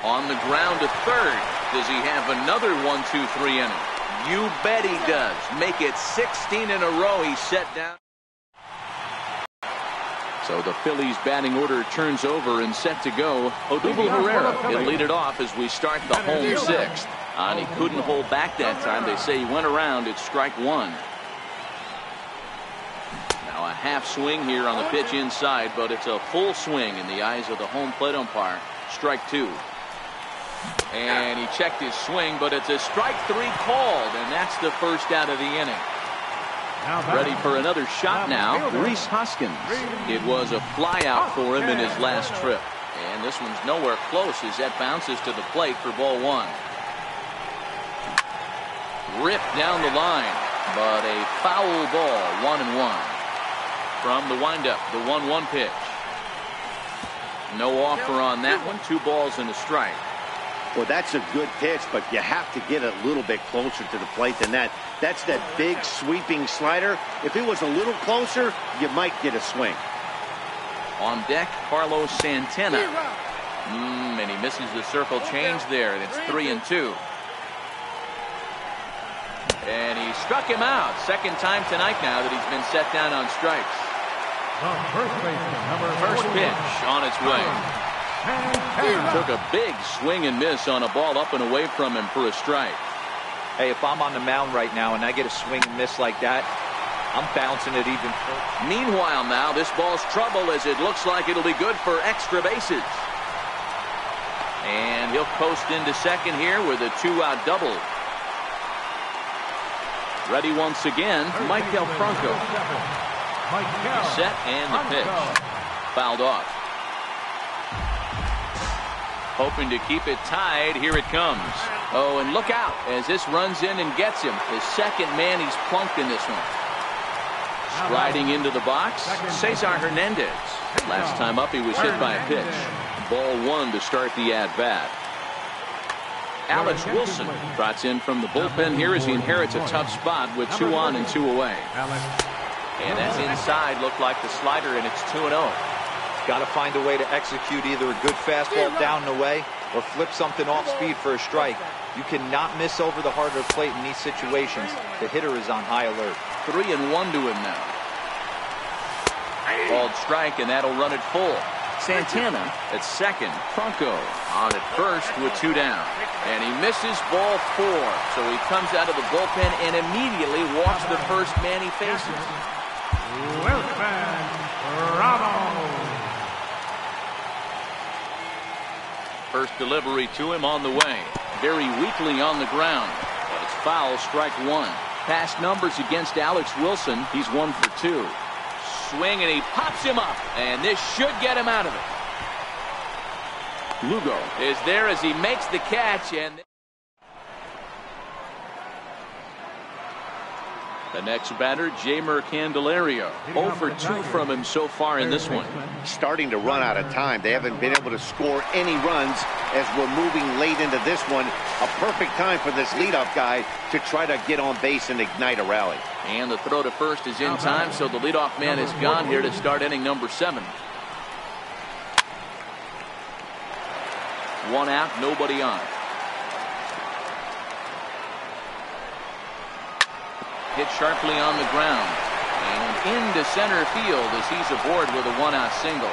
On the ground to third. Does he have another 1-2-3 inning? You bet he does. Make it 16 in a row. He's set down. So the Phillies batting order turns over and set to go. Odubel Herrera will lead it off as we start the home sixth. And he couldn't hold back that time. They say he went around. It's strike one. Now a half swing here on the pitch inside, but it's a full swing in the eyes of the home plate umpire. Strike two. And he checked his swing, but it's a strike three called, and that's the first out of the inning. Ready for another shot now, Rhys Hoskins. It was a flyout for him in his last trip. And this one's nowhere close as that bounces to the plate for ball one. Ripped down the line, but a foul ball, 1-1. From the windup, the 1-1 pitch. No offer on that one, 2 balls and a strike. Well, that's a good pitch, but you have to get a little bit closer to the plate than that. That's that big sweeping slider. If it was a little closer, you might get a swing. On deck, Carlos Santana. And he misses the circle change there, and it's 3-2. And he struck him out. Second time tonight now that he's been set down on strikes. First pitch on its way. Took a big swing and miss on a ball up and away from him for a strike. Hey, if I'm on the mound right now and I get a swing and miss like that, I'm bouncing it even further. Meanwhile now, this ball's trouble as it looks like it'll be good for extra bases. And he'll coast into second here with a 2-out double. Ready once again, Michael Franco. Set and the pitch. Fouled off. Hoping to keep it tied. Here it comes. Oh, and look out as this runs in and gets him. The second man he's plunked in this one. Striding into the box, Cesar Hernandez. Last time up he was hit by a pitch. Ball one to start the at-bat. Alex Wilson trots in from the bullpen here as he inherits a tough spot with 2 on and 2 away. And that's inside. Looked like the slider, and it's 2-0. Got to find a way to execute either a good fastball down and away or flip something off speed for a strike. You cannot miss over the heart of the plate in these situations. The hitter is on high alert. 3-1 to him now. Called strike, and that'll run it full. Santana at second. Franco on at first with 2 down. And he misses ball 4. So he comes out of the bullpen and immediately walks the first man he faces. First delivery to him on the way. Very weakly on the ground, but it's foul, strike one. Past numbers against Alex Wilson, he's 1 for 2. Swing, and he pops him up, and this should get him out of it. Lugo is there as he makes the catch, and the next batter, Jeimer Candelario. 0 for 2 from him so far in this one. Starting to run out of time. They haven't been able to score any runs as we're moving late into this one. A perfect time for this leadoff guy to try to get on base and ignite a rally. And the throw to first is in time, so the leadoff man is gone here to start inning number 7. 1 out, nobody on. Hit sharply on the ground and into center field as he's aboard with a 1-out single.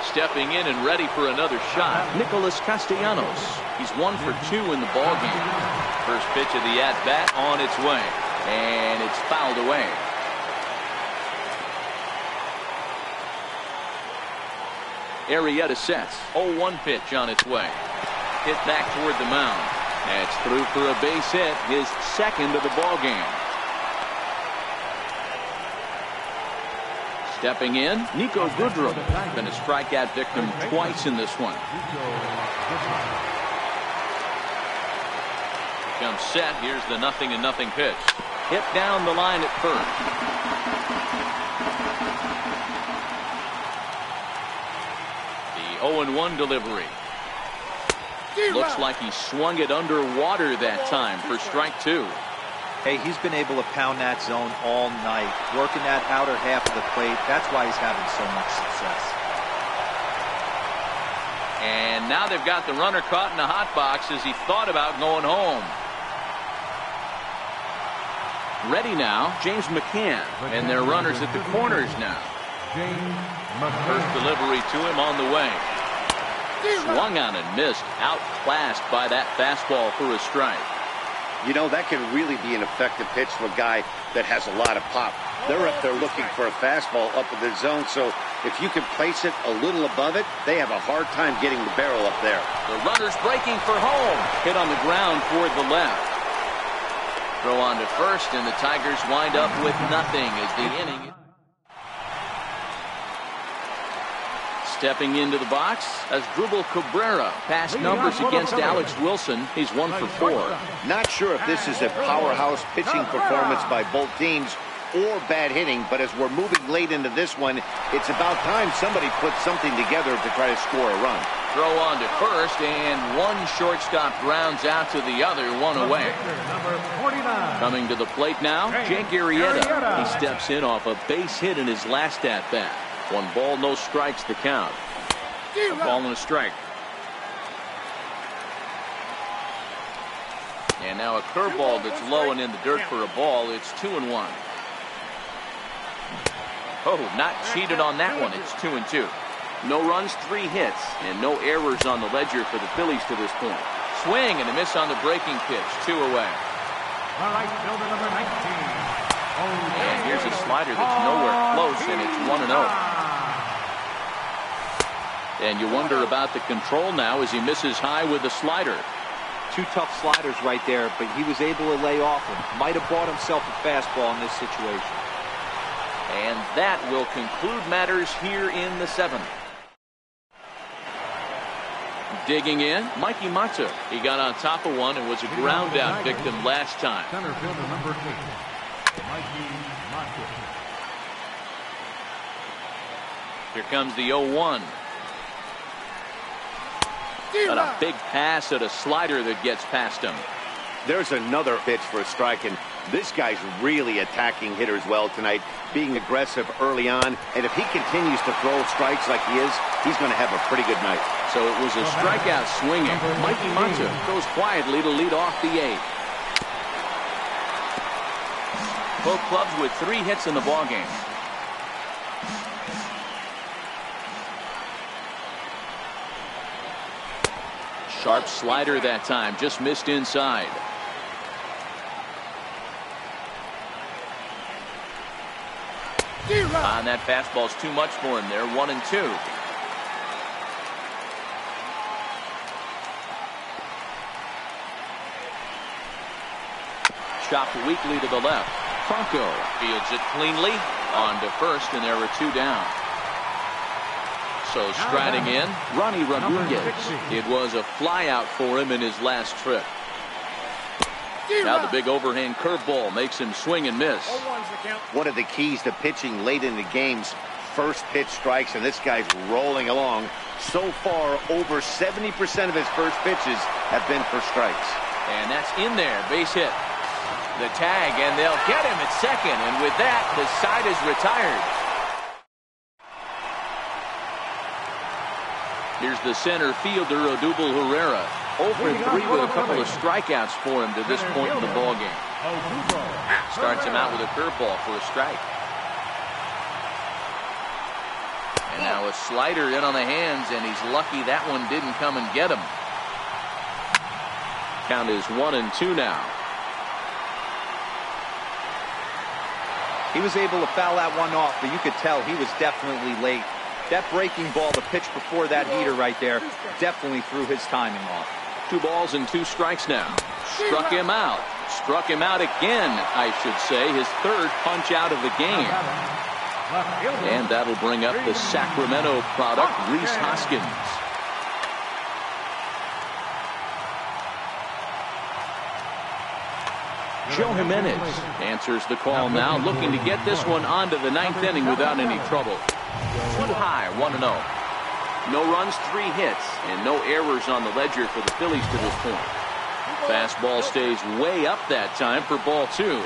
Stepping in and ready for another shot, Nicholas Castellanos. He's 1 for 2 in the ballgame. First pitch of the at-bat on its way, and it's fouled away. Arrieta sets. 0-1 pitch on its way. Hit back toward the mound. That's through for a base hit, his second of the ball game. Stepping in, Nico Goodrum. Been a strikeout victim twice in this one. Comes set. Here's the 0-0 pitch. Hit down the line at first. The 0-1 delivery. Looks like he swung it underwater that time for strike 2. Hey, he's been able to pound that zone all night, working that outer half of the plate. That's why he's having so much success. And now they've got the runner caught in the hot box as he thought about going home. Ready now, James McCann, and their runners at the corners now. First delivery to him on the way. Swung on and missed, outclassed by that fastball for a strike. You know, that can really be an effective pitch to a guy that has a lot of pop. They're up there looking for a fastball up in the zone, so if you can place it a little above it, they have a hard time getting the barrel up there. The runner's breaking for home. Hit on the ground toward the left. Throw on to first, and the Tigers wind up with nothing as the inning. Stepping into the box as Drupal Cabrera. Past numbers against Alex Wilson. He's 1 for 4. Not sure if this is a powerhouse pitching performance by both teams or bad hitting, but as we're moving late into this one, it's about time somebody puts something together to try to score a run. Throw on to first, and one shortstop grounds out to the other, 1 away. Coming to the plate now, Jake Arrieta. He steps in off a base hit in his last at-bat. 1 ball, no strikes to count. A ball and a strike. And now a curveball that's low and in the dirt for a ball. It's 2-1. Oh, not cheated on that one. It's 2-2. No runs, 3 hits, and no errors on the ledger for the Phillies to this point. Swing and a miss on the breaking pitch. 2 away. All right, fielder number 19. And here's a slider that's nowhere close, and it's 1-0. And you wonder about the control now as he misses high with the slider. 2 tough sliders right there, but he was able to lay off him. Might have bought himself a fastball in this situation. And that will conclude matters here in the 7th. Digging in, Mikey Mata. He got on top of one and was a ground out victim last time. Center fielder number 8, Mikey Mata. Here comes the 0-1. But a big pass at a slider that gets past him. There's another pitch for a strike, and this guy's really attacking hitters well tonight, being aggressive early on. And if he continues to throw strikes like he is, he's going to have a pretty good night. So it was a strikeout swinging. Mikey Mata goes quietly to lead off the 8th. Both clubs with 3 hits in the ballgame. Sharp slider that time, just missed inside. And that fastball's too much for him there, 1-2. chopped weakly to the left. Franco fields it cleanly on to first, and there were 2 down. So striding in, Ronnie Rodriguez. It was a flyout for him in his last trip. Now the big overhand curveball makes him swing and miss. One of the keys to pitching late in the game's first pitch strikes, and this guy's rolling along. So far, over 70% of his first pitches have been for strikes. And that's in there, base hit. The tag, and they'll get him at second, and with that, the side is retired. Here's the center fielder, Odubel Herrera. 0 for 3 with a couple of strikeouts for him to this point in the ballgame. Starts him out with a curveball for a strike. And now a slider in on the hands, and he's lucky that one didn't come and get him. Count is 1-2 now. He was able to foul that one off, but you could tell he was definitely late. That breaking ball, the pitch before that heater right there, definitely threw his timing off. 2 balls and 2 strikes now. Struck him out. Struck him out again, I should say. His 3rd punch out of the game. And that'll bring up the Sacramento product, Rhys Hoskins. Joe Jimenez answers the call now, looking to get this one onto the 9th inning without any trouble. Too high, 1-0. No runs, 3 hits, and no errors on the ledger for the Phillies to this point. Fastball stays way up that time for ball 2.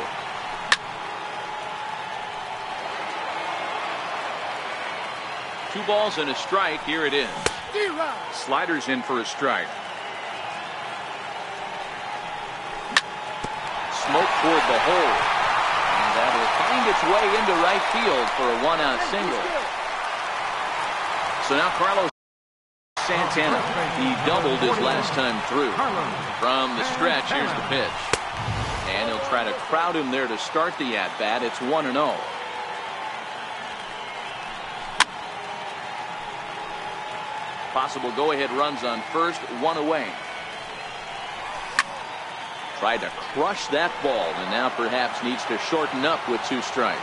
Two balls and a strike. Here it is. Sliders in for a strike. Smoke toward the hole. And that will find its way into right field for a 1-out single. So now Carlos Santana. He doubled his last time through. From the stretch, here's the pitch. And he'll try to crowd him there to start the at-bat. It's 1-0. Possible go-ahead runs on first, 1 away. Tried to crush that ball, and now perhaps needs to shorten up with 2 strikes.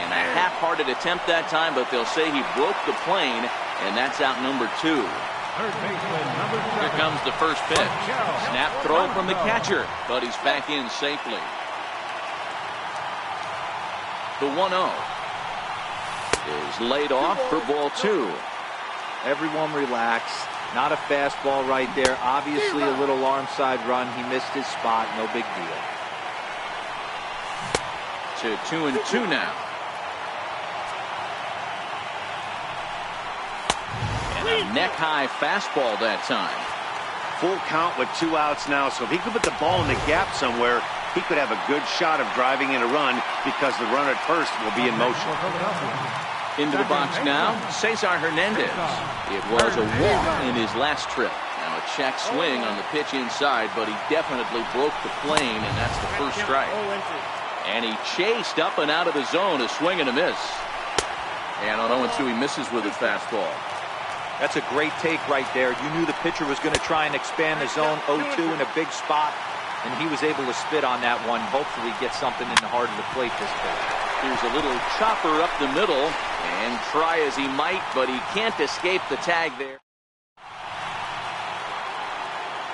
And a half-hearted attempt that time, but they'll say he broke the plane, and that's out number 2. Here comes the first pitch. Snap throw from the catcher, but he's back in safely. The 1-0 is laid off for ball 2. Everyone relax. Not a fastball right there. Obviously a little arm side run. He missed his spot. No big deal. To 2-2 now. And a neck-high fastball that time. Full count with 2 outs now, so if he could put the ball in the gap somewhere, he could have a good shot of driving in a run because the runner at first will be in motion. Into the box now, Cesar Hernandez. It was a walk in his last trip. Now a check swing on the pitch inside, but he definitely broke the plane, and that's the first strike. And he chased up and out of the zone, a swing and a miss. And on 0-2, he misses with his fastball. That's a great take right there. You knew the pitcher was going to try and expand the zone. 0-2 in a big spot, and he was able to spit on that one. Hopefully get something in the heart of the plate this pitch. Here's a little chopper up the middle, and try as he might, but he can't escape the tag there.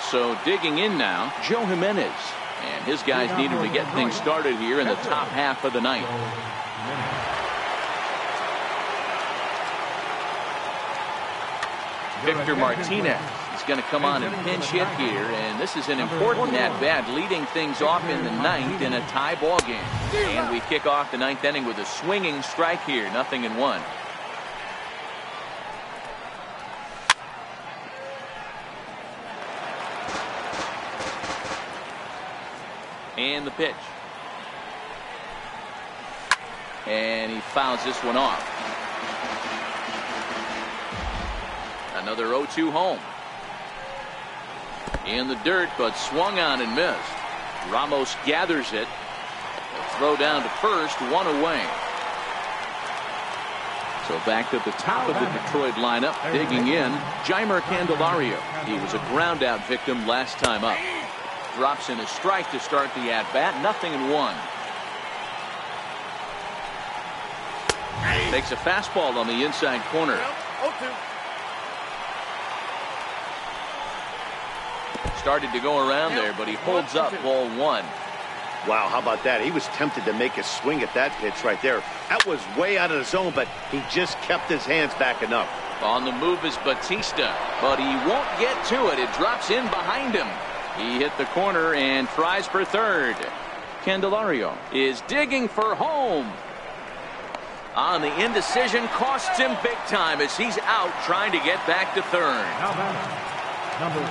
So digging in now, Joe Jimenez. And his guys needed to get things started here in the top half of the ninth. Victor Martinez is going to come on and pinch hit here, and this is an important at-bat, leading things off in the ninth in a tie ball game. And we kick off the ninth inning with a swinging strike here, 0-1. And the pitch. And he fouls this one off. Another 0-2 home. In the dirt, but swung on and missed. Ramos gathers it. A throw down to first, 1 away. So back to the top of the Detroit lineup, digging in, Jeimer Candelario. He was a ground out victim last time up. Drops in a strike to start the at-bat. 0-1. Makes a fastball on the inside corner. 0-2. Started to go around there, but he holds up ball 1. Wow, how about that? He was tempted to make a swing at that pitch right there. That was way out of the zone, but he just kept his hands back enough. On the move is Batista, but he won't get to it. It drops in behind him. He hit the corner and tries for third. Candelario is digging for home. On the indecision, costs him big time as he's out trying to get back to third.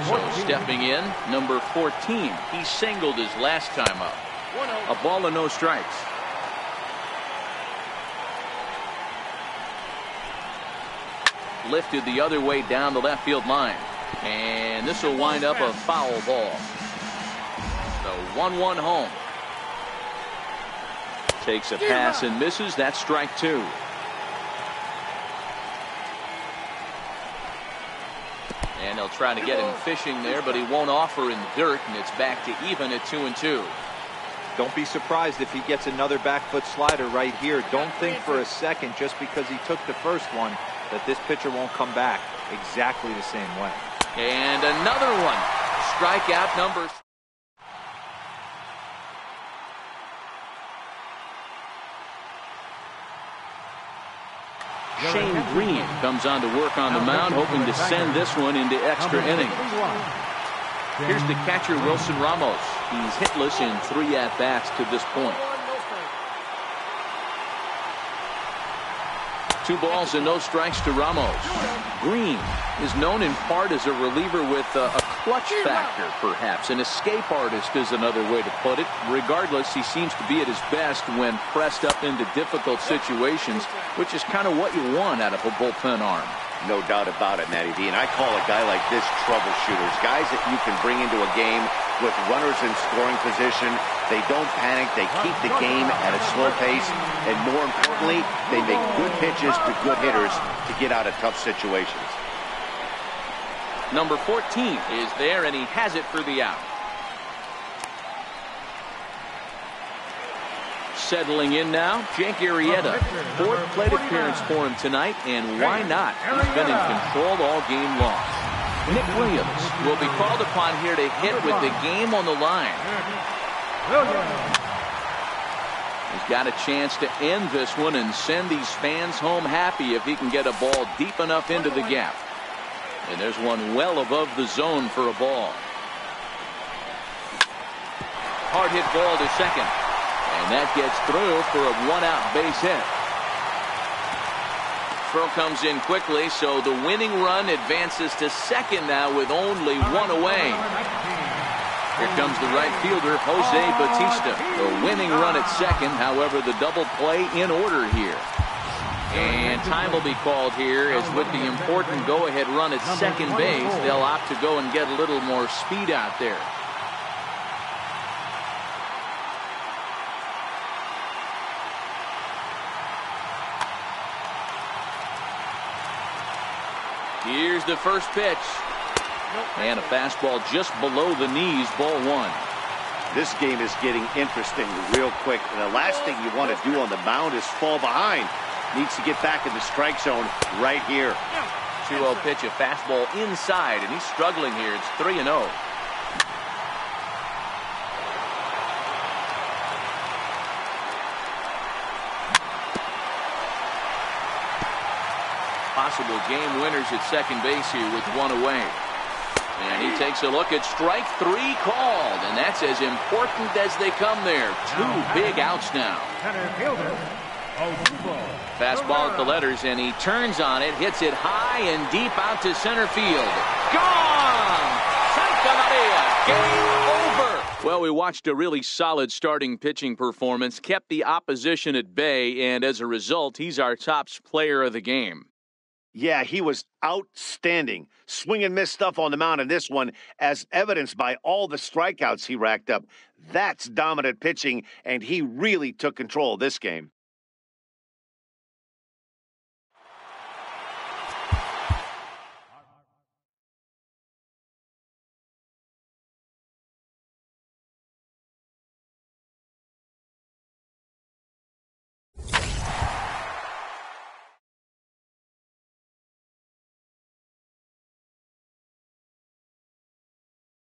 So stepping in, number 14. He singled his last time up. 1-0. A ball and no strikes. Lifted the other way down the left field line. And this will wind up a foul ball. So 1-1 home. Takes a pass and misses. That's strike 2. And they'll try to get him fishing there, but he won't offer in dirt, and it's back to even at 2-2. Don't be surprised if he gets another back foot slider right here. Don't think for a second, just because he took the first one, that this pitcher won't come back exactly the same way. And another one. Strikeout number. Shane Green comes on to work on the mound, hoping to send this one into extra innings. Here's the catcher, Wilson Ramos. He's hitless in 3 at-bats to this point. 2 balls and no strikes to Ramos. Green is known in part as a reliever with a clutch factor, perhaps. An escape artist is another way to put it. Regardless, he seems to be at his best when pressed up into difficult situations, which is kind of what you want out of a bullpen arm. No doubt about it, Matty D. And I call a guy like this troubleshooters. Guys that you can bring into a game with runners in scoring position. They don't panic. They keep the game at a slow pace. And more importantly, they make good pitches to good hitters to get out of tough situations. Number 14 is there, and he has it for the out. Settling in now, Jake Arrieta. 4th plate appearance for him tonight, and why not? He's been in control all game long. Nick Williams will be called upon here to hit with the game on the line. He's got a chance to end this one and send these fans home happy if he can get a ball deep enough into the gap. And there's one well above the zone for a ball. Hard hit ball to second. And that gets through for a 1-out base hit. Throw comes in quickly, so the winning run advances to second now with only 1 away. Here comes the right fielder, Jose Batista. The winning run at second, however, the double play in order here. And time will be called here, as with the important go-ahead run at second base, they'll opt to go and get a little more speed out there. Here's the first pitch. And a fastball just below the knees, ball 1. This game is getting interesting real quick. And the last thing you want to do on the mound is fall behind. Needs to get back in the strike zone right here. 2-0 pitch, a fastball inside, and he's struggling here. It's 3-0. Possible game winners at second base here with 1 away. And he takes a look at strike 3 called, and that's as important as they come there. 2 big outs now. Fastball at the letters, and he turns on it, hits it high and deep out to center field. Gone! Santa Maria, game over. Well, we watched a really solid starting pitching performance, kept the opposition at bay, and as a result, he's our top player of the game. Yeah, he was outstanding. Swing and miss stuff on the mound in this one, as evidenced by all the strikeouts he racked up. That's dominant pitching, and he really took control of this game.